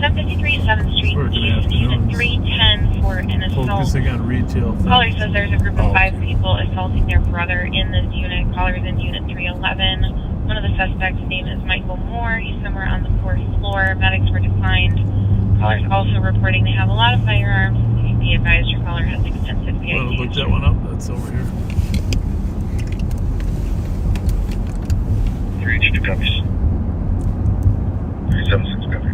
753 7th Street, Working Unit afternoons. 310 for an assault. Focusing on retail Caller things. says there's a group of 5 people assaulting their brother in this unit. Caller's in Unit 311. One of the suspects' name is Michael Moore. He's somewhere on the 4th floor. Medics were declined. Caller's also reporting they have a lot of firearms. Be advised your caller has extensive PIC. Well, look that one up. That's over here. 382 copies. 376 copy.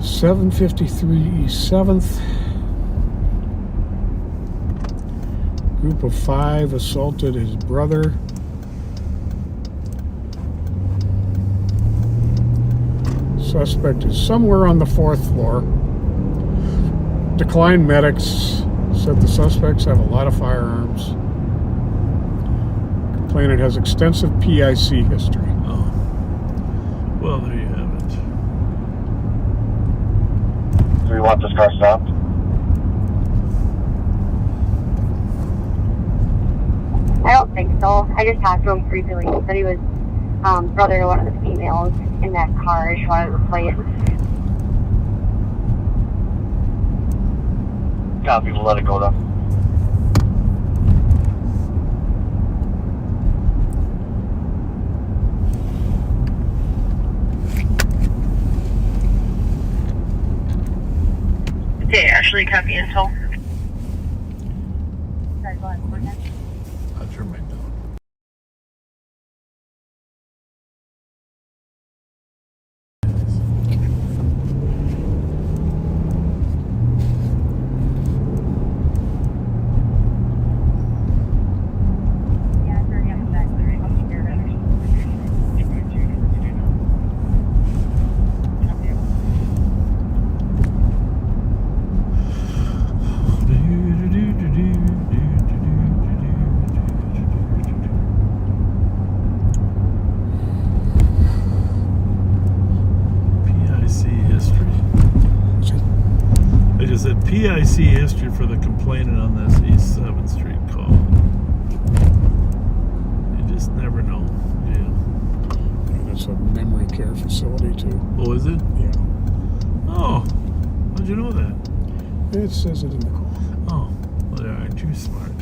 753 East 7th. Group of 5 assaulted his brother. Suspect is somewhere on the 4th floor. Declined medics. Said the suspects have a lot of firearms. Complainant has extensive PIC history. Oh. Well, there you have it. Do we want this car stopped? I don't think so. I just talked to him briefly. He said he was brother to one of the females in that car. I just wanted to play it. Copy, we'll let it go though. Okay, Ashley, copy info. Sorry, go ahead. I'll turn mine down. PIC history for the complainant on this East 7th Street call. You just never know. Yeah. And it's a memory care facility too. Oh, is it? Yeah. Oh, how'd you know that? It says it in the call. Oh, well, they aren't too smart.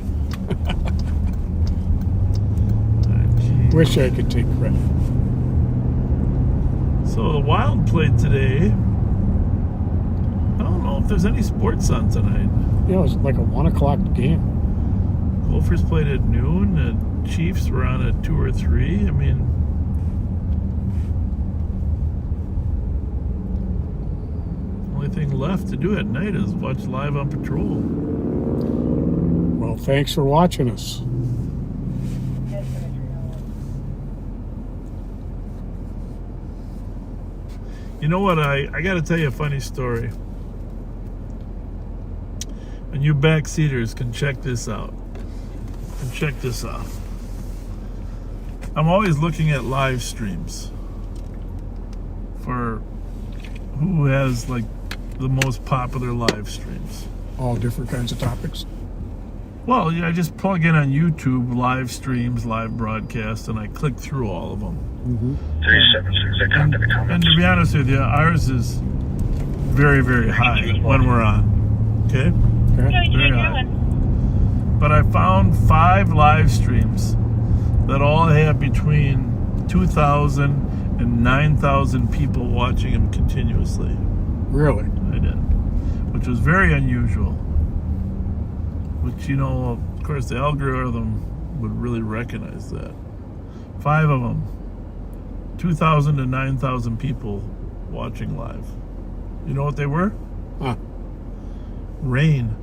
Wish I could take credit. So the Wild played today. I don't know if there's any sports on tonight. Yeah, it was like a 1 o'clock game. Gophers played at noon. The Chiefs were on at 2 or 3. I mean, only thing left to do at night is watch Live on Patrol. Well, thanks for watching us. You know what? I got to tell you a funny story. And you backseaters can check this out. I'm always looking at live streams for who has like the most popular live streams. All different kinds of topics. Well, yeah, I just plug in on YouTube live streams, live broadcasts, and I click through all of them. 376, I counted the comments. And to be honest with you, ours is very, very high when we're on. Okay? Very high. But I found 5 live streams that all have between 2,000 and 9,000 people watching them continuously. Really? I did. Which was very unusual. Which, you know, of course, the algorithm would really recognize that. 5 of them. 2,000 to 9,000 people watching live. You know what they were? Huh. Rain.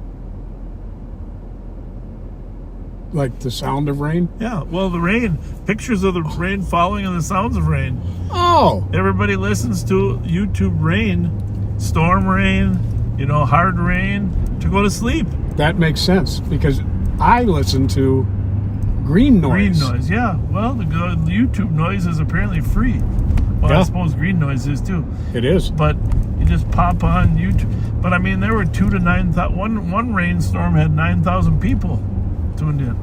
Like the sound of rain? Yeah, well, the rain. Pictures of the rain falling and the sounds of rain. Oh! Everybody listens to YouTube rain, storm rain, you know, hard rain, to go to sleep. That makes sense, because I listen to green noise. Green noise, yeah. Well, the YouTube noise is apparently free. Well, Yeah. I suppose green noise is too. It is. But you just pop on YouTube. But I mean, there were 2 to 9,000. One rainstorm had 9,000 people tuned in.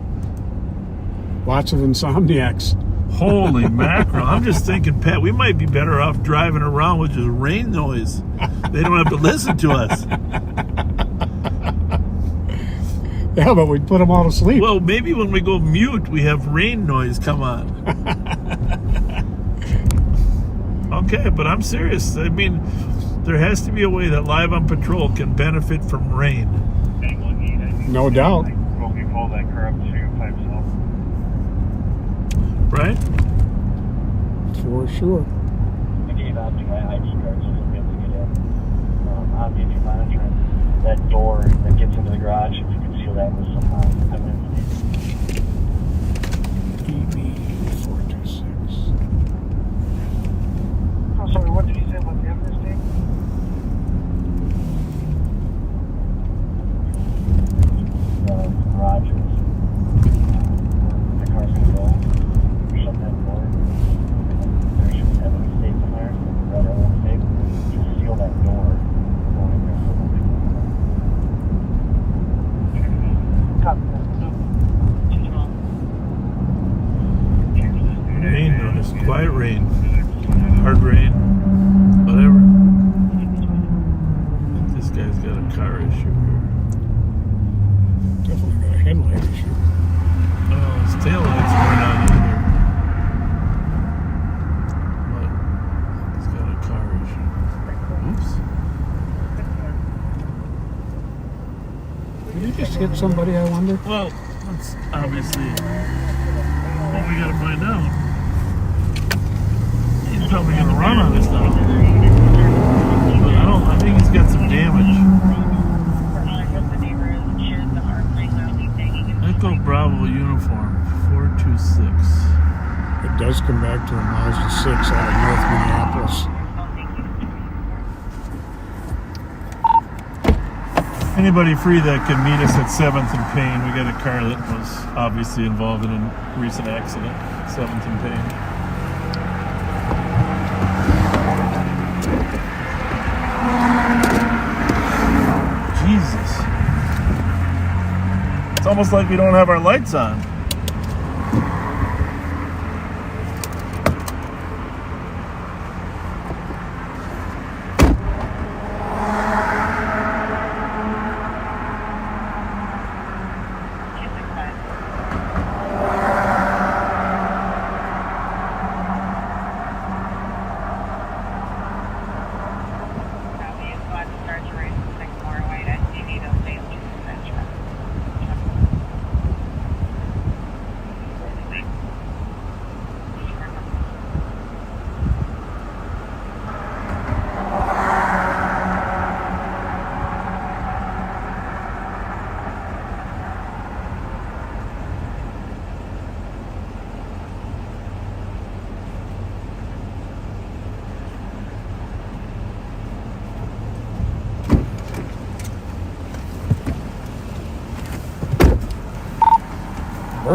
Lots of insomniacs Holy mackerel. I'm just thinking, Pat, we might be better off driving around with just rain noise. They don't have to listen to us. Yeah, but we'd put them all to sleep. Well, maybe when we go mute, we have rain noise come on. Okay, but I'm serious. I mean, there has to be a way that Live on Patrol can benefit from rain. No doubt. Will we pull that car up to 5 South? Right? For sure. I gave out to my ID card so you'll be able to get in. I'll be monitoring that door that gets into the garage. If you can seal that with some evidence. EB426. Oh, sorry, what did you say about the evidence, Dave? Garages. The car's gonna go. Shut that door. There should be evidence tape in there. Red evidence tape. Just seal that door. Going in there so nobody can. Copy that. Rain noise. Quiet rain. Hard rain. Whatever. I think this guy's got a car issue here. Definitely got a headlight issue. Oh, his taillights weren't on either. But he's got a car issue. Oops. Did he just hit somebody, I wonder? Well, that's obviously what we gotta find out. He's probably gonna run on us now. But I think he's got some damage. Echo Bravo uniform 426. It does come back to a Mazda 6 out of North Minneapolis. Anybody free that can meet us at 7th and Payne? We got a car that was obviously involved in a recent accident. 7th and Payne. Jesus. It's almost like we don't have our lights on.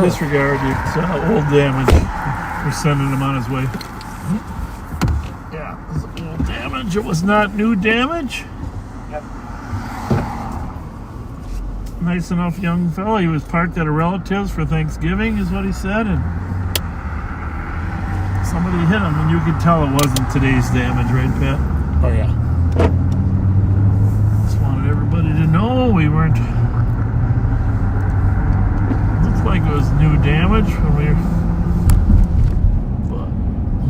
Disregard, it's old damage. We're sending him on his way. Yeah, it was old damage. It was not new damage. Yep. Nice enough young fellow. He was parked at a relative's for Thanksgiving, is what he said, and somebody hit him, and you could tell it wasn't today's damage, right, Pat? Oh, yeah. Just wanted everybody to know we weren't. Like it was new damage when we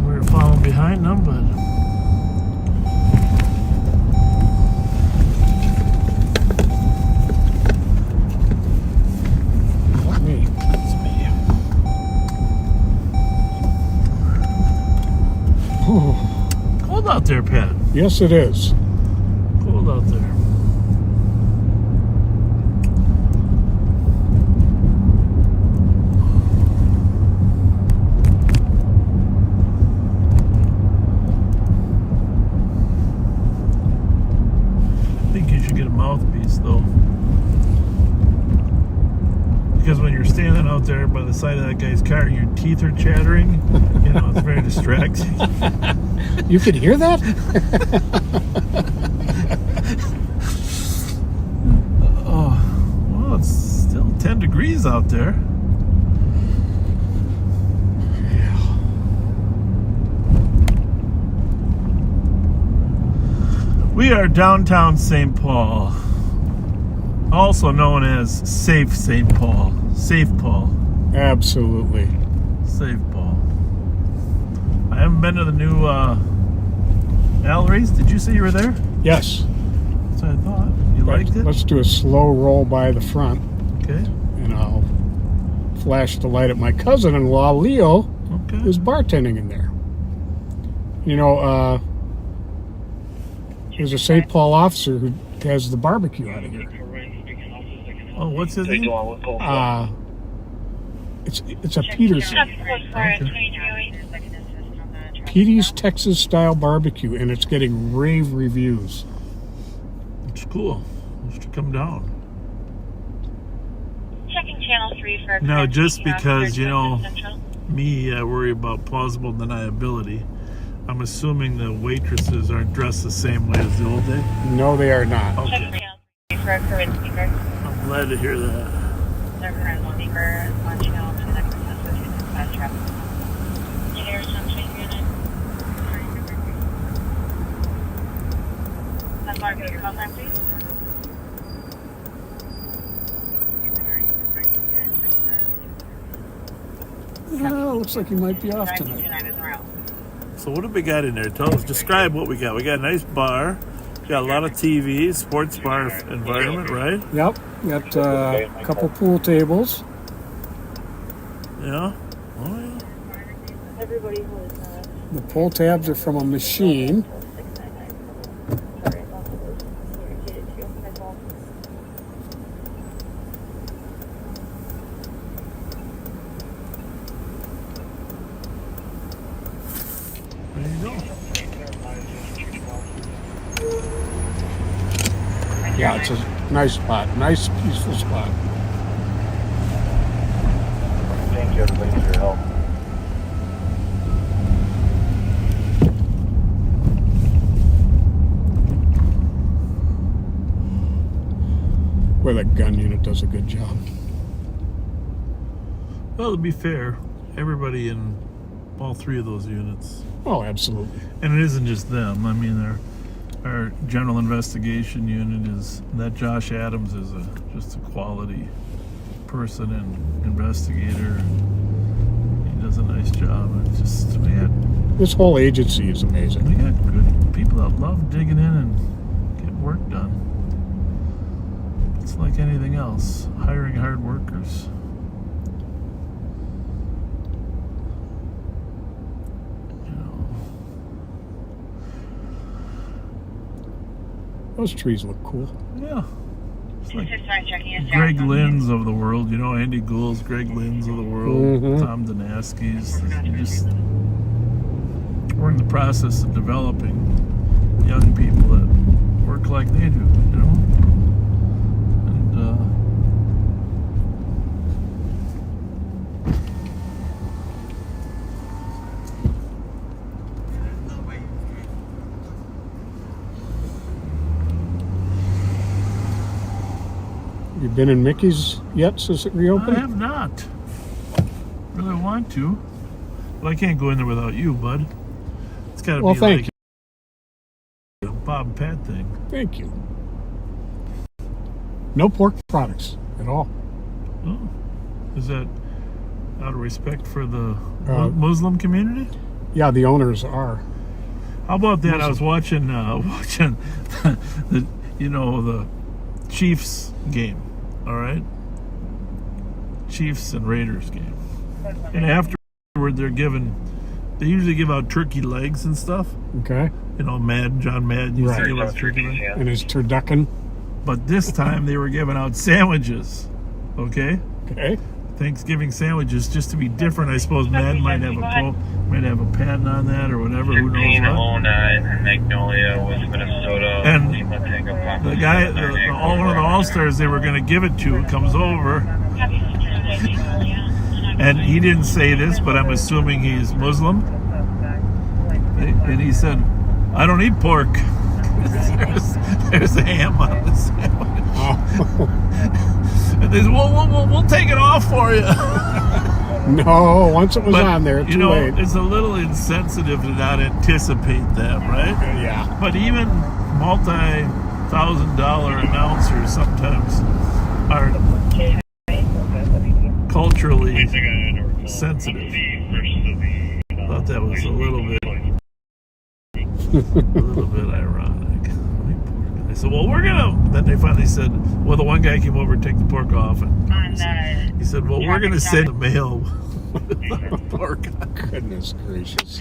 were following behind them, but Not me. It's me. Cold out there, Pat. Yes, it is. Cold out there. Mouthpiece though, because when you're standing out there by the side of that guy's car, your teeth are chattering. You know, it's very distracting. You could hear that? Oh, well, it's still 10 degrees out there. Yeah. We are downtown St. Paul, also known as Safe St. Paul. Safe Paul. Absolutely. Safe Paul. I haven't been to the new galleries. Did you say you were there? Yes. That's what I thought. You liked it? Let's do a slow roll by the front. Okay. And I'll flash the light at my cousin-in-law, Leo, Okay. who's bartending in there. You know, there's a St. Paul officer who has the barbecue out of here. Oh, what's his name? It's a Peterson. Petey's Texas style barbecue, and it's getting rave reviews. It's cool. Let's come down. Checking channel 3 for Now, just because, you know, me, I worry about plausible deniability. I'm assuming the waitresses aren't dressed the same way as the old day. No, they are not. Checking channel 3 for a current speaker. I'm glad to hear that. Their current speaker on channel 2 that consists of fast traffic. Negative sunshine unit. That's our your call time, please. Looks like he might be off tonight. So what have we got in there? Tell us, describe what we got. We got a nice bar. We got a lot of TVs, sports bar environment, right? Yep. Got a couple pool tables. Yeah. Oh, yeah. The pull tabs are from a machine. There you go. Yeah, it's a nice spot. Nice, peaceful spot. Thank you, everybody, for your help. Where the gun unit does a good job. Well, to be fair, everybody in all three of those units. Oh, absolutely. And it isn't just them. I mean, our general investigation unit is that Josh Adams is just a quality person and investigator. He does a nice job. It's just this whole agency is amazing. We got good people that love digging in and getting work done. It's like anything else, hiring hard workers. Those trees look cool. Yeah. It's like Greg Lynn's of the world, you know, Andy Gould's, Greg Lynn's of the world, Tom Danaski's. We're in the process of developing young people that work like they do, you know? You been in Mickey's yet since it reopened? I have not. Really want to. But I can't go in there without you, bud. It's got to be thank like a Bob and Pat thing. Thank you. No pork products at all. Oh. Is that out of respect for the Muslim community? Yeah, the owners are. How about that? I was watching the Chiefs game. All right, Chiefs and Raiders game, and afterward they usually give out turkey legs and stuff. Okay. You know, John Madden used to give out turkey legs. And his turducken. But this time they were giving out sandwiches. Okay. Okay. Thanksgiving sandwiches just to be different. I suppose Madden might have a patent on that or whatever. Who knows what? 1509 Magnolia with Minnesota. And the guy, one of the All-Stars they were going to give it to comes over. And he didn't say this, but I'm assuming he's Muslim. And he said, I don't eat pork. There's a ham on the sandwich. Oh. And they said, we'll take it off for you. No, once it was But, on there, you too know, late. it's a little insensitive to not anticipate that, right? Yeah. But even multi-$1,000 announcers sometimes are culturally sensitive. Thought that was a little bit ironic. I said, well, then they finally said, well, the one guy came over to take the pork off, and he said, well, we're going to send the mail with pork. Goodness gracious.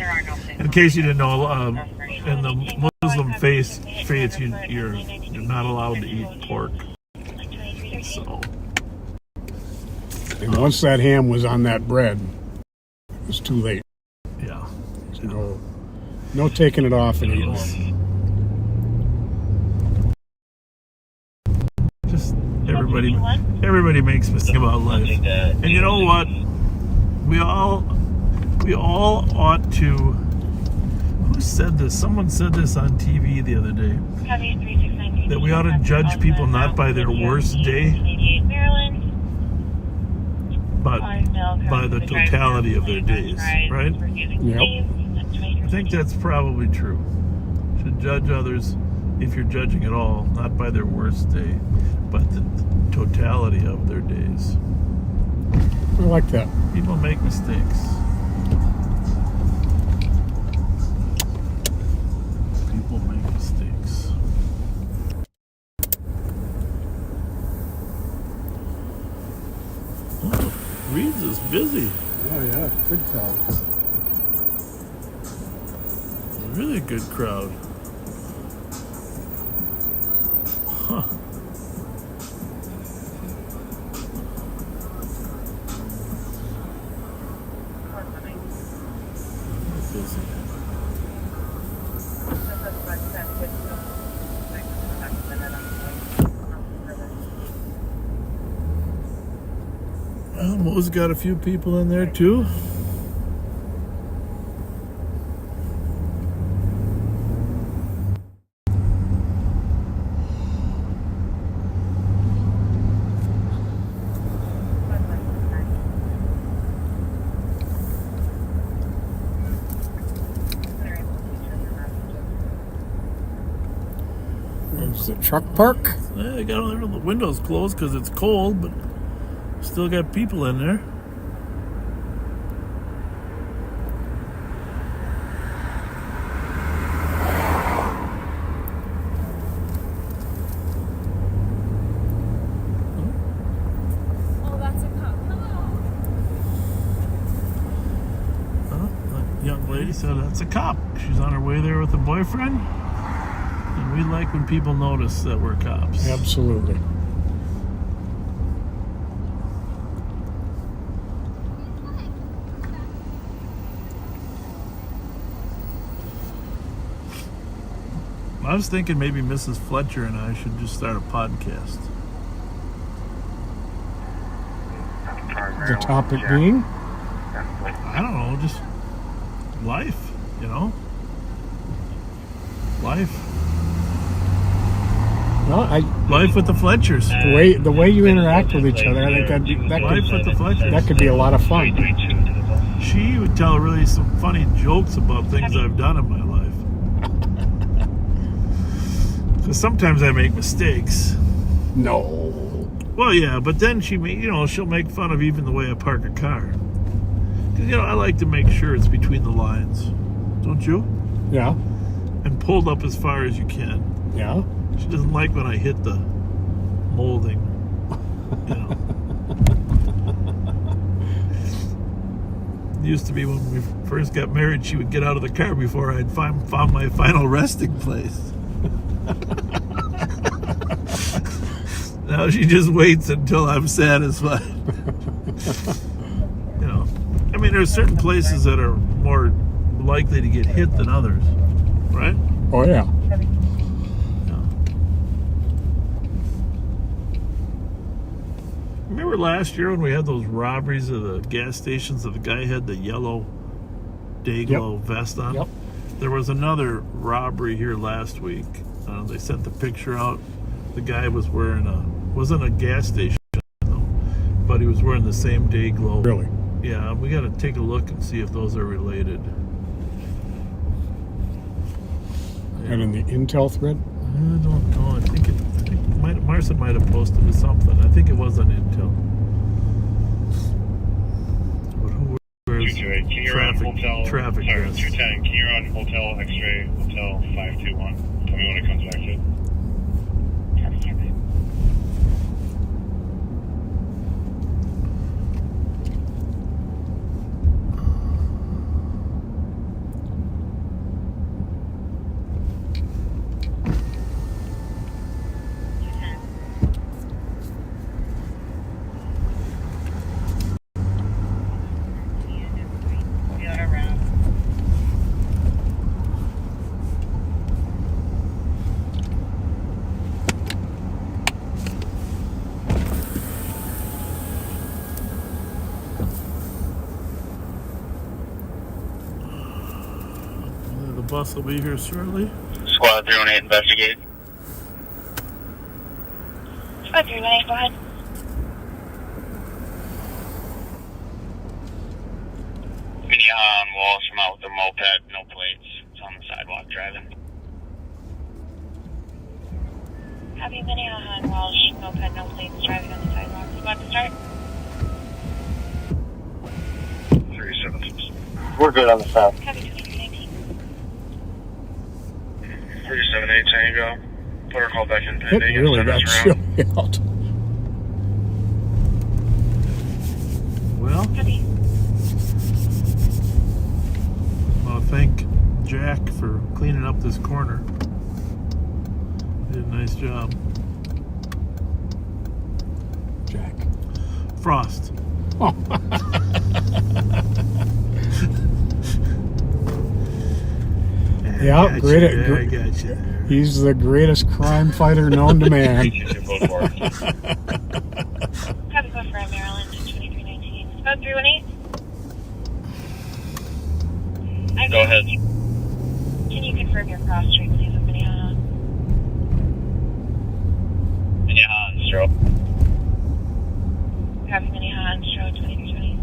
In case you didn't know, in the Muslim faith, you're not allowed to eat pork. So, And once that ham was on that bread, it was too late. yeah. No taking it off and eating it. Just everybody makes mistakes about life. And you know what? We all ought to. Who said this? Someone said this on TV the other day. That we ought to judge people not by their worst day, but by the totality of their days, right? Yep. I think that's probably true. You should judge others, if you're judging at all, not by their worst day, but the totality of their days. I like that. People make mistakes. People make mistakes. Oh, Reed's is busy. Oh, yeah. Good crowd. Really good crowd. Huh. Busy. Well, Mo's got a few people in there too. There's the truck park. Yeah, they got all the windows closed because it's cold, but still got people in there. Oh, that's a cop. Hello. The young lady said that's a cop. She's on her way there with a boyfriend. And we like when people notice that we're cops. Absolutely. I was thinking maybe Mrs. Fletcher and I should just start a podcast. The topic being? I don't know, just life, you know? Life. Well, Life with the Fletchers. The way you interact with each other, I think Life with the Fletchers. that could be a lot of fun. She would tell really some funny jokes about things I've done in my life. Because sometimes I make mistakes. No. Well, yeah, but then she'll make fun of even the way I park a car. Because, I like to make sure it's between the lines. Don't you? Yeah. And pulled up as far as you can. Yeah. She doesn't like when I hit the molding. It used to be when we first got married, she would get out of the car before I'd found my final resting place. Now she just waits until I'm satisfied. I mean, there's certain places that are more likely to get hit than others, right? Oh, yeah. Remember last year when we had those robberies of the gas stations that the guy had the yellow Dayglow vest on? Yep. There was another robbery here last week. They sent the picture out. The guy was wearing wasn't a gas station though, but he was wearing the same Dayglow Yeah, we got to take a look and see if those are related. And in the Intel thread? I don't know. I think Marcia might have posted something. I think it was on Intel. But who wears 228, can you run hotel, traffic sorry, dress? 210, can you run hotel x-ray, hotel 521? Tell me when it comes back to. The bus will be here shortly. Squad 318, investigate. Squad 318, go ahead. Minnehaha on Walsh, from out with a moped, no plates. It's on the sidewalk driving. Copy Minnehaha on Walsh, moped, no plates, driving on the sidewalk. Squad to start. 376. We're good on the south. Copy 2319. 378, Tango. Put her call back in It pending. really and got send us chilly out. Well, Copy. I want to thank Jack for cleaning up this corner. Did a nice job. Jack. Frost. Yeah, great. I got you. He's the greatest crime fighter known to man. Copy code for Maryland 2319. Squad 318. Go ahead. Can you confirm your cross street, please, with Minnehaha? Minnehaha on stroke. Copy Minnehaha on Stroh 2320.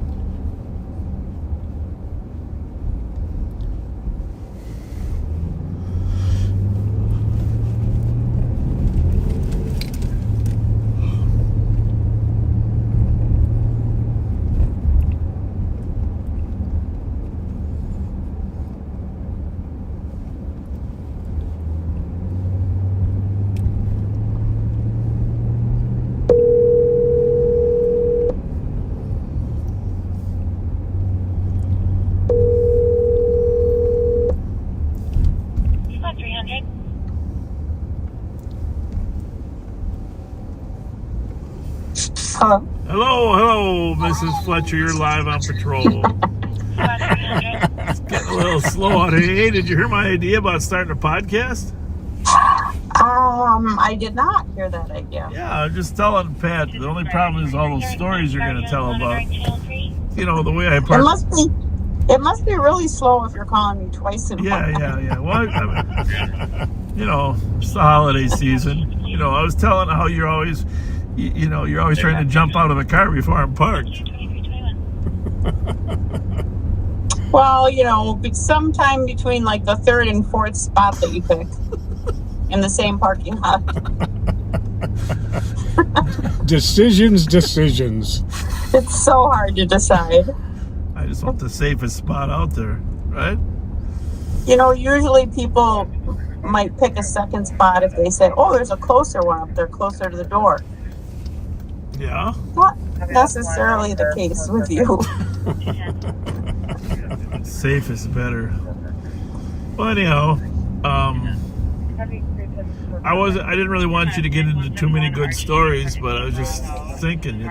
Squad 300. Hello, Mrs. Fletcher. You're live on patrol. It's getting a little slow out here. Hey, did you hear my idea about starting a podcast? I did not hear that idea. Yeah, I'm just telling Pat. The only problem is all those stories you're going to tell about. You know, the way I park. It must be really slow if you're calling me twice in a month. Yeah. Well, I mean, you know, it's the holiday season. You know, I was telling how you're always, you're always trying to jump out of the car before I'm parked. Well, sometime between like the third and fourth spot that you pick in the same parking lot. Decisions. It's so hard to decide. I just want the safest spot out there, right? Usually people might pick a second spot if they say, oh, there's a closer one up there, closer to the door. Yeah. Not necessarily the case with you. Safe is better. Well, anyhow, I didn't really want you to get into too many good stories, but I was just thinking,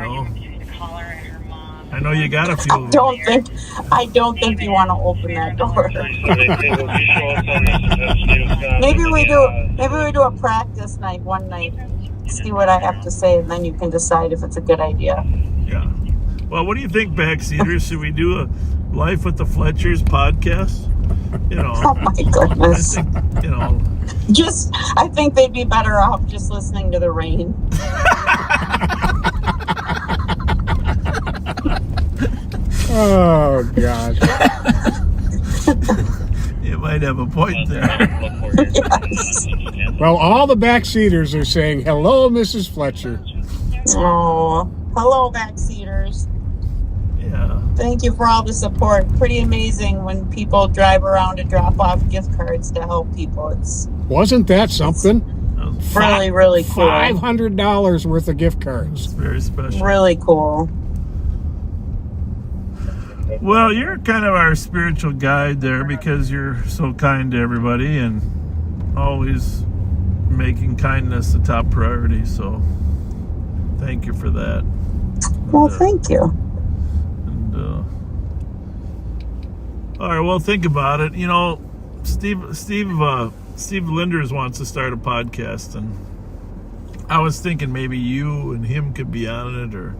I know you got a few. I don't think you want to open that door. Maybe we do a practice night one night. See what I have to say, and then you can decide if it's a good idea. Yeah. Well, what do you think, Backseaters? Should we do a Life with the Fletchers podcast? Oh my goodness. I think they'd be better off just listening to the rain. Oh, gosh. You might have a point there. Yes. Well, all the backseaters are saying, hello, Mrs. Fletcher. Oh, hello, backseaters. Yeah. Thank you for all the support. Pretty amazing when people drive around to drop off gift cards to help people. Wasn't that something? Really, really cool. $500 worth of gift cards. It's very special. Really cool. Well, you're kind of our spiritual guide there because you're so kind to everybody and always making kindness the top priority. So thank you for that. Well, thank you. And all right, well, think about it. You know, Steve Linders wants to start a podcast, and I was thinking maybe you and him could be on it,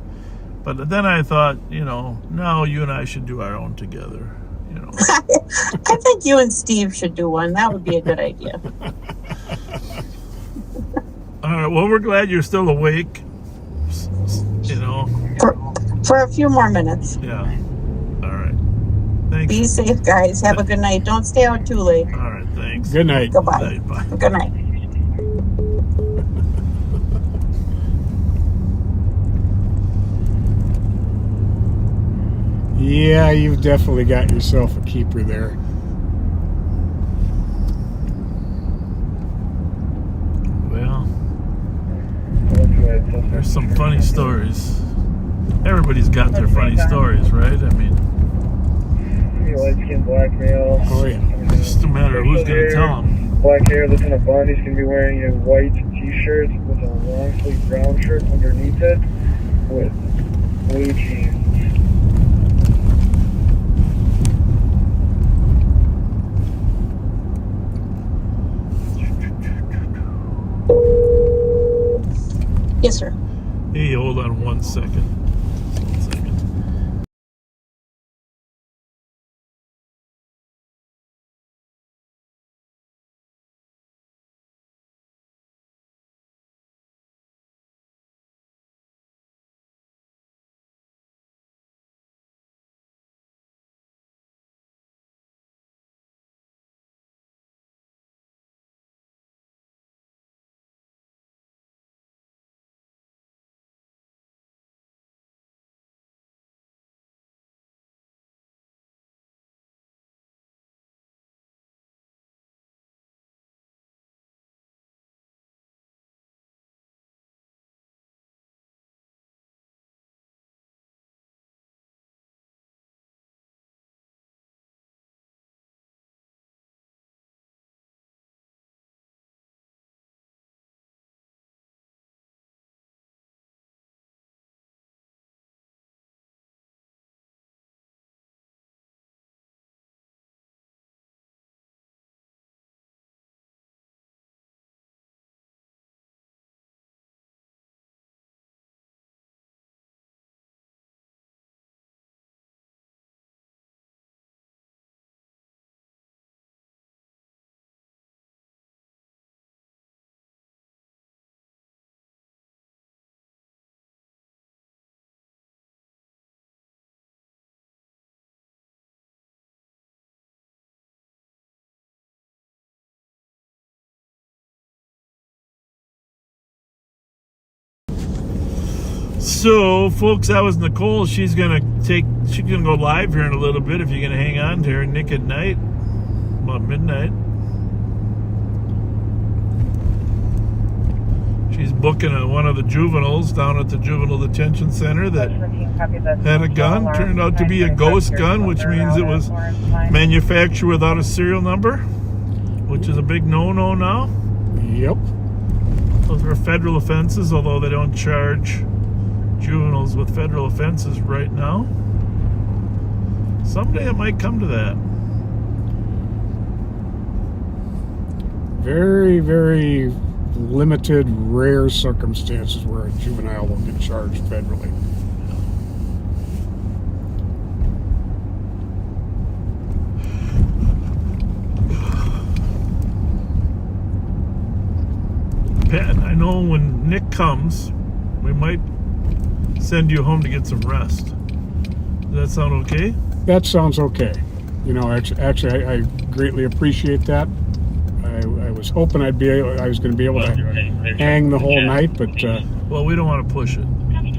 but then I thought, no, you and I should do our own together. I think you and Steve should do one. That would be a good idea. All right, well, we're glad you're still awake. For a few more minutes. Yeah. All right. Thanks. Be safe, guys. Have a good night. Don't stay out too late. All right, thanks. Good night. Goodbye. Bye. Good night. Yeah, you've definitely got yourself a keeper there. Well, there's some funny stories. Everybody's got their funny stories, right? I mean, light skin black male. Oh, yeah. It's just a matter of who's going to tell them. Black hair that's in a bun. He's going to be wearing a white t-shirt with a long sleeve brown shirt underneath it with blue jeans. Yes, sir. Hey, hold on 1 second. So, folks, that was Nicole. She's gonna go live here in a little bit. If you're gonna hang on to her, Nick at night, about midnight. She's booking one of the juveniles down at the juvenile detention center that had a gun. Turned out to be a ghost gun, which means it was manufactured without a serial number, which is a big no-no now. Yep. Those are federal offenses, although they don't charge juveniles with federal offenses right now. Someday it might come to that. Very, very limited, rare circumstances where a juvenile will get charged federally. Pat, I know when Nick comes, we might send you home to get some rest. Does that sound okay? That sounds okay. You know, actually, I greatly appreciate that. I was hoping I was going to be able to hang the whole night, but well, we don't want to push it,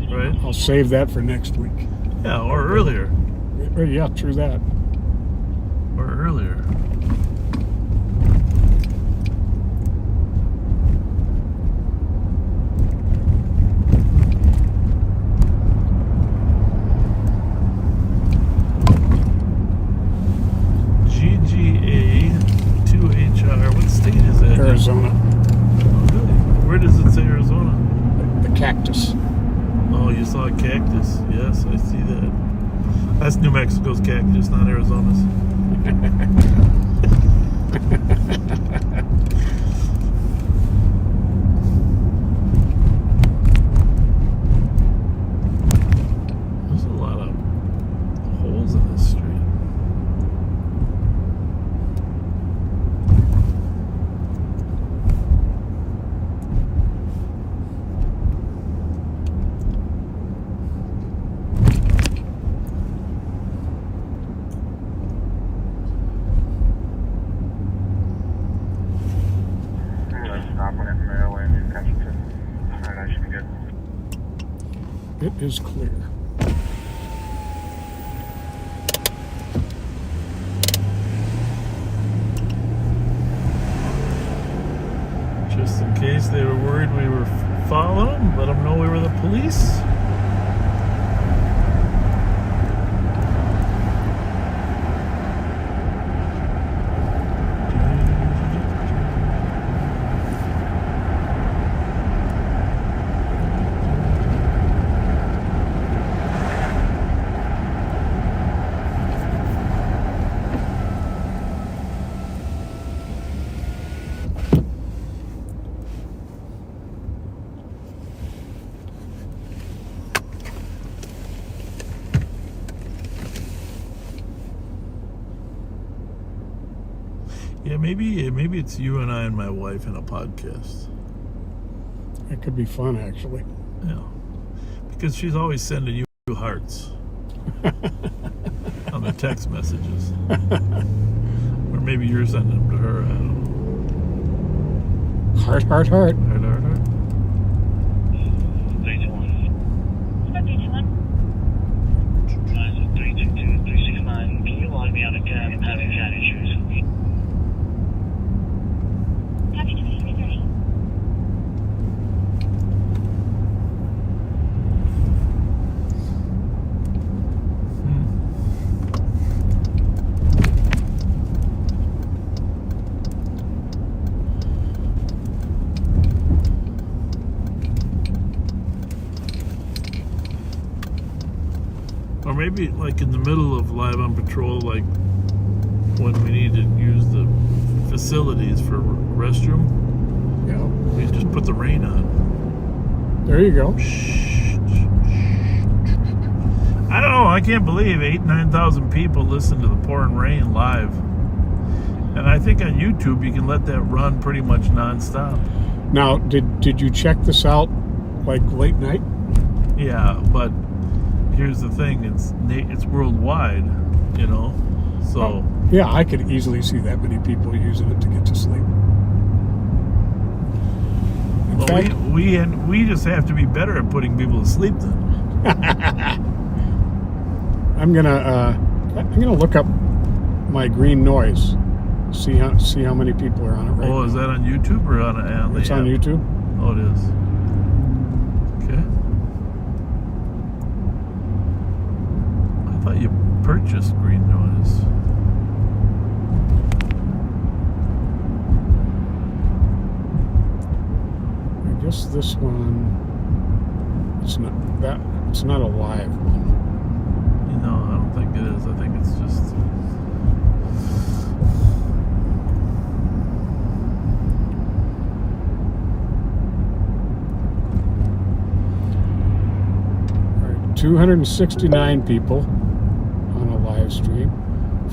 right? I'll save that for next week. Yeah, or earlier. Yeah, true that. Or earlier. What state is that? Arizona. Where does it say Arizona? The cactus. Oh, you saw a cactus. Yes, I see that. That's New Mexico's cactus, not Arizona's. There's a lot of holes in this street. It is clear. Just in case they were worried we were following them, let them know we were the police. Yeah, maybe it's you and I and my wife in a podcast. It could be fun, actually. Yeah, because she's always sending you hearts on the text messages, or maybe you're sending them to her. I don't know. Heart, heart, heart. Heart, heart, heart. 322-369. Can you log me on a cab? I'm having cat issues. Or maybe like in the middle of Live on Patrol, like when we need to use the facilities for restroom, yeah, we just put the rain on. There you go. I don't know, I can't believe 9,000 people listen to the pouring rain live. And I think on YouTube you can let that run pretty much nonstop. Now, did you check this out like late night? Yeah, but here's the thing, it's worldwide, you know, so... Oh, yeah, I could easily see that many people using it to get to sleep. Well, we just have to be better at putting people to sleep then. I'm gonna look up my green noise, see how many people are on it right now. Oh, is that on YouTube or on the It's app? on YouTube. Oh, it is. Okay. I thought you purchased green noise. I guess this one, it's not a live one. You know, I don't think it is. I think it's just... All right, 269 people on a live stream,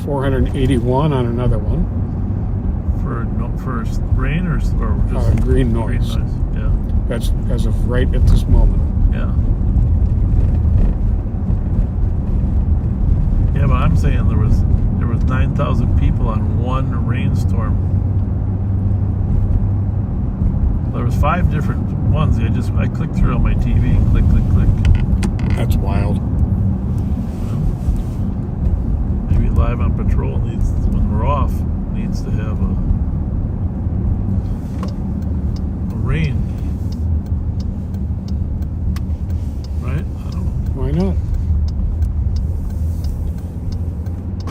481 on another one. For rain or just green noise? Green noise. Yeah. That's as of right at this moment. Yeah. Yeah, but I'm saying there was 9,000 people on one rainstorm. There was 5 different ones. I clicked through on my TV. Click, click, click. That's wild. Maybe Live on Patrol needs, when we're off, needs to have a rain. Right? I don't know. Why not?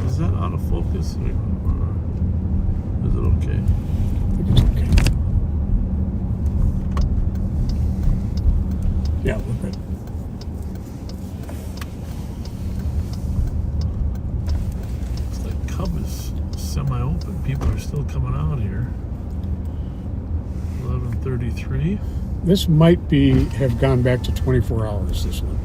Is that out of focus? Or is it okay? I think it's okay. Yeah, we're good. The Cub is semi-open. People are still coming out here. 11:33. This might have gone back to 24 hours, this one.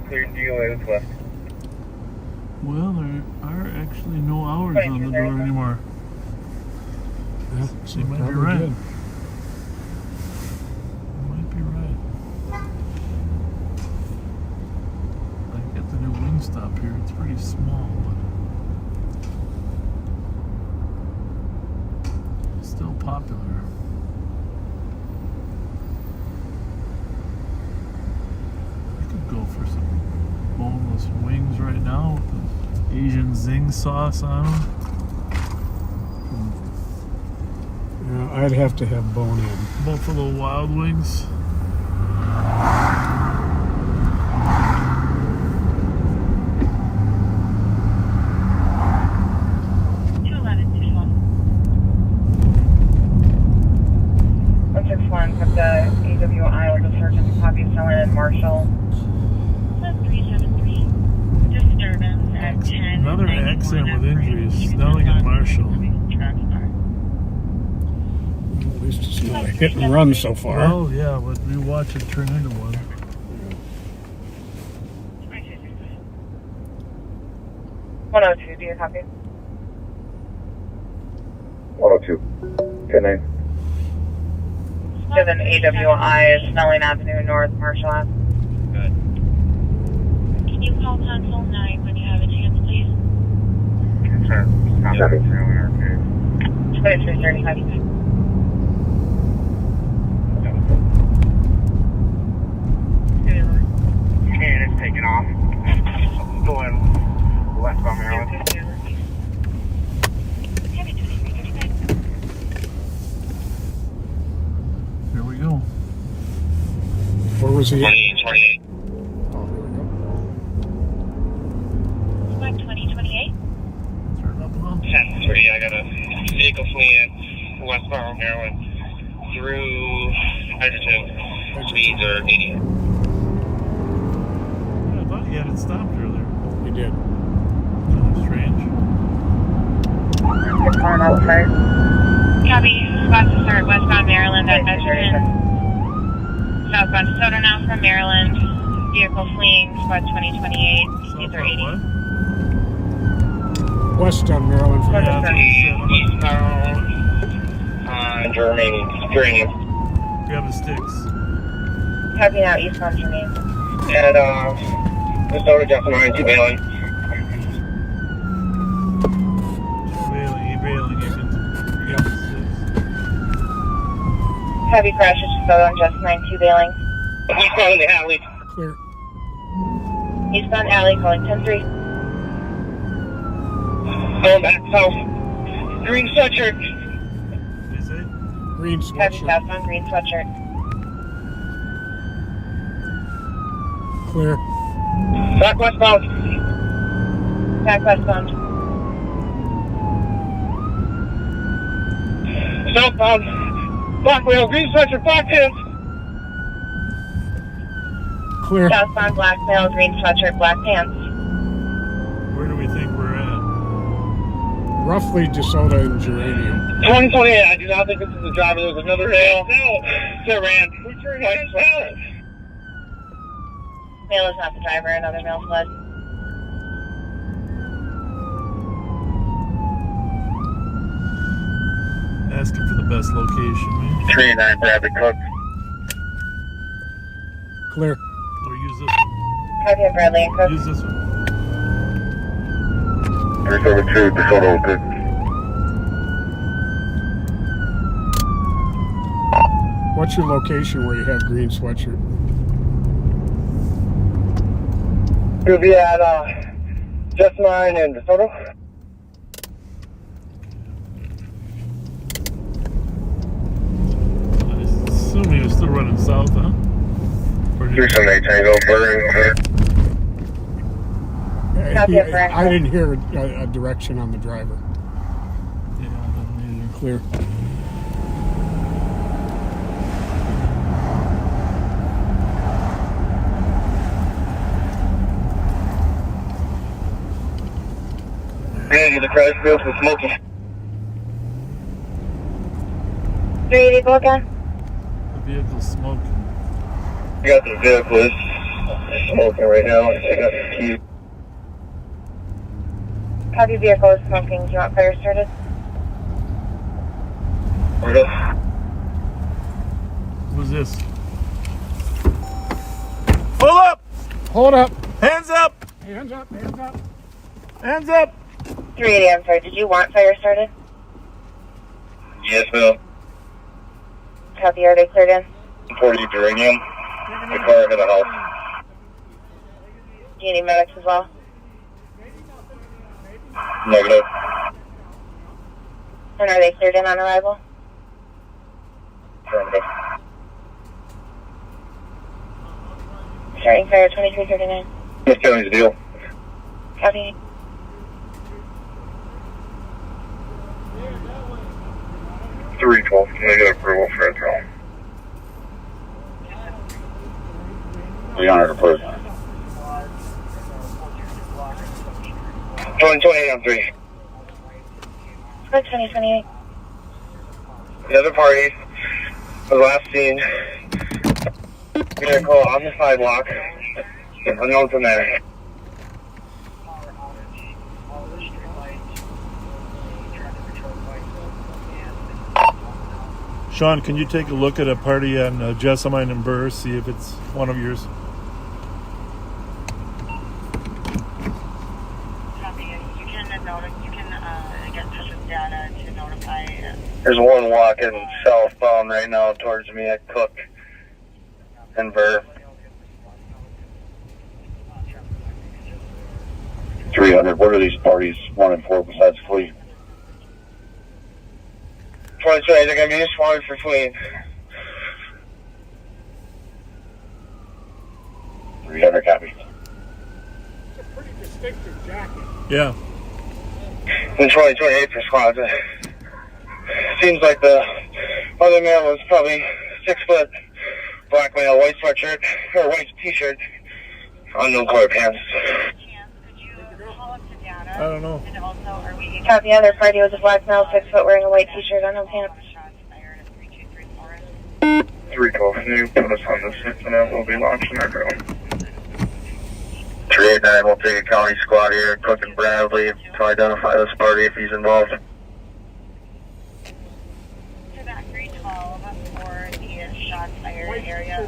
Clear DOA west. Well, there are actually no hours on the door anymore. Yeah, So you might be probably right. did. You might be right. I get the new Wingstop here. It's pretty small, but still popular. Go for some boneless wings right now with the Asian zing sauce on them. Yeah, I'd have to have bone in. Buffalo Wild Wings. From the AWI with the surgeon copy selling in Marshall. 373. Disturbance at 10. Another accident with injuries. Snelling and Marshall. At least it's not a hit and run so far. Well, yeah, but we watch it turn into one. Yeah. 102, do you copy? 102. 10-9. To an AWI, Snelling Avenue North, Marshall Ave. Good. Can you call console 9 when you have a chance, please? Sure. Copy. 2335. And it's taking off. Going westbound Maryland. Here we go. Where was he? 28. Oh, there we go. Flight 2028. Turn up a little. 10-3. I got a vehicle fleeing westbound Maryland through Edgerton. Speeds are 80. I thought he had it stopped earlier. He did. Kind of strange. Good car outside. Copy. Spots to start westbound Maryland at Edgerton. Southbound DeSoto now from Maryland. Vehicle fleeing, spot 2028. Speeds are 80. West on Maryland from Eastbound Germany. Grab the sticks. Copy now, eastbound Germain. And DeSoto Delta 9 to Bailey. Bailing, you can grab the sticks. Heavy crashes to Southern Just 92 Bailing. Eastbound in the alley. Clear. Eastbound alley calling 10-3. Going back south. Green sweatshirt. Is it? Green Heavy sweatshirt. southbound green sweatshirt. Clear. Back westbound. Back westbound. Southbound. Black wheel. Green sweatshirt. Black pants. Clear. Southbound black male, green sweatshirt, black pants. Where do we think we're at? Roughly DeSoto and Geranium. 2028. I do not think this is the driver. There's another male that ran. Male is not the driver, another male fled. Asking for the best location, man. 3-9 Bradley Cook. Clear. Or use this one. Copy of Bradley and Cook. Use this one. 372, DeSoto, good. What's your location where you have green sweatshirt? You'll be at Just Mine in DeSoto. I assume you're still running south, huh? 378 Tango, Burr. Copy of Brent. I didn't hear a direction on the driver. Yeah, I don't either. Clear. Hey, the crash field for smoking. 380, go again. The vehicle's smoking. I got the vehicle is smoking right now. I got the keys. Copy vehicle is smoking. Do you want fire started? Where it is? What's this? Pull up! Hold up. Hands up! Hands up. Hands up. Hands up! 380, I'm sorry. Did you want fire started? Yes, ma'am. Copy, are they cleared in? 40 uranium. The car hit a house. Do you need medics as well? Negative. And are they cleared in on arrival? Affirmative. Starting fire 2339. Miss County's deal. Copy. $312, negative approval for a throw. 300 approved. 2028 on 3. Squad 2028. The other party was last seen. Vehicle on the sidewalk. Unknown from there. Sean, can you take a look at a party on Jessamine and Burr, see if it's one of yours? Get in touch with data to notify. There's one walking southbound right now towards me at Cook and Burr. 300, what are these parties 1 and 4 besides fleet? 2028, they're going to be just wanted for fleeing. 300 copy. It's a pretty distinctive jacket. Yeah. In 2028 for squads. Seems like the other man was probably 6 foot, black male, white sweatshirt, or white t-shirt, unknown color pants. I don't know. Copy, other party was a black male, 6 foot, wearing a white t-shirt, unknown pants. 312, can you put us on the 6th and then we'll be launching our drone. 389, we'll take a county squad here, Cook and Bradley, to identify this party if he's involved. To that 312 for the shots fired area of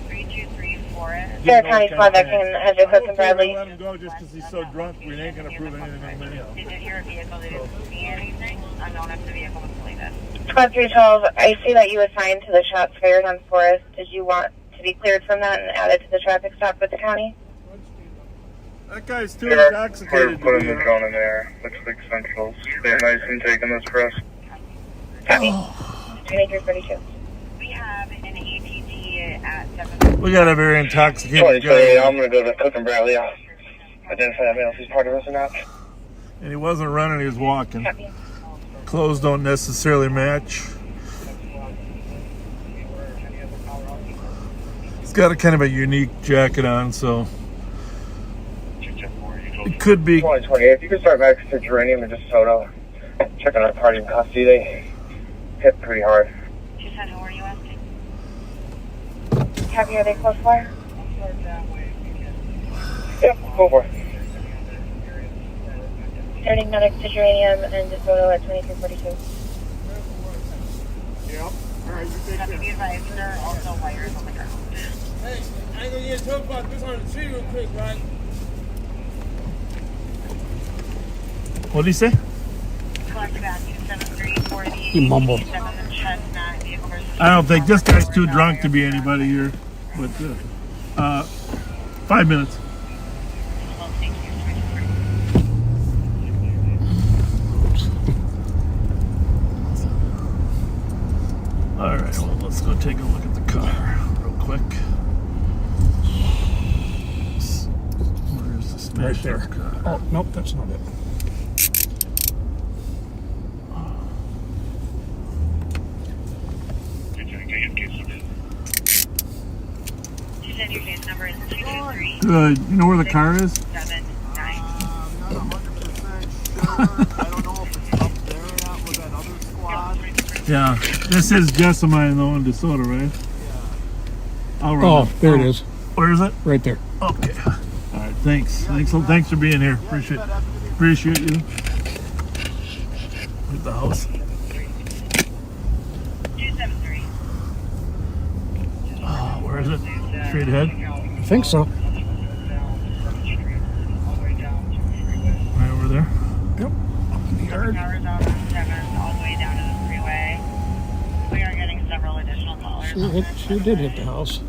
323 Forest. Fair County squad that can have your Cook and Bradley. Let him go just because he's so drunk. We ain't going to prove anything anyhow. Did you hear a vehicle that didn't see anything? Unknown if the vehicle was deleted. Squad 312, I see that you assigned to the shots fired on Forest. Did you want to be cleared from that and added to the traffic stop with the county? That guy's too intoxicated. We're putting the drone in there. Looks like Central's staying nice and taking this for us. Copy. 2332. We have an APD at 7. We got a very intoxicated 2028, guy. I'm going to go to Cook and Bradley. I'll identify that man if he's part of us or not. And he wasn't running, he was walking. Clothes don't necessarily match. He's got a kind of a unique jacket on, so it could be. 2028, if you could start back to Geranium and DeSoto, checking our party in custody, they hit pretty hard. She said, who are you asking? Copy, are they close for? Yep, go for it. Starting medics to Geranium and DeSoto at 2342. Be advised, there are also wires on the ground. Hey, I ain't gonna get talk about this on the tree real quick, right? What did he say? Collect back 273 for the He mumbled. 7 Chestnut vehicle versus I don't think this guy's too drunk to be anybody here, but 5 minutes. All right, well, let's go take a look at the car real quick. Where's the smashed Right there. up car? Oh, nope, that's not it. You said your case number is 223. Good. You know where the car is? 79. Yeah. This is Jessamine though in DeSoto, right? I'll run Oh, it. there it is. Where is it? Right there. Okay. All right. Thanks. Thanks for being here. Appreciate you. At the house. 273. Where is it? Straight ahead. I think so. Right over there. Yep. Up in the yard. Towers out on 7th, all the way down to the freeway. We are getting several additional callers. She did hit the house.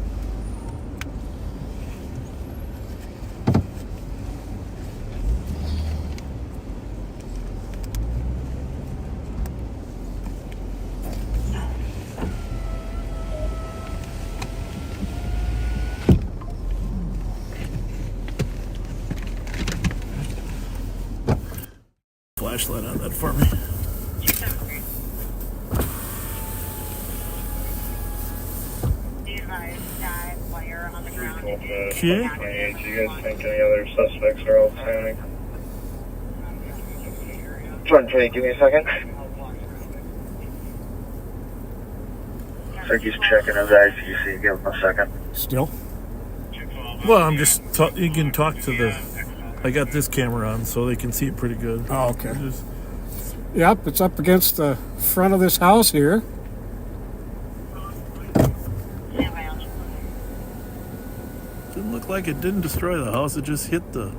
Flashlight on that for me. Okay. Do you guys think any other suspects are outstanding? Jordan, give me a second. Frankie's checking his ICC. Give him a second. Still? Well, I'm just. You can talk to the. I got this camera on, so they can see it pretty good. Oh, okay. Yep, it's up against the front of this house here. Didn't look like it didn't destroy the house. It just hit the.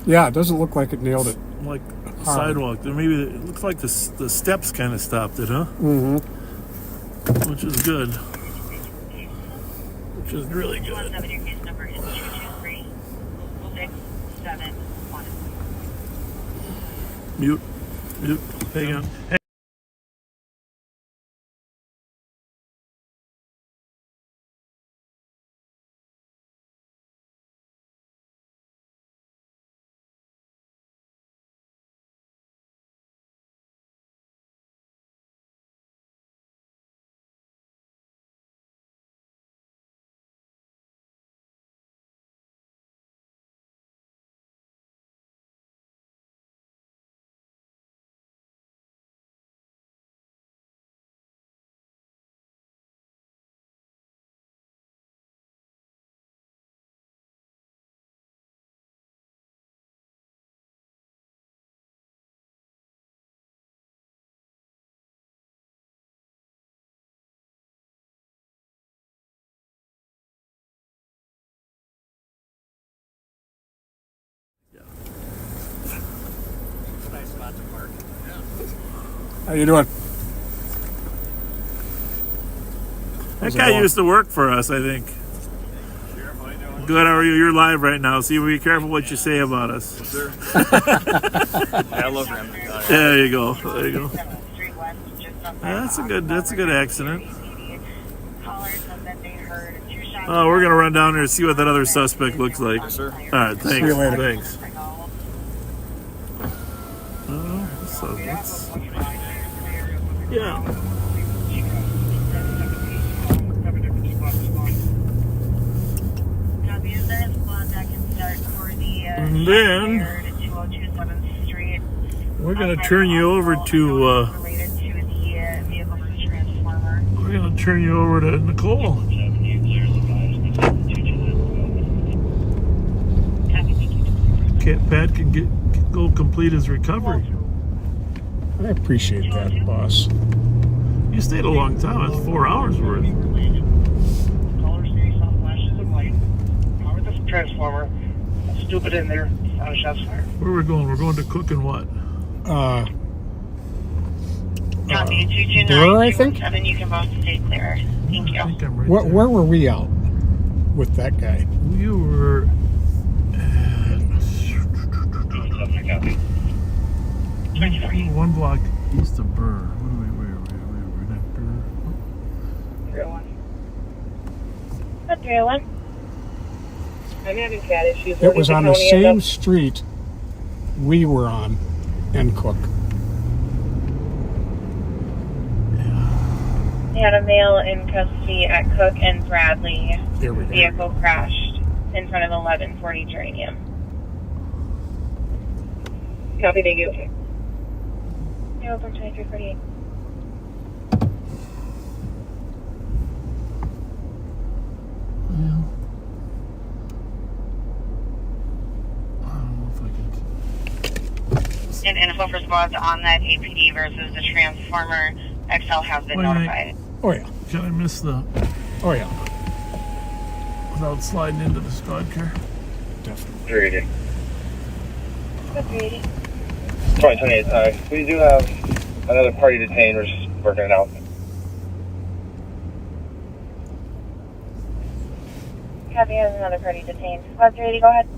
Yeah, it doesn't look like it nailed it. Like sidewalk. There, maybe it looks like the steps kind of stopped it, huh? Mm-hmm. Which is good. Which is really good. Mute. Hang on. How you doing? That guy used to work for us, I think. Good, how are you? You're live right now, so you be careful what you say about us. Sure. I love Ramsey. There you go. That's a good accident. Oh, we're gonna run down there and see what that other suspect looks like. Yes, sir. All right, thanks. See you later. Thanks. So that's, yeah. And then we're gonna turn you over to. We're gonna turn you over to Nicole. Pat can go complete his recovery. I appreciate that, boss. You stayed a long time. That's 4 hours worth. Power the transformer. Stupid in there. On a shot's fire. Where we're going? We're going to Cookin' what? Copy 229, Burr, I think? 217, you can both stay clear. Thank you. I think I'm right there. Where were we out with that guy? You were at one block east of Burr. Where not Burr. 301. I'm having cat issues. It was on the same street we were on in Cook. They had a male in custody at Cook and Bradley. There we go. Vehicle crashed in front of 1140 Geranium. Copy, thank you. Yeah, over 2348. Yeah. I don't know if I can. And info for squads on that APD versus the Transformer XL has been notified. Oh, yeah. Can I miss the... Oh, yeah. Without sliding into the squad car? Definitely. 380. 380. 2028. We do have another party detained. We're just working it out. Copy, has another party detained. Squad 380, go ahead.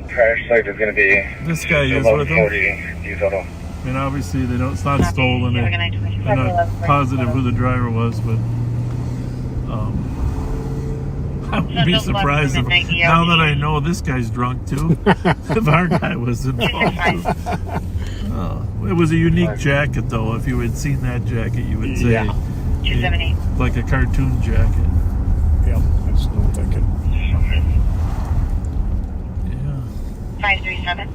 Crash site is going to be This guy is with them. 1140 diesel. I mean, obviously, they don't. It's not stolen. They're not positive who the driver was, but I would be surprised if, now that I know this guy's drunk too, if our guy was involved too. It was a unique jacket, though. If you had seen that jacket, you would say, 278. like a cartoon jacket. Yep, that's what I'm thinking. 537.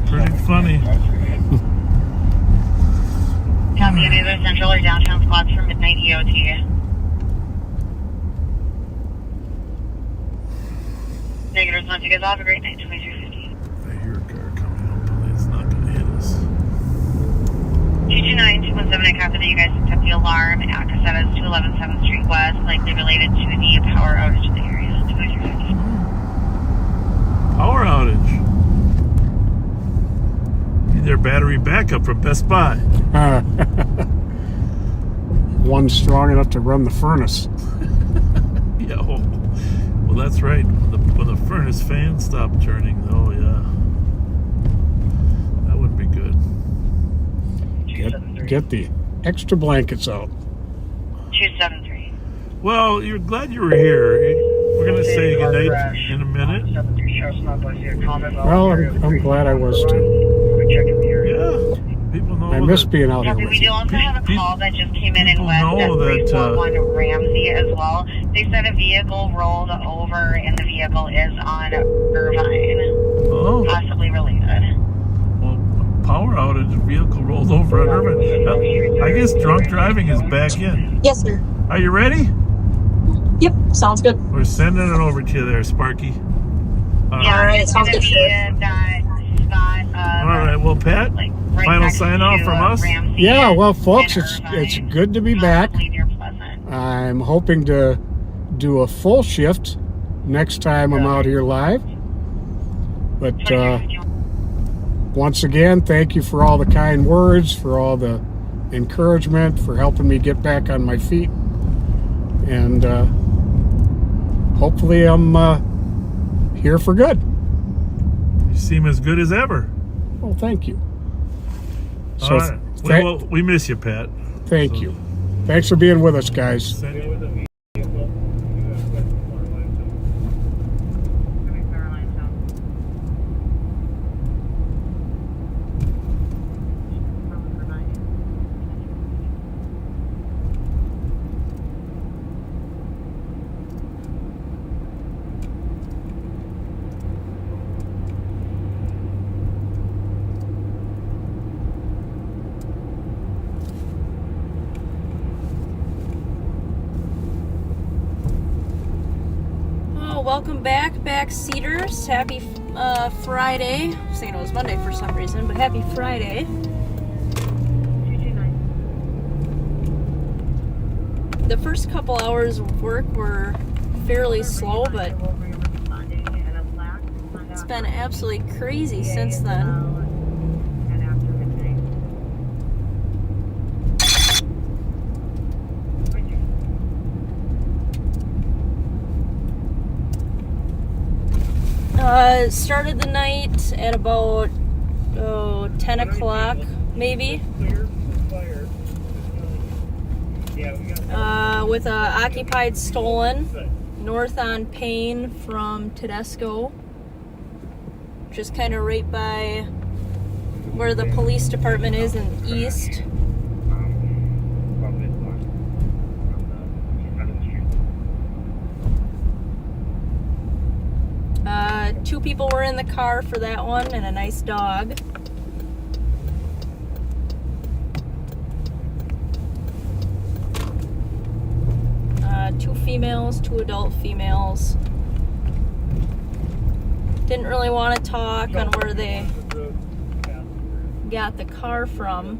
Pretty funny. Copy, any other central or downtown squads for midnight EOT. Negatives, once you guys have a great night. 2350. I hear a car coming. Hopefully, it's not going to hit us. 229, 217, I copy that you guys picked up the alarm at Casetta's 211 7th Street West, likely related to the power outage in the area. 2350. Power outage. Need their battery backup from Best Buy. One strong enough to run the furnace. Yeah, well, that's right. When the furnace fan stopped turning, though, yeah. That wouldn't be good. Get the extra blankets out. 273. Well, you're glad you were here. We're going to say goodnight in a minute. Well, I'm glad I was too. Yeah. People know I miss being out here Copy, with we do you. also have a call that just came in West at 341 Ramsey as well. They said a vehicle rolled over and the vehicle is on Irvine. Oh. Possibly related. Well, power outage, vehicle rolled over on Irvine. I guess drunk driving is back in. Yes, sir. Are you ready? Yep, sounds good. We're sending it over to you there, Sparky. All right, sounds good. All right, well, Pat, final sign off from us. Yeah, well, folks, it's good to be back. I'm hoping to do a full shift next time I'm out here live. But once again, thank you for all the kind words, for all the encouragement, for helping me get back on my feet. And hopefully I'm here for good. You seem as good as ever. Well, thank you. All right. We miss you, Pat. Thank you. Thanks for being with us, guys. Welcome back, backseaters. Happy Friday. I was thinking it was Monday for some reason, but happy Friday. The first couple hours of work were fairly slow, but it's been absolutely crazy since then. Started the night at about 10 o'clock, maybe, with a occupied stolen north on Payne from Tedesco, just kind of right by where the police department is in east. Two people were in the car for that one, and a nice dog. Two females, two adult females. Didn't really want to talk on where they got the car from.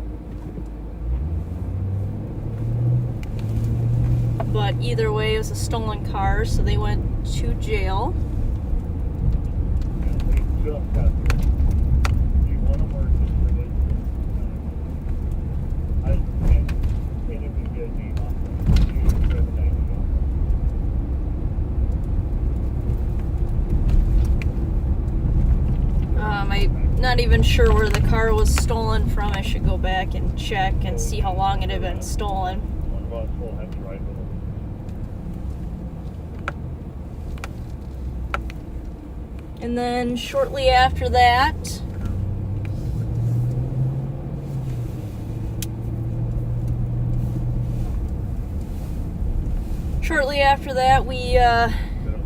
But either way, it was a stolen car, so they went to jail. I'm not even sure where the car was stolen from. I should go back and check and see how long it had been stolen. And then shortly after that, we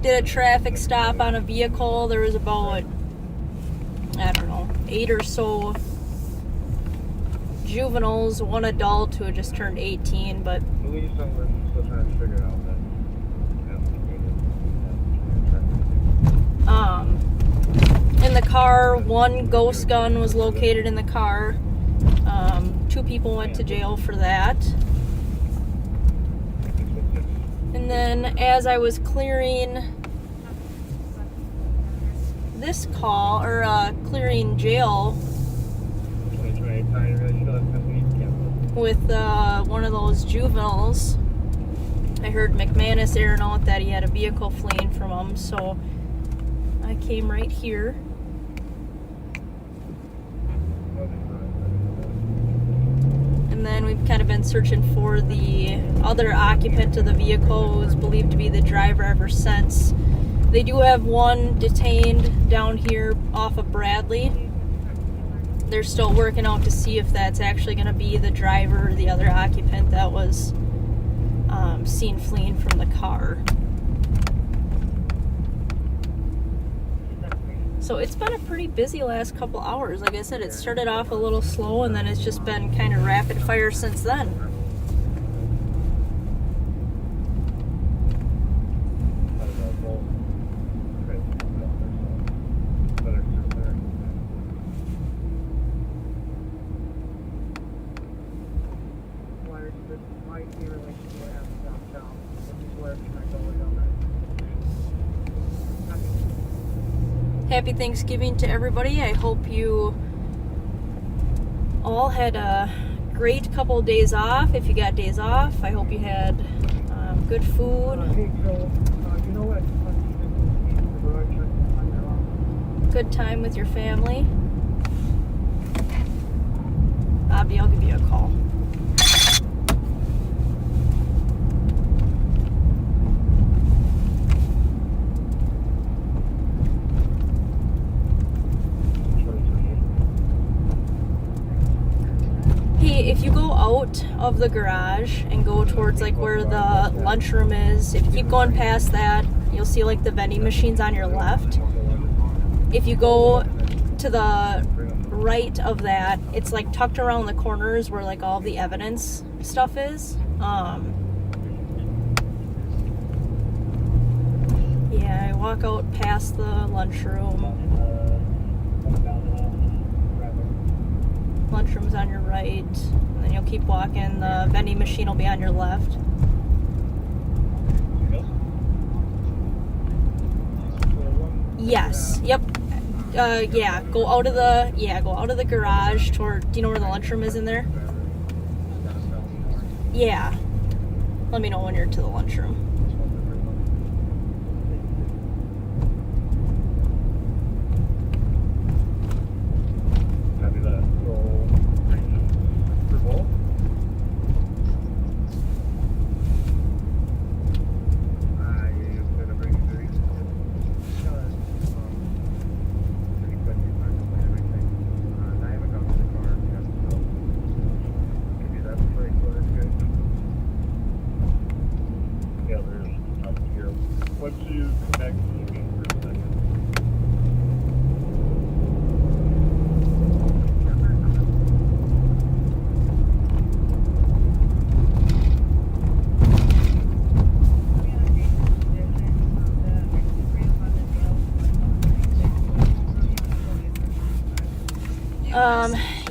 did a traffic stop on a vehicle. There was about, I don't know, 8 or so juveniles, one adult who had just turned 18, but Police are still trying to figure it out. in the car, one ghost gun was located in the car. 2 people went to jail for that. And then as I was clearing this call, or clearing jail with one of those juveniles, I heard McManus airing out that he had a vehicle fleeing from him, so I came right here. And then we've kind of been searching for the other occupant of the vehicle, who was believed to be the driver ever since. They do have one detained down here off of Bradley. They're still working out to see if that's actually going to be the driver or the other occupant that was seen fleeing from the car. So it's been a pretty busy last couple hours. Like I said, it started off a little slow, and then it's just been kind of rapid fire since then. Happy Thanksgiving to everybody. I hope you all had a great couple of days off. If you got days off, I hope you had good food, good time with your family. Bobby, I'll give you a call. If you go out of the garage and go towards like where the lunchroom is, if you keep going past that, you'll see like the vending machines on your left. If you go to the right of that, it's like tucked around the corners where like all the evidence stuff is. Yeah, I walk out past the lunchroom. Lunchroom's on your right. And then you'll keep walking. The vending machine will be on your left. Yes. Yep. Yeah. Go out of the garage toward. Do you know where the lunchroom is in there? Yeah. Let me know when you're to the lunchroom. Copy that. Roll for both. You're going to bring 3. Pretty quick, you find everything. I haven't gone to the car yet, so can do that before I go. That's good. Yeah, there's up here. Once you connect to the game for a second.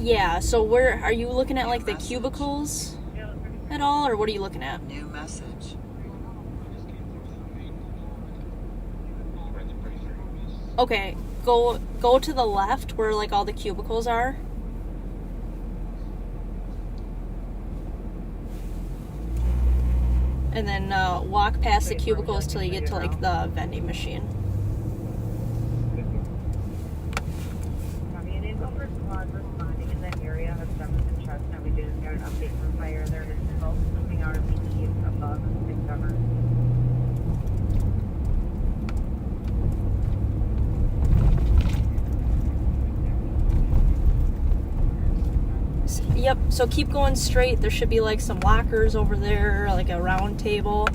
Yeah, so where are you looking at, like the cubicles at all, or what are you looking at? New message. Okay, go to the left where like all the cubicles are. And then walk past the cubicles till you get to like the vending machine. Responding in that area of 7th and Chestnut. We did get an update from fire. There is smoke coming out of the east above Discover. Yep, so keep going straight. There should be like some lockers over there, like a round table.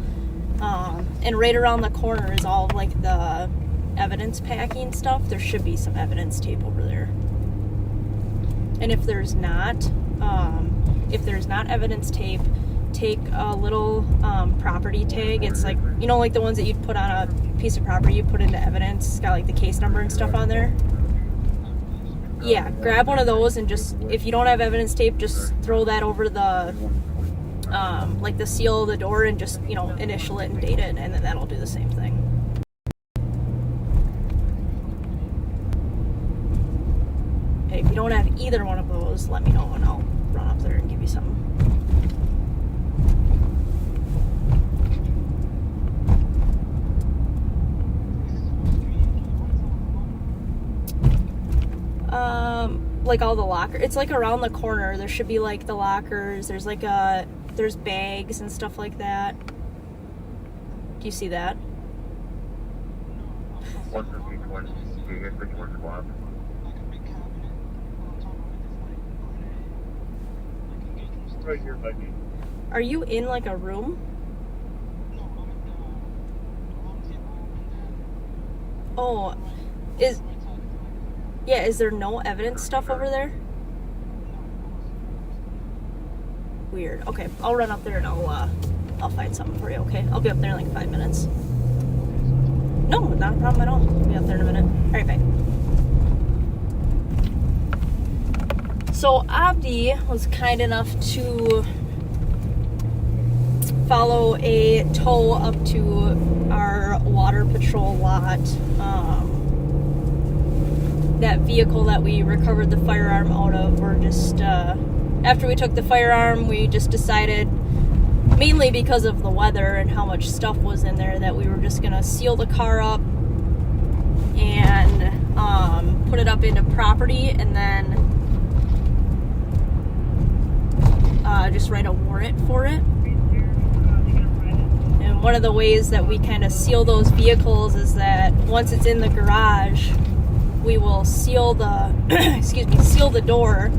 And right around the corner is all of like the evidence packing stuff. There should be some evidence tape over there. And if there's not evidence tape, take a little property tag. It's like, you know, like the ones that you'd put on a piece of property you put into evidence. It's got like the case number and stuff on there. Yeah, grab one of those and just, if you don't have evidence tape, just throw that over the like the seal of the door and just, you know, initial it and date it, and then that'll do the same thing. And if you don't have either one of those, let me know and I'll run up there and give you some. Like all the lockers. It's like around the corner. There should be like the lockers. There's like there's bags and stuff like that. Do you see that? 150-20. You get which one squad? Right here, buddy. Are you in like a room? Oh, is there no evidence stuff over there? Weird. Okay, I'll run up there and I'll find something for you, okay? I'll be up there in like 5 minutes. No, not a problem at all. I'll be up there in a minute. Alright, bye. So Abdi was kind enough to follow a tow up to our water patrol lot. That vehicle that we recovered the firearm out of, we're just, after we took the firearm, we just decided, mainly because of the weather and how much stuff was in there, that we were just gonna seal the car up and put it up into property, and then just write a warrant for it. And one of the ways that we kind of seal those vehicles is that once it's in the garage, we will seal the seal the door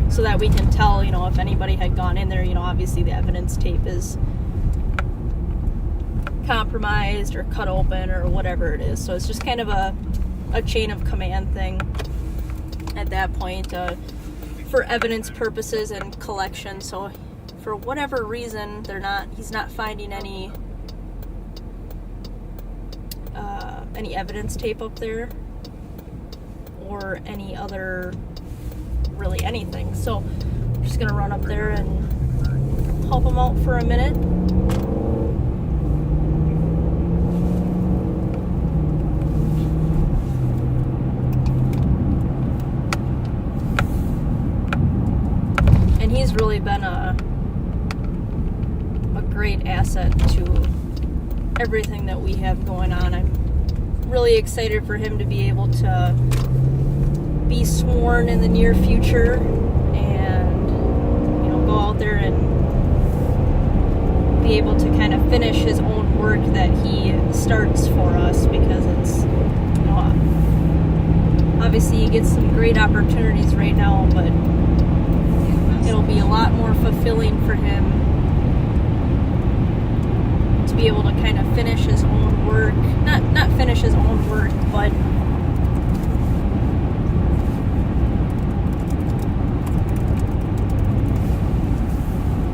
so that we can tell, you know, if anybody had gone in there. You know, obviously the evidence tape is compromised or cut open or whatever it is. So it's just kind of a chain of command thing at that point for evidence purposes and collection. So for whatever reason, he's not finding any evidence tape up there or any other really anything. So I'm just gonna run up there and help him out for a minute. And he's really been a great asset to everything that we have going on. I'm really excited for him to be able to be sworn in the near future and, you know, go out there and be able to kind of finish his own work that he starts for us, because it's, you know, obviously he gets some great opportunities right now, but it'll be a lot more fulfilling for him to be able to kind of finish his own work. Not finish his own work, but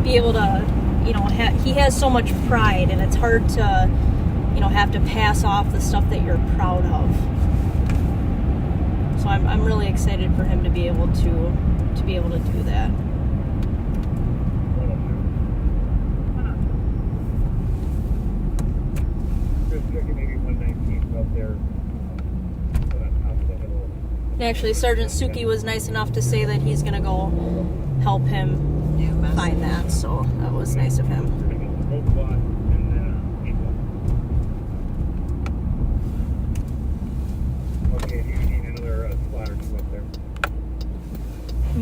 be able to, you know, he has so much pride, and it's hard to, you know, have to pass off the stuff that you're proud of. So I'm really excited for him to be able to do that. And actually, Sergeant Suki was nice enough to say that he's gonna go help him find that, so that was nice of him.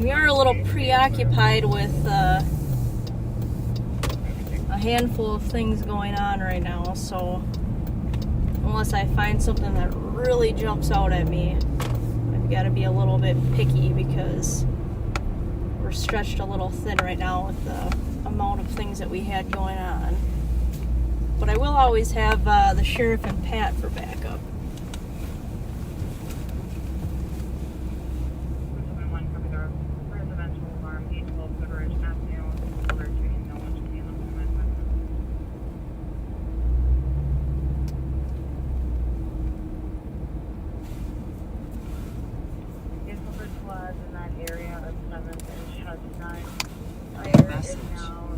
We are a little preoccupied with a handful of things going on right now, so unless I find something that really jumps out at me, I've got to be a little bit picky, because we're stretched a little thin right now with the amount of things that we had going on. But I will always have the sheriff and Pat for backup.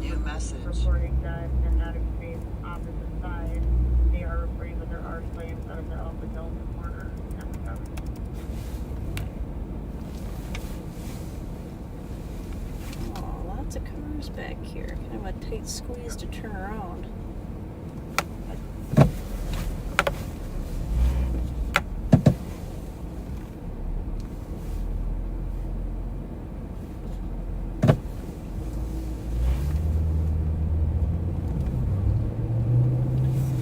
New message. Reporting that in that space opposite side, they are reporting that there are flames out of the Alpha Delta corner. Oh, lots of cars back here. Kind of a tight squeeze to turn around.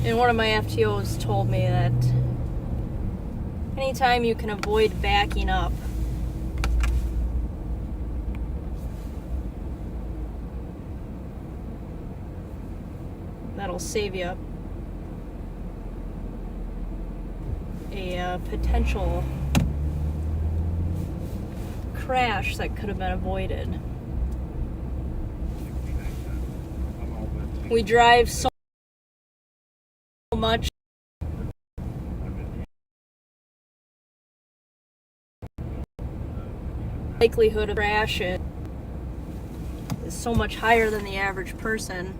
And one of my FTOs told me that anytime you can avoid backing up, that'll save you a potential crash that could have been avoided. We drive so much likelihood of crash is so much higher than the average person.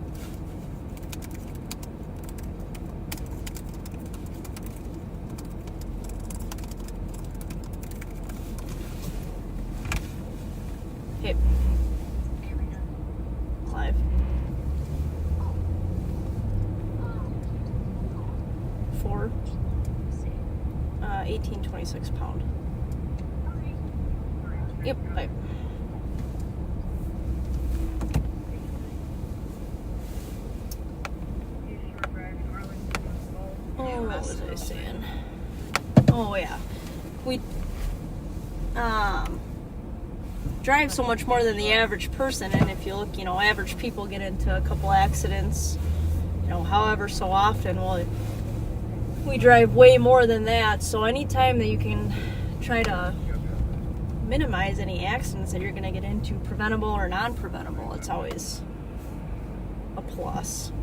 Hey, Clive. 1826 pound. Yep, bye. Oh, what was I saying? Oh yeah, we drive so much more than the average person, and if you look, you know, average people get into a couple accidents, you know, however so often. Well, we drive way more than that, so anytime that you can try to minimize any accidents that you're going to get into, preventable or non-preventable, it's always a plus.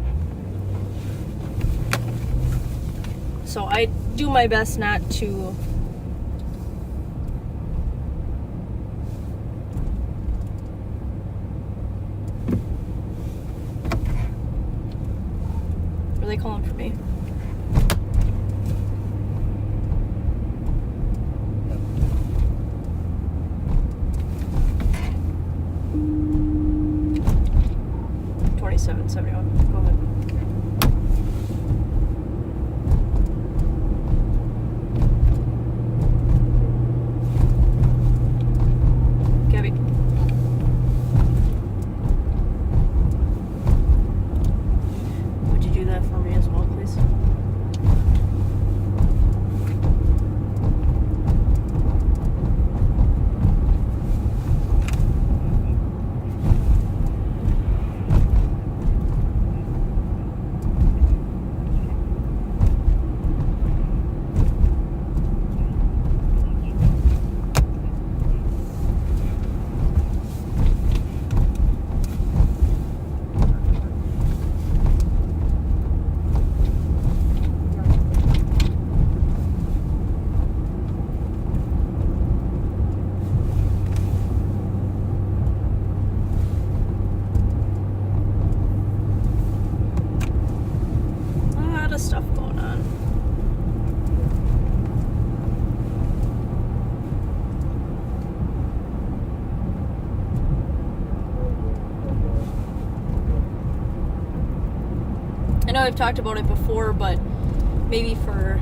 So I do my best not to they calling for me? $27.71. Go ahead. Gabby. Would you do that for me as well, please? Stuff going on. I know I've talked about it before, but maybe for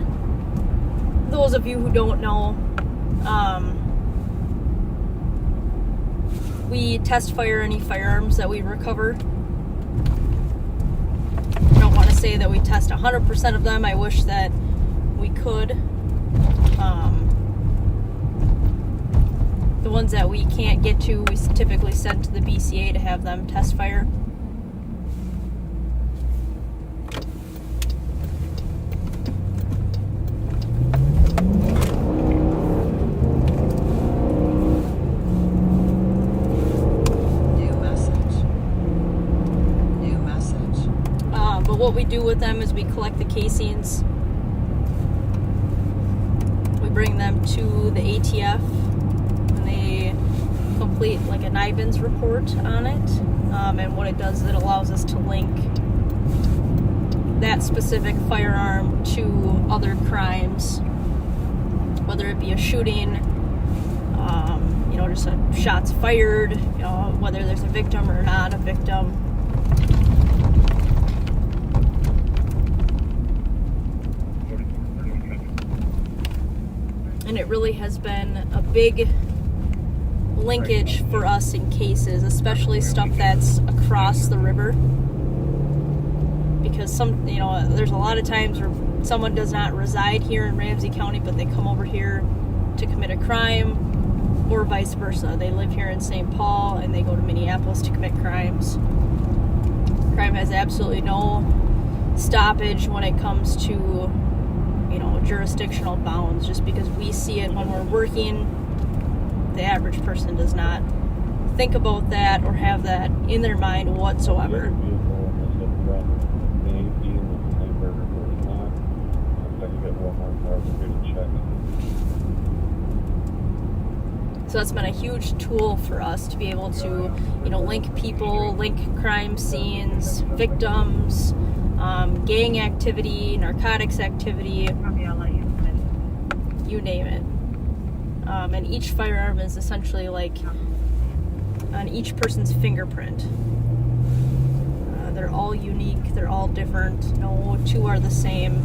those of you who don't know, we test fire any firearms that we recover. Say that we test 100% of them. I wish that we could. The ones that we can't get to, we typically send to the BCA to have them test fire. What we do with them is we collect the casings, we bring them to the ATF, and they complete like a NIBINS report on it, and what it does is it allows us to link that specific firearm to other crimes, whether it be a shooting, just a shots fired, whether there's a victim or not a victim. And it really has been a big linkage for us in cases, especially stuff that's across the river. Because there's a lot of times where someone does not reside here in Ramsey County, but they come over here to commit a crime, or vice versa. They live here in St. Paul and they go to Minneapolis to commit crimes. Crime has absolutely no stoppage when it comes to jurisdictional bounds. Just because we see it when we're working, the average person does not think about that or have that in their mind whatsoever. So that's been a huge tool for us to be able to, link people, link crime scenes, victims, gang activity, narcotics activity, you name it. And each firearm is essentially like on each person's fingerprint. They're all unique, they're all different, no two are the same.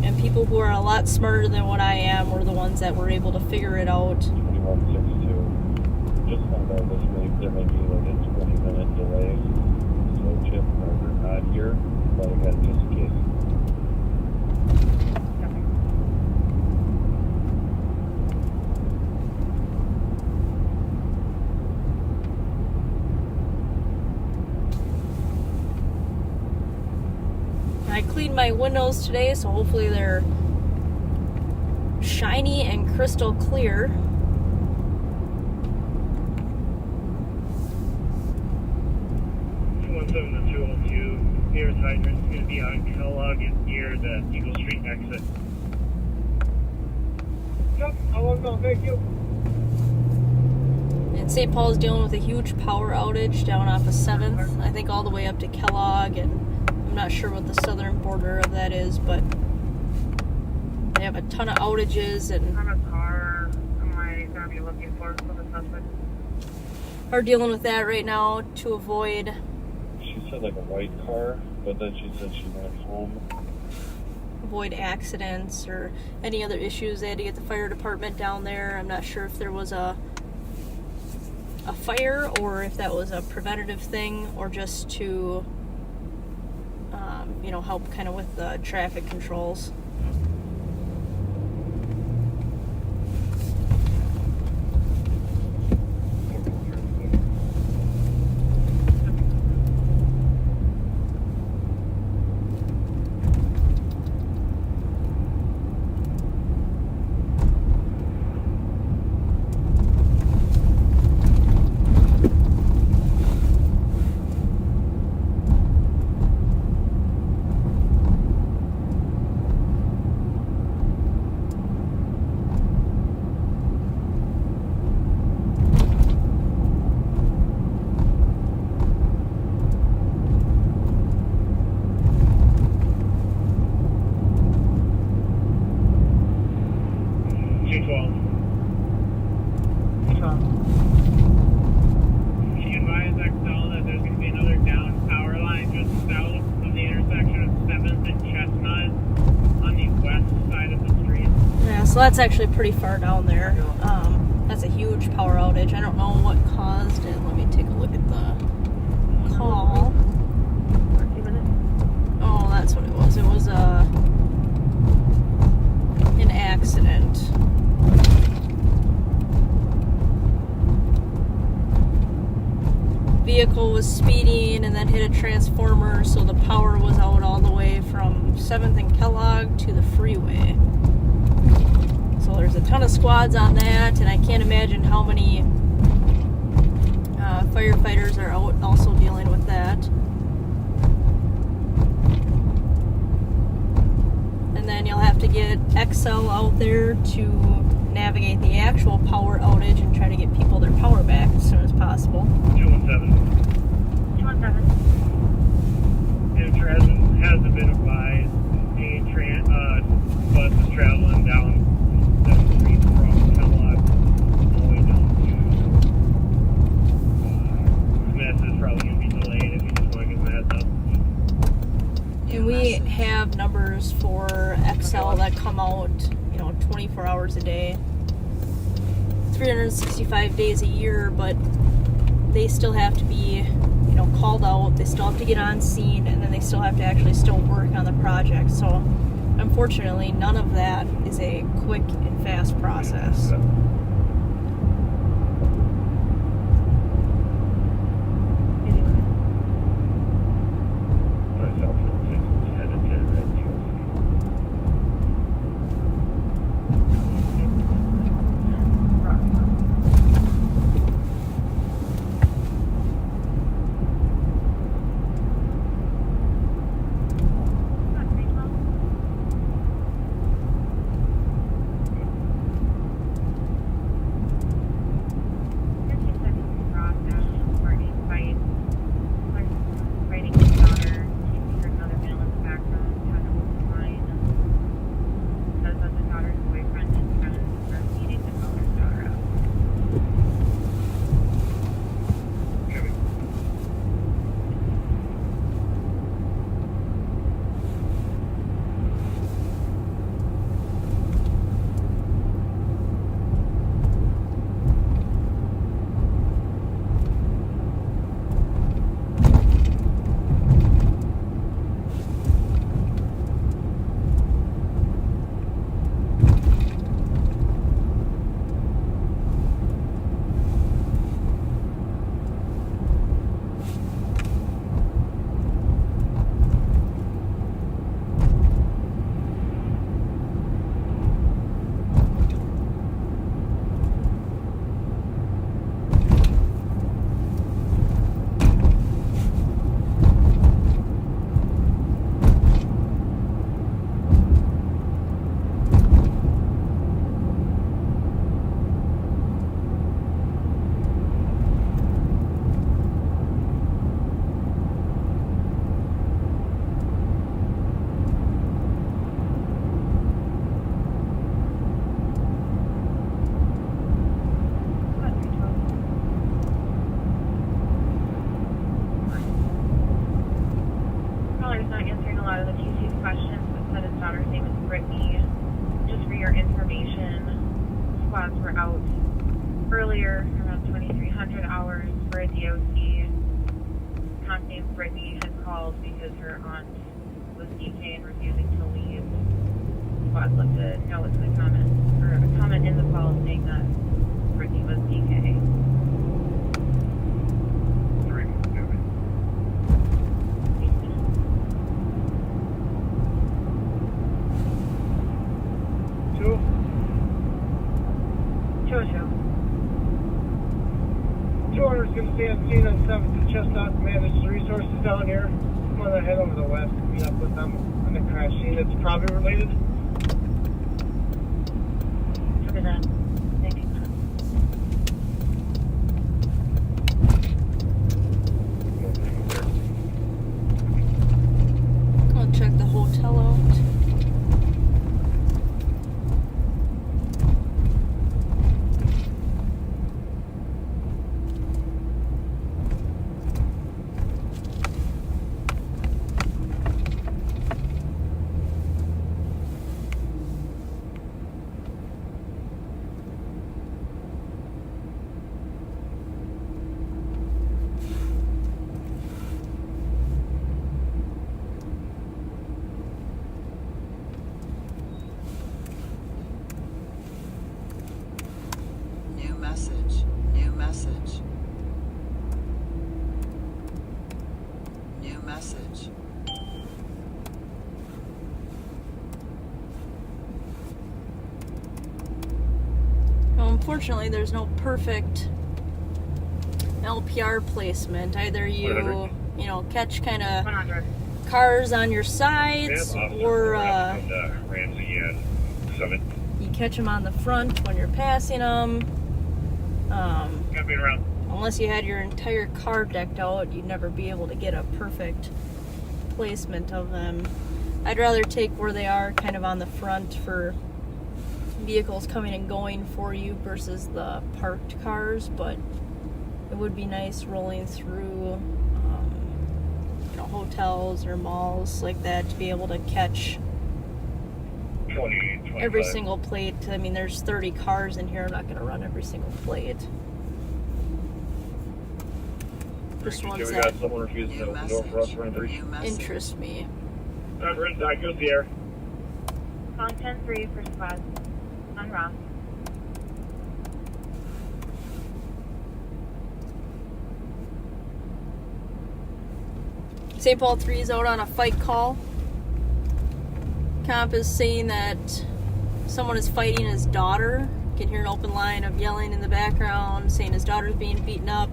And people who are a lot smarter than what I am were the ones that were able to figure it out. 2162. Just found out this week there may be like a 20-minute delay. So Chip Murder not here, but again, just in case. I cleaned my windows today, so hopefully they're shiny and crystal clear. Nearest hydrant is going to be on Kellogg and near the Eagle Street exit. Yep, I will go. Thank you. And St. Paul's dealing with a huge power outage down off of 7th. I think all the way up to Kellogg and not sure what the southern border of that is, but they have a ton of outages and What kind of car am I going to be looking for the suspect? are dealing with that right now to avoid She said like a white car, but then she said she went home. accidents or any other issues. They had to get the fire department down there. I'm not sure if there was a fire or if that was a preventative thing or just to help kind of with the traffic controls. So that's actually pretty far down there. That's a huge power outage. I don't know what caused it. Let me take a look at the call. Oh, that's what it was. It was an accident. Vehicle was speeding and then hit a transformer, so the power was out all the way from 7th and Kellogg to the freeway. So there's a ton of squads on that, and I can't imagine how many firefighters are out also dealing with that. And then you'll have to get XL out there to navigate the actual power outage and try to get people their power back as soon as possible. 217. 217. And transit hasn't been advised. A bus is traveling down 7th Street from Kellogg all the way down to Smith. Is probably going to be delayed if you just want to give them a heads up. And we have numbers for XL that come out, 24 hours a day, 365 days a year, but they still have to be, called out. They still have to get on scene, and then they still have to actually still work on the project. So, unfortunately, none of that is a quick and fast process. earlier, around 2300 hours, for a DOT. Named Brittany had called because her aunt was DK and refusing to leave. Squad left a note in the comment, or a comment in the call saying that Brittany was DK. Is going to stay on scene on 7th and Chestnut to manage the resources down here. I'm going to head over to the west and meet up with them on the crash scene. It's probably related. Copy that. Thank you. I'll check the hotel out. New message. New message. New message. Well, unfortunately, there's no perfect LPR placement. Either you catch kind of cars on your sides, or Ramsey and 7. you catch them on the front when you're passing them. Unless you had your entire car decked out, you'd never be able to get a perfect placement of them. I'd rather take where they are kind of on the front for vehicles coming and going for you versus the parked cars, but it would be nice rolling through hotels or malls like that to be able to catch every single plate. I mean, there's 30 cars in here. I'm not going to run every single plate. Just ones that someone refusing to open the door for us for interest me. Goes the air. Calling 10-3 for squad on Ross. St. Paul 3 is out on a fight call. Comp is saying that someone is fighting his daughter. You can hear an open line of yelling in the background, saying his daughter's being beaten up.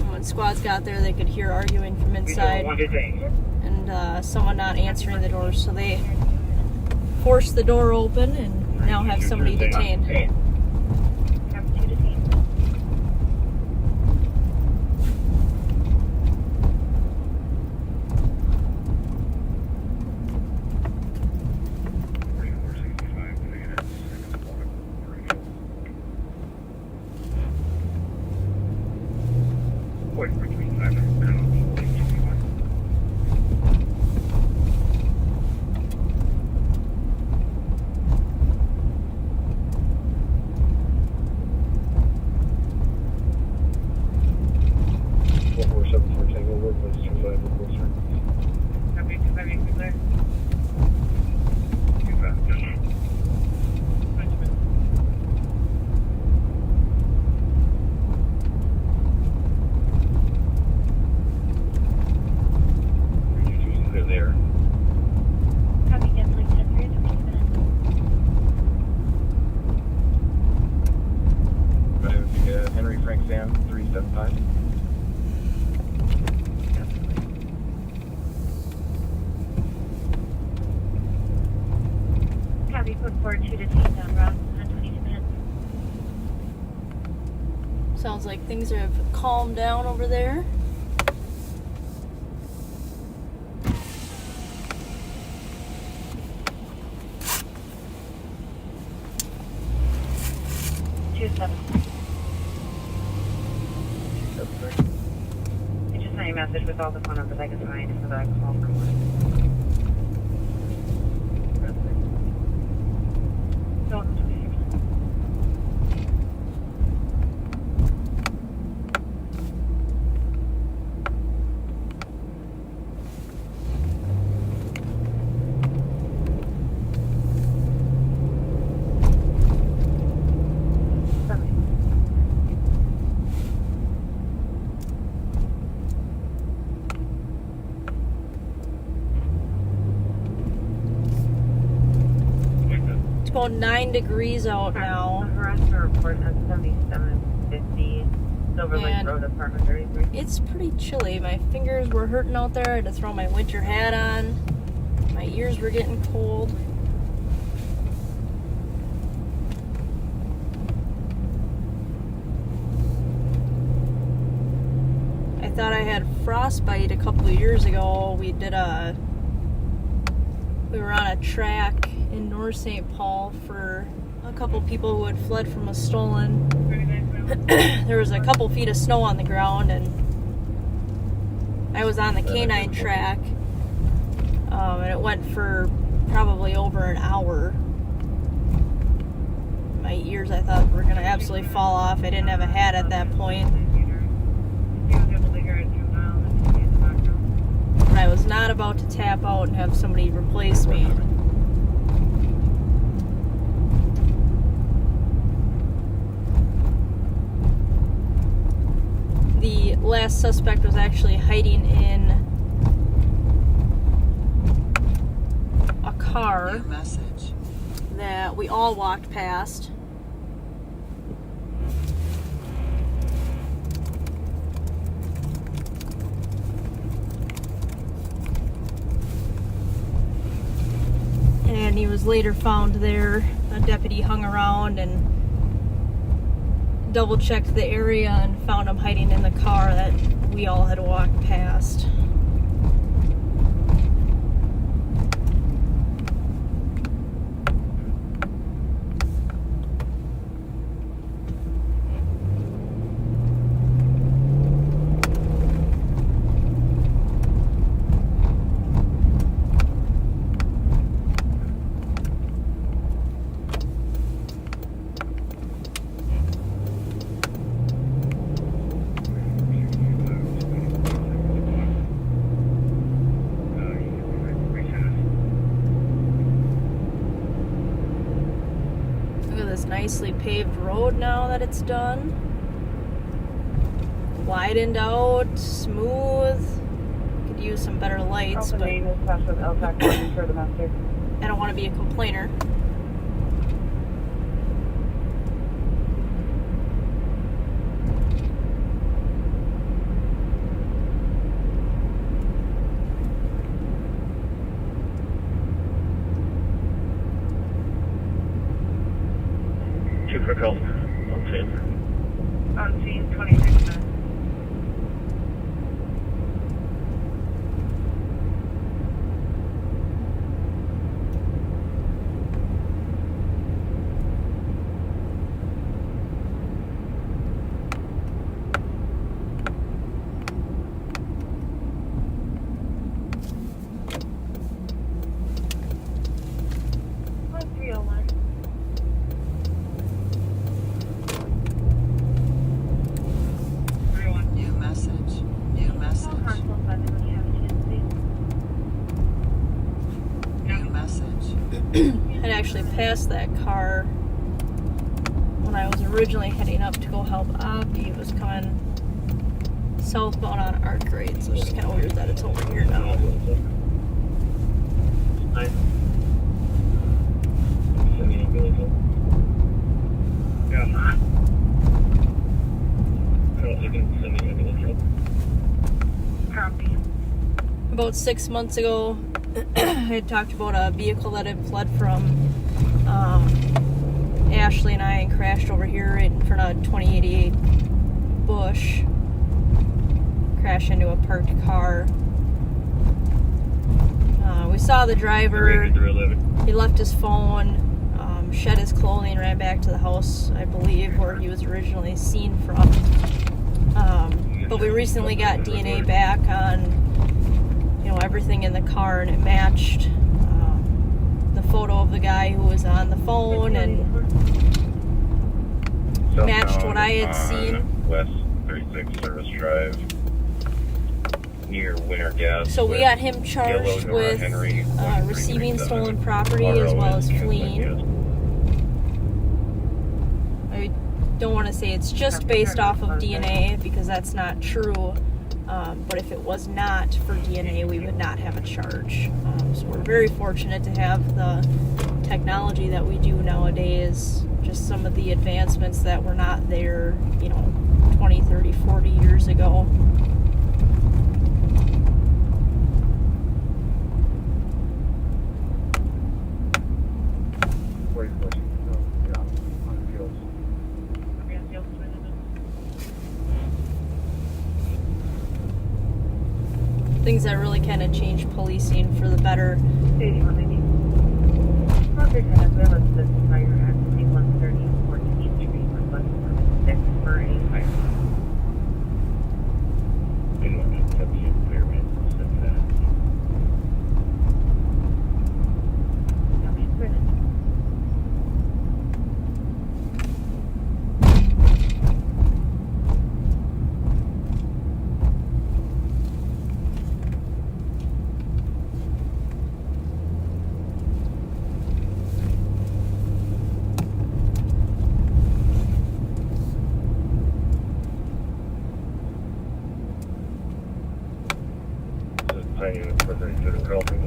When squads got there, they could hear arguing from inside, and someone not answering the door, so they forced the door open and now have somebody detained. Sounds like things have calmed down over there. I just sent a message with all the phone numbers I could find for the call from one. about 9 degrees out now. The harassment report at 7750 Silver Lake And Road, apartment 33. it's pretty chilly. My fingers were hurting out there. I had to throw my winter hat on. My ears were getting cold. I thought I had frostbite a couple of years ago. We were on a track in North St. Paul for a couple people who had fled from a stolen. There was a couple feet of snow on the ground, and I was on the canine track, and it went for probably over an hour. My ears, I thought, were going to absolutely fall off. I didn't have a hat at that point. But I was not about to tap out and have somebody replace me. The last suspect was actually hiding in a car that we all walked past. And he was later found there. A deputy hung around and double-checked the area and found him hiding in the car that we all had walked past. Nicely paved road now that it's done. Widened out, smooth. Could use some better lights, but I don't want to be a complainer. For call on scene. On scene, 26 minutes. I'd actually passed that car when I was originally heading up to go help Abby. It was coming southbound on Arkwright, so it's just kind of weird that it's over here now. About 6 months ago, I had talked about a vehicle that had fled from Ashley and I and crashed over here in front of 2088 Bush. Crashed into a parked car. We saw the driver. He left his phone, shed his clothing, ran back to the house, I believe, where he was originally seen from. But we recently got DNA back on everything in the car, and it matched the photo of the guy who was on the phone and matched what I had seen. West 36 Service Drive near Winter Gas. So we got him charged with receiving stolen property as well as fleeing. I don't want to say it's just based off of DNA because that's not true. But if it was not for DNA, we would not have a charge. So we're very fortunate to have the technology that we do nowadays. Just some of the advancements that were not there, 20, 30, 40 years ago. Things that really kind of changed policing for the better. Tiny unit for 32 to Carlton.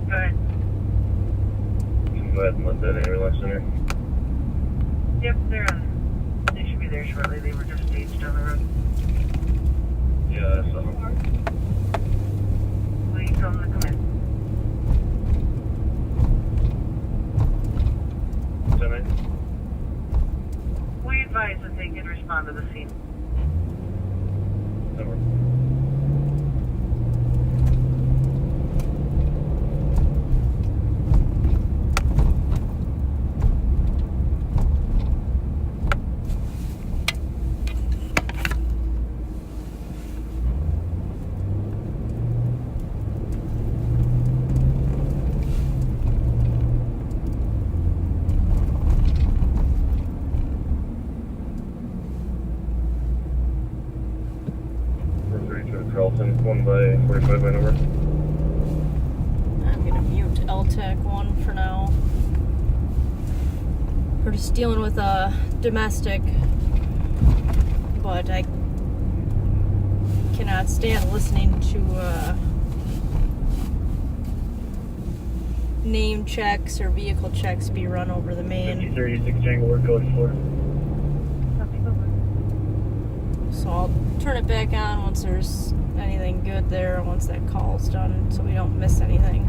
Go ahead. You can go ahead and let that ambulance in here. Yep, they should be there shortly. They were just staged down the road. Yeah, I saw them. Will you tell them to come in? 10-8. We advise that they can respond to the scene. Over. Carlton, 1 by 45 by number. I'm gonna mute LTAC 1 for now. We're just dealing with a domestic, but I cannot stand listening to name checks or vehicle checks be run over the main. 5036 Tango work code 4. So I'll turn it back on once there's anything good there, once that call's done, so we don't miss anything.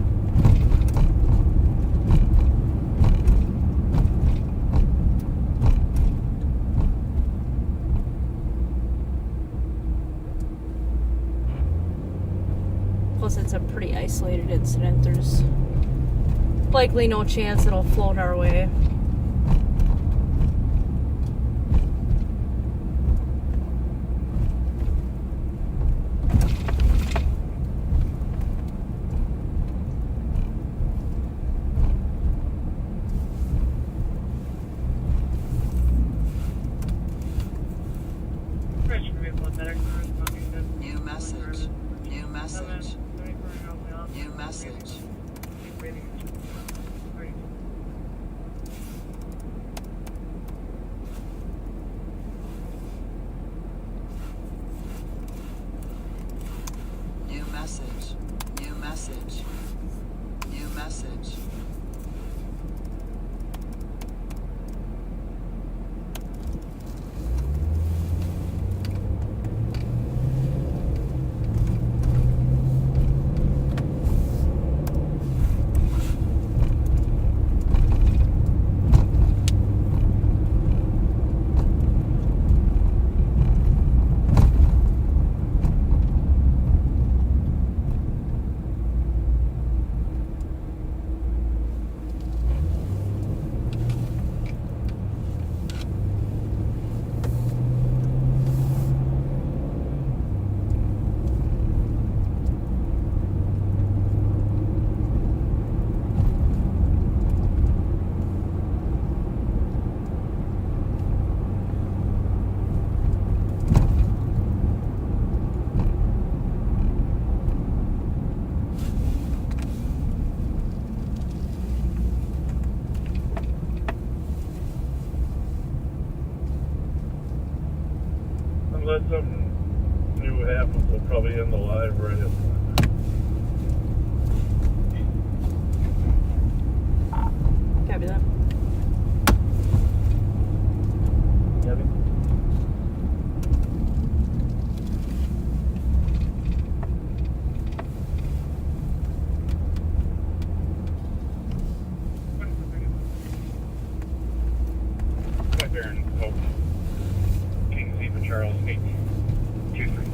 Plus it's a pretty isolated incident. There's likely no chance it'll float our way. New message. New message. New message. New message. New message. New message. see what happens. We'll probably end the live right up. Copy that. Gabby? Right there in Hope. Kings Eve and Charles 823.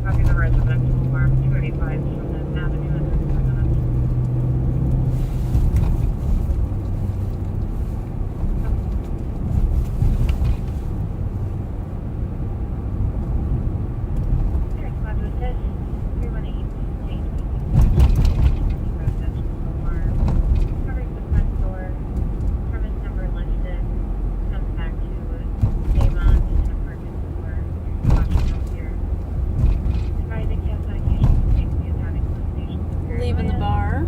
Copy the residential alarm 285 from the avenue and 34 minutes. Leaving the bar.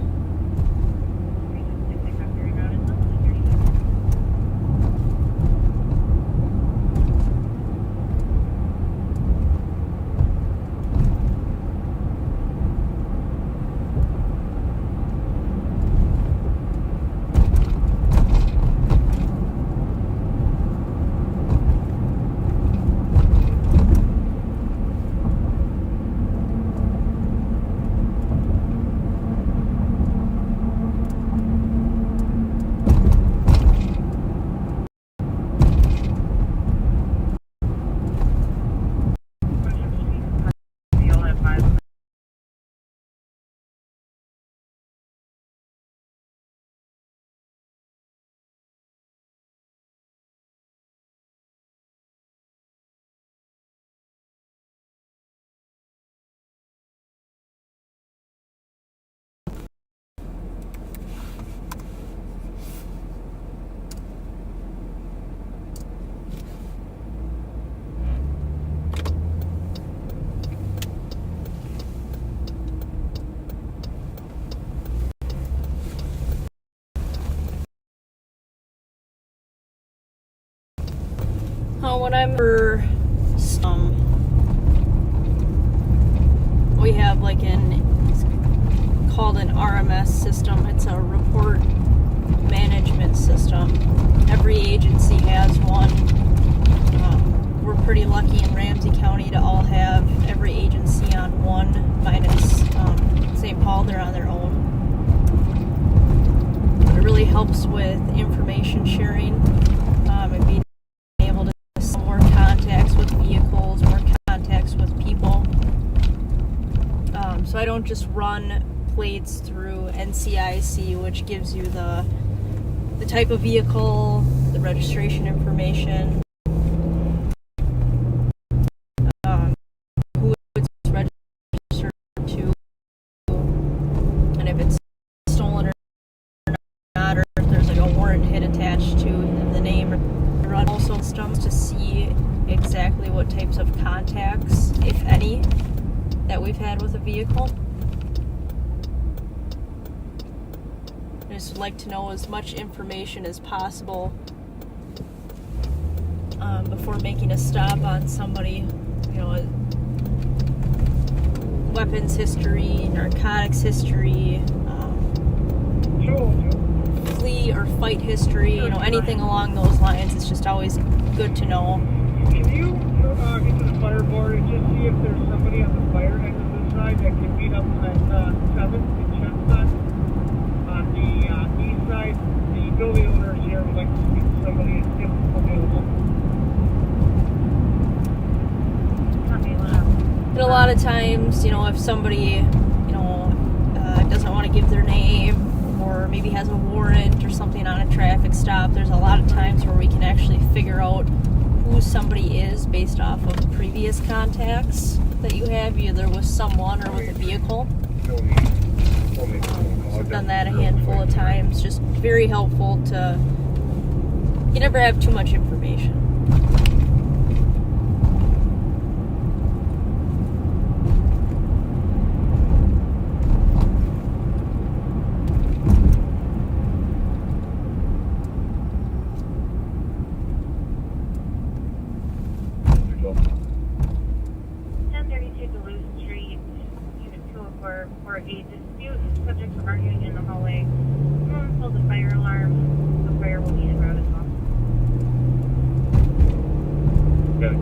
When I'm we have like it's called an RMS system. It's a report management system. Every agency has one. We're pretty lucky in Ramsey County to all have every agency on one, minus St. Paul, they're on their own. But it really helps with information sharing and being able to have more contacts with vehicles, more contacts with people. So I don't just run plates through NCIC, which gives you the type of vehicle, the registration information, who it's registered to, and if it's stolen or not, or if there's like a warrant hit attached to the name. Run also systems to see exactly what types of contacts, if any, that we've had with a vehicle. I just like to know as much information as possible before making a stop on somebody. You know, weapons history, narcotics history, flee or fight history, you know, anything along those lines. It's just always good to know. Can you get to the fireboard and just see if there's somebody on the fire end of this side that can meet up at 7th and Chestnut? On the east side, the building owners here would like to speak to somebody if available. And a lot of times, you know, if somebody, you know, doesn't want to give their name or maybe has a warrant or something something on a traffic stop, there's a lot of times where we can actually figure out who somebody is based off of previous contacts that you have, either with someone or with a vehicle. I've done that a handful of times. Just very helpful to, you never have too much information. For a dispute, subjects are arguing in the hallway. Someone pulled the fire alarm. The fire will be en route as well. Got it.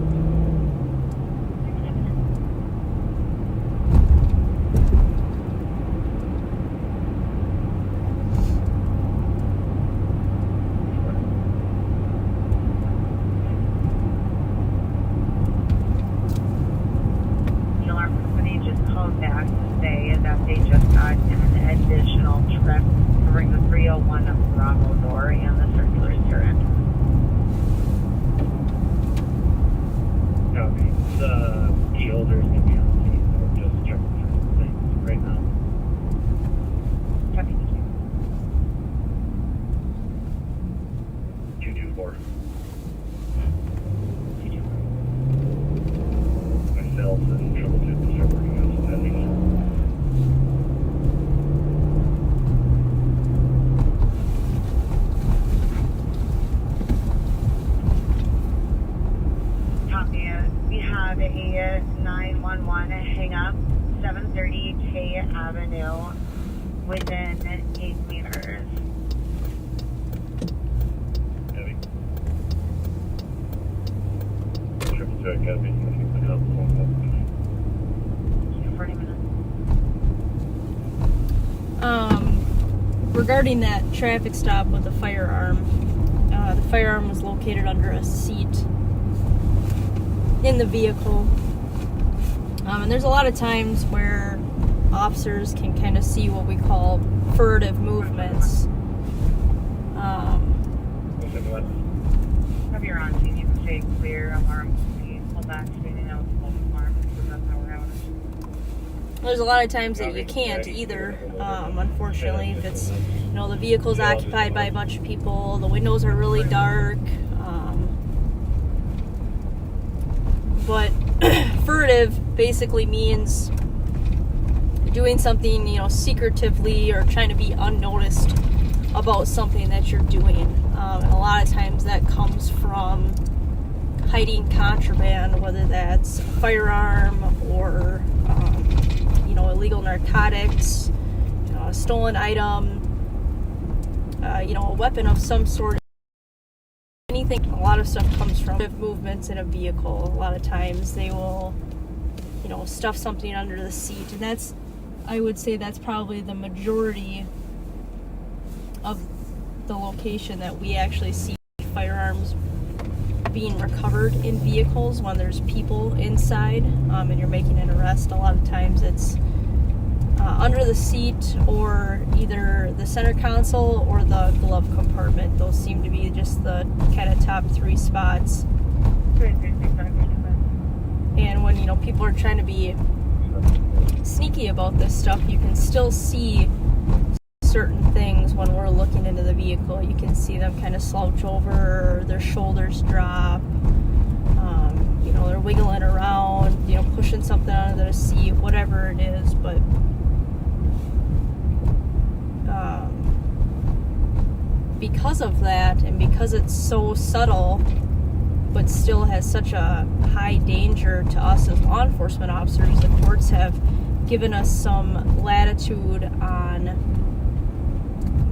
The alarm company just called back to say that they just got an additional trip covering the 301 Bravo door and the circular turret. Copy. The key holder is going to be on the scene, so we're just checking for some things right now. Copy, thank you. 224. Myself and troubleshoot the server emails pending. Copy. We have a 911 hang up, 730 Tay Avenue, within 8 meters. Heavy. Triple check, heavy. I think the cop phone call. 40 minutes. Regarding that traffic stop with the firearm was located under a seat in the vehicle. And there's a lot of times where officers can kind of see what we call furtive movements. Have your on scene, you can say clear alarm, hold back, standing out, hold alarm, so that's how we're having it. There's a lot of times that you can't either, unfortunately, if it's, the vehicle's occupied by a bunch of people, the windows are really dark, but furtive basically means doing something, secretively or trying to be unnoticed about something that you're doing. And a lot of times that comes from hiding contraband, whether that's a firearm or, illegal narcotics, a stolen item, a weapon of some sort. Anything, a lot of stuff comes from movements in a vehicle. A lot of times they will, stuff something under the seat, and I would say that's probably the majority of the location that we actually see firearms being recovered in vehicles when there's people inside, and you're making an arrest. A lot of times it's under the seat or either the center console or the glove compartment. Those seem to be just the kind of top 3 spots. And when people are trying to be sneaky about this stuff, you can still see certain things when we're looking into the vehicle. You can see them kind of slouch over, or their shoulders drop, they're wiggling around, pushing something under the seat, whatever it is. But because of that, and because it's so subtle but still has such a high danger to us as law enforcement officers, the courts have given us some latitude on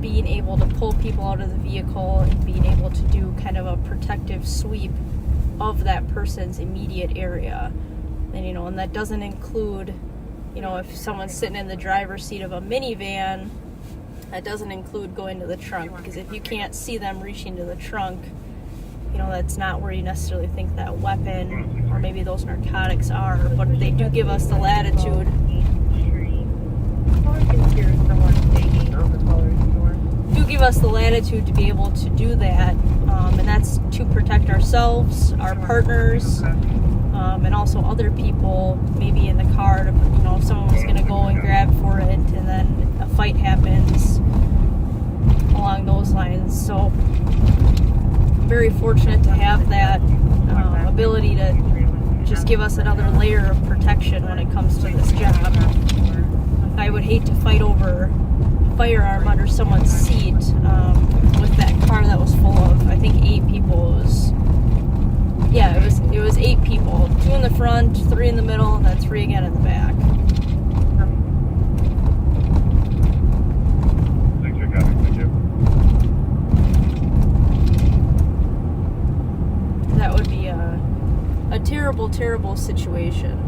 being able to pull people out of the vehicle and being able to do kind of a protective sweep of that person's immediate area. And and that doesn't include, if someone's sitting in the driver's seat of a minivan, that doesn't include going to the trunk, because if you can't see them reaching to the trunk, that's not where you necessarily think that weapon or maybe those narcotics are. But they do give us the latitude. give us the latitude to be able to do that, and that's to protect ourselves, our partners, and also other people maybe in the car. To, if someone was going to go and grab for it, and then a fight happens along those lines. So very fortunate to have that ability to just give us another layer of protection when it comes to this job. I would hate to fight over a firearm under someone's seat with that car that was full of, I think, 8 people. It was 8 people, 2 in the front, 3 in the middle, and then 3 again in the back. Thanks for coming. Thank you. That would be a terrible, terrible situation.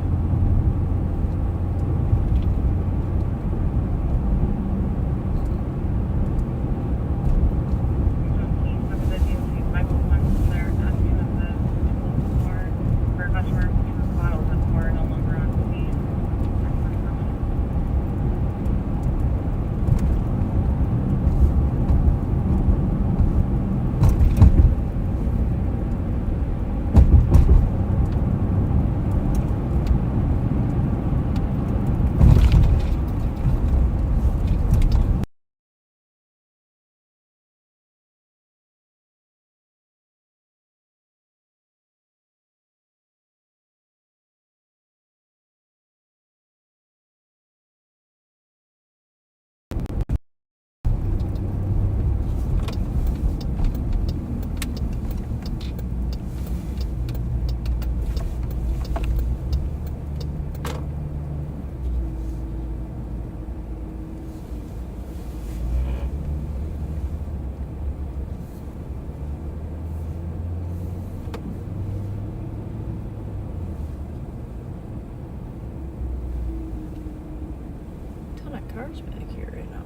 Cars back here right now.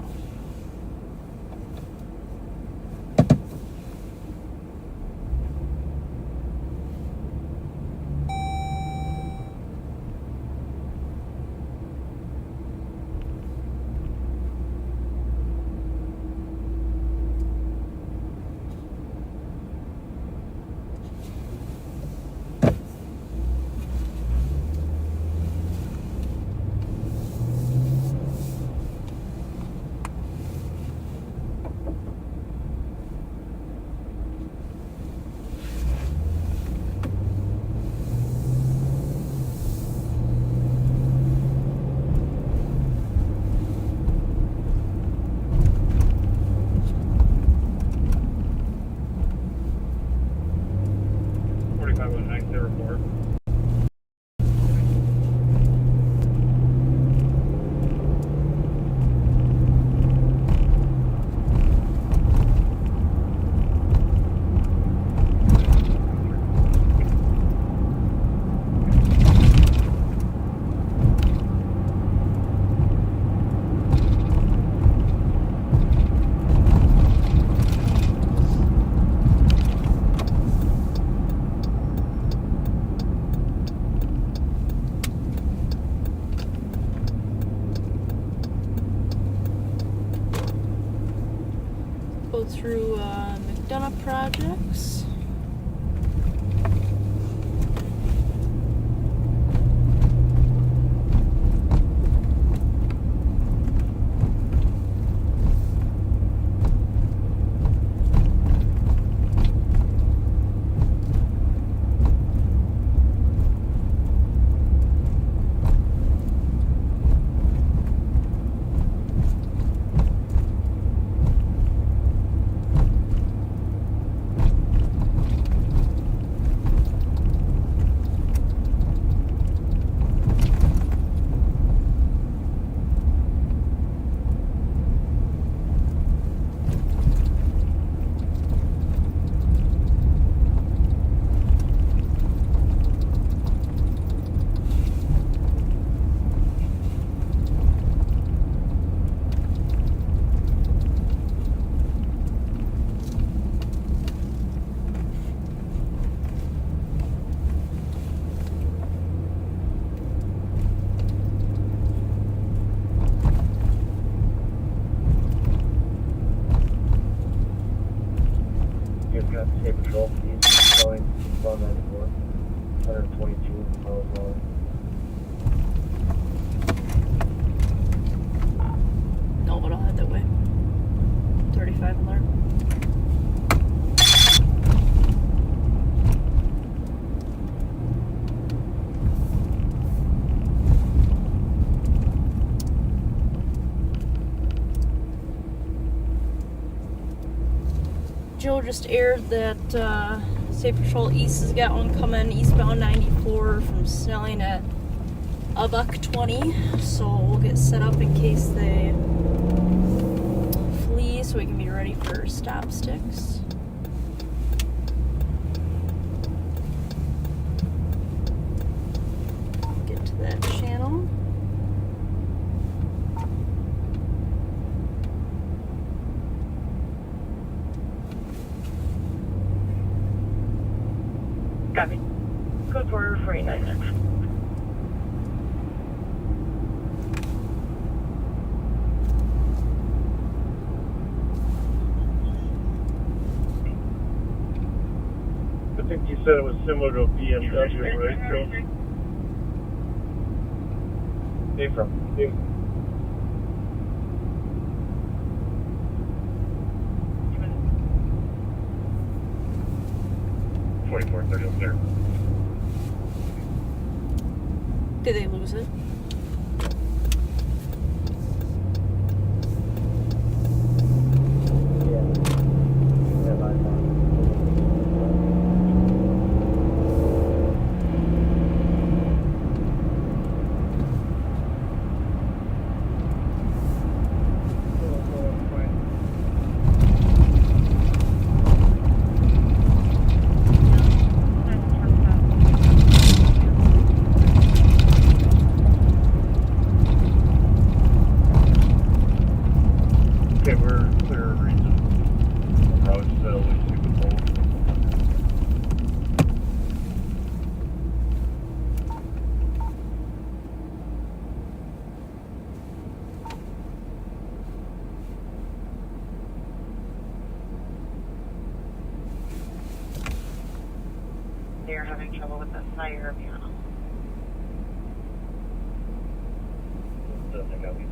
Go through McDonough projects. State Patrol, east, going, 1294, 122 miles an hour. No, but I'll head that way. 35 alert. Joe just aired that State Patrol East has got one coming eastbound 94 from Snelling at a $120. So we'll get set up in case they flee so we can be ready for stop sticks. Get to that channel. Copy. Code for 49. I think you said it was similar to a BMW, right, Joe? From 4430 up there. Did they lose it? Okay, we're clear of reason. Road still is super cold. They're having trouble with the fire panel. Doesn't think I'll be.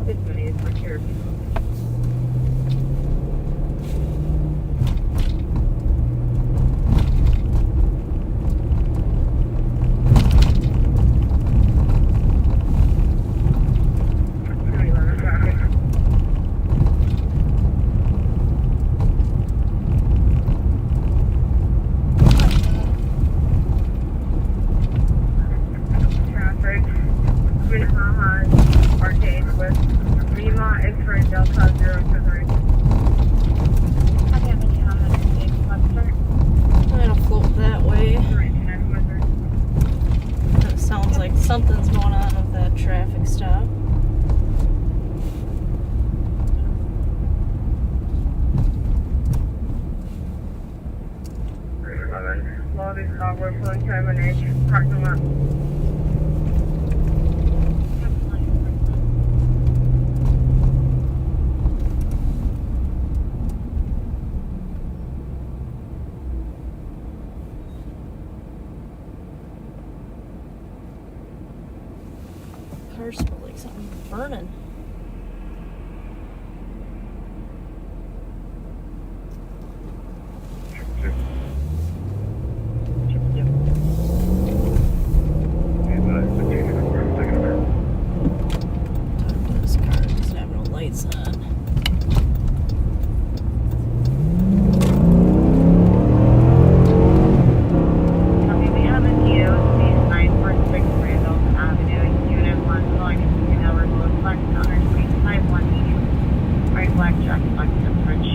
This money is for charity. Traffic, Minnehaha, Arcade with Lima, X-ray, Delta 023. I'm gonna float that way. That sounds like something's going on with that traffic stop. Lobby's call, we're pulling termination, parking lot. Car smells like something burning. This car doesn't have no lights on. We have a Tito, space 946 Randall Avenue, Unit 1, calling in 16 hours, low flex, counter space 51 medium. Right, black check, flex, switch.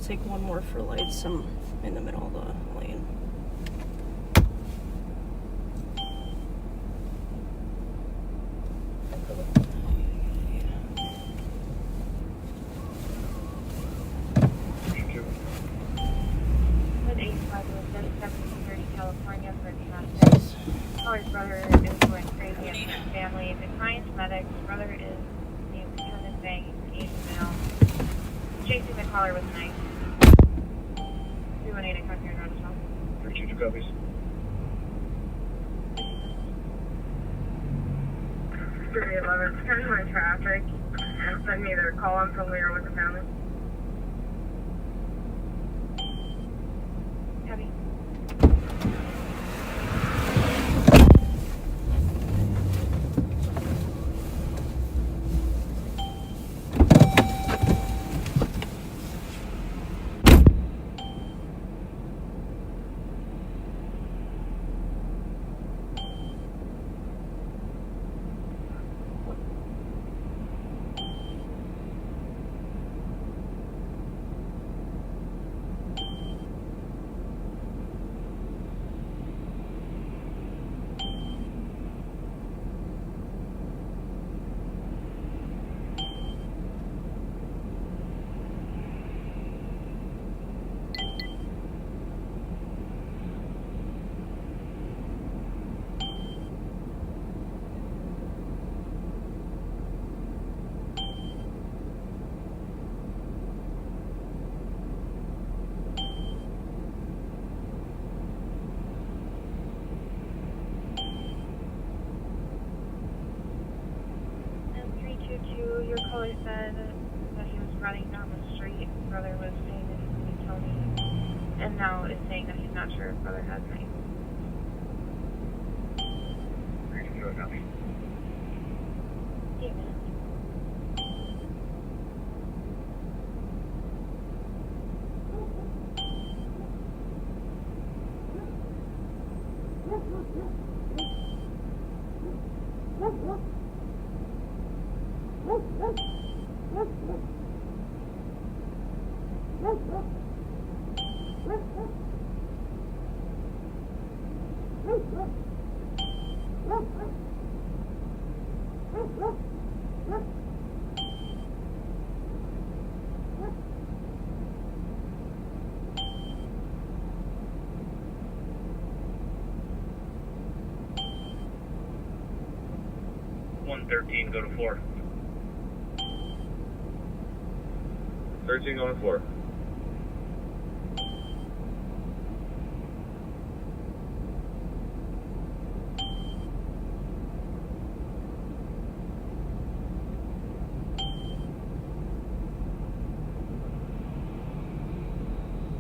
take one more for lights. I'm in the middle of the lane. With 85 with 1730 California for traffic. Caller's brother is going crazy and his family. Declines medics. Brother is named Kevin Bang, Asian male. Chasing the caller with a knife. 318 to Cockney Road as well. 32 copies. City 11, depending on traffic, and send me their call. I'm familiar with the family. Heavy. Your caller said that he was running down the street. Brother was saying that he's going to kill me, and now is saying that he's not sure if brother has me. Ready to go, copy. Yeah. Go to 4. 13 going to 4.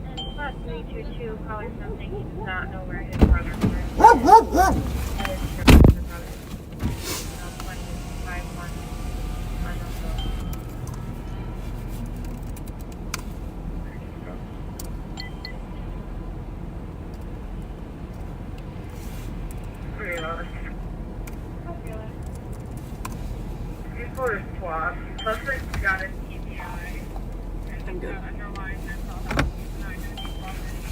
And flat 322, caller something he does not know where his brother is. And his brother. 2051. Before his swap, suspect got an TBI. I'm good. Underlying mental health. He's not going to be cooperating.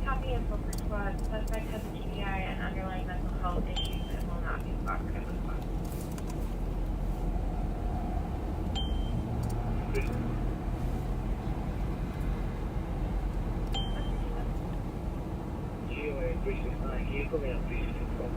Copy info for squad. Suspect has a TBI and underlying mental health issues and will not be cooperative with squad. GOA 369, can you put me on 364?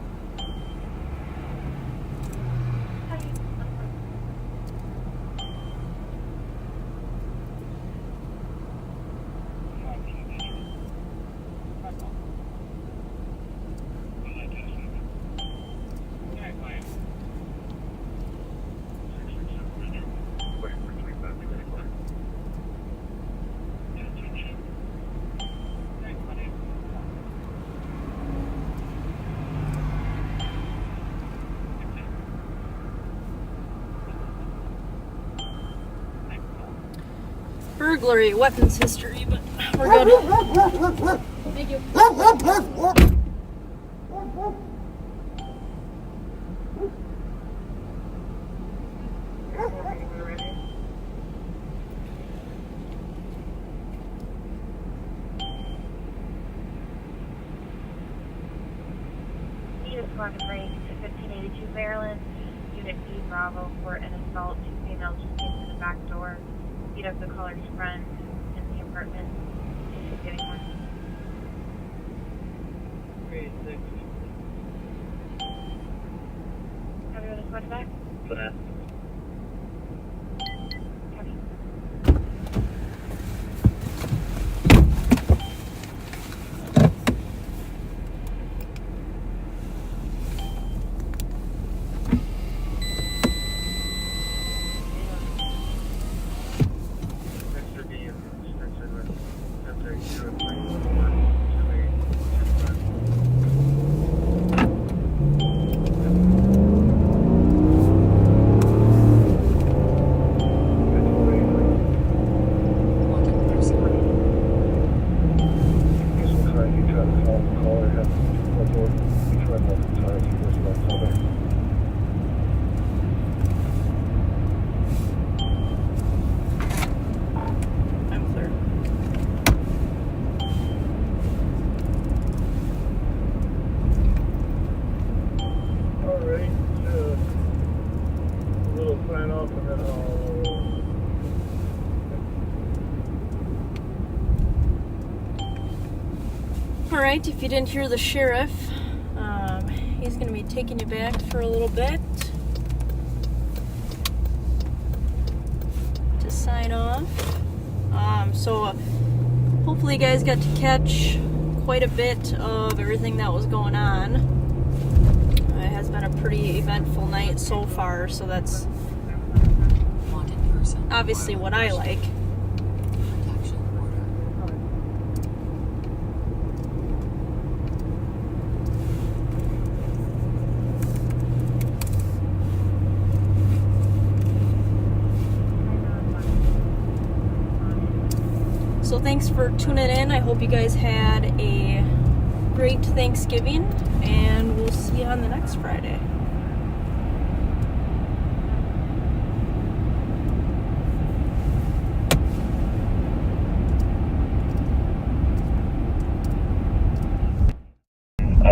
Burglary, weapons history, but we're good. Thank you. Quantum Break to 1582 Maryland. Unit B Bravo for an assault. 2 females just came through the back door, beat up the caller's friend in the apartment. She's getting one. 386. Have you responded back? For that. Mr. B and Spencer with 1032 and I'm clear. Alright, a little sign off and then All right, if you didn't hear the sheriff, he's going to be taking you back for a little bit to sign off. So hopefully you guys got to catch quite a bit of everything that was going on. It has been a pretty eventful night so far, so that's obviously what I like. So thanks for tuning in. I hope you guys had a great Thanksgiving, and we'll see you on the next Friday.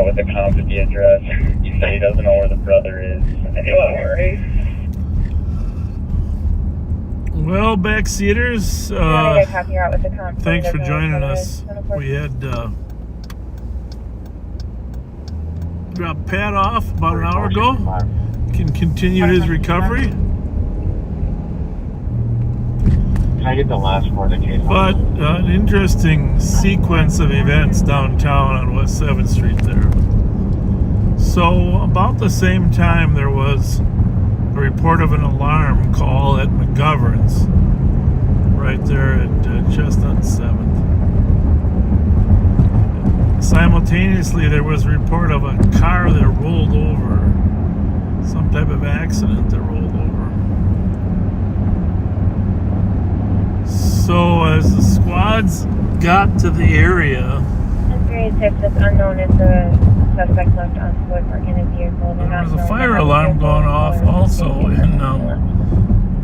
With the comp at the address. He said he doesn't know where the brother is anymore. Well, backseaters, thanks for joining us. We had dropped Pat off about an hour ago. Can continue his recovery. Can I get the last part of the case? But an interesting sequence of events downtown on West 7th Street there. So about the same time there was a report of an alarm call at McGovern's right there at Chestnut and 7th. Simultaneously there was a report of a car that rolled over, some type of accident that rolled over. So as the squads got to the area, 386 is unknown if the suspect left on foot or in a vehicle. there was a fire alarm going off also in,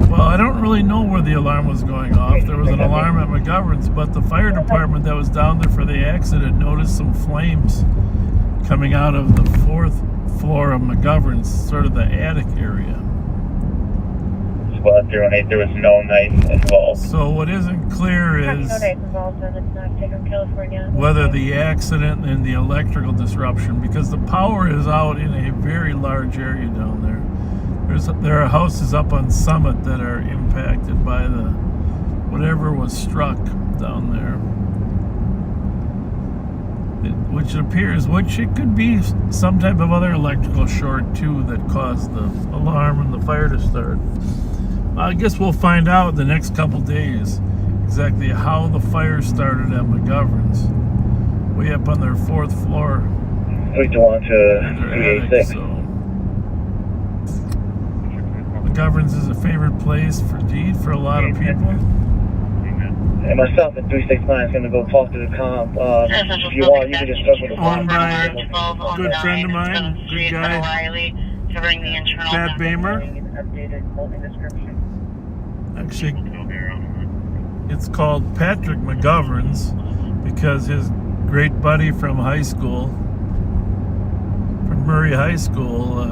well, I don't really know where the alarm was going off. There was an alarm at McGovern's, but the fire department that was down there for the accident noticed some flames coming out of the 4th floor of McGovern's, sort of the attic area. Squad 018, there was no knife involved. So what isn't clear is whether the accident and the electrical disruption, because the power is out in a very large area down there. There are houses up on Summit that are impacted by the whatever was struck down there. Which it could be some type of other electrical short too that caused the alarm and the fire to start. I guess we'll find out the next couple days exactly how the fire started at McGovern's, way up on their 4th floor. We go on to 386. So. McGovern's is a favorite place for a lot of people. And myself at 369 is going to go talk to the comp. If you want, you can just circle the Owned by a good friend of mine, good guy, Pat Bamer. Actually, it's called Patrick McGovern's because his great buddy from high school, from Murray High School,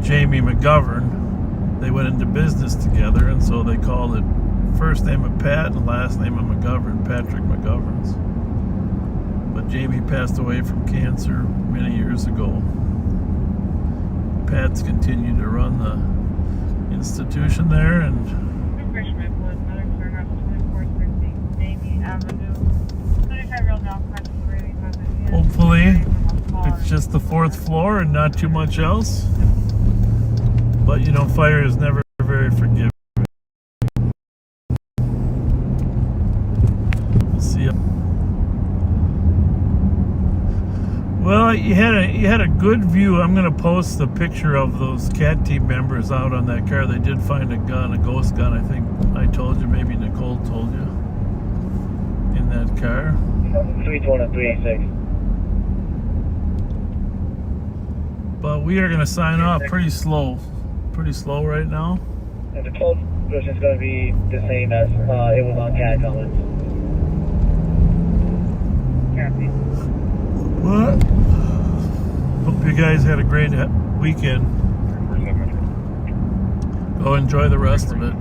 Jamie McGovern, they went into business together, and so they called it first name of Pat and last name of McGovern, Patrick McGovern's. But Jamie passed away from cancer many years ago. Pat's continued to run the institution there, and hopefully it's just the 4th floor and not too much else. But you know, fire is never very forgiving. We'll see. Well, you had a good view. I'm gonna post the picture of those CAT team members out on that car. They did find a gun, a ghost gun. I think I told you, maybe Nicole told you, in that car. 320 and 386. But we are gonna sign off pretty slow right now. And the close version is going to be the same as it was on CAT comments. What? Hope you guys had a great weekend. Go enjoy the rest of it.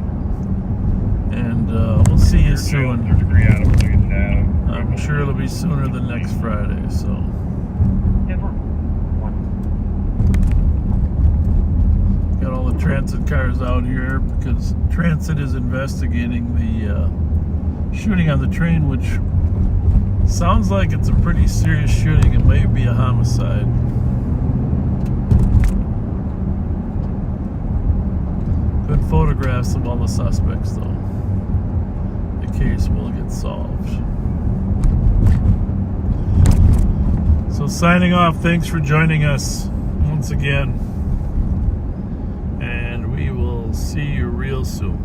And we'll see you soon. I'm sure it'll be sooner than next Friday, so. Got all the transit cars out here because transit is investigating the shooting on the train, which sounds like it's a pretty serious shooting. It may be a homicide. Good photographs of all the suspects, though. The case will get solved. So signing off, thanks for joining us once again. And we will see you real soon.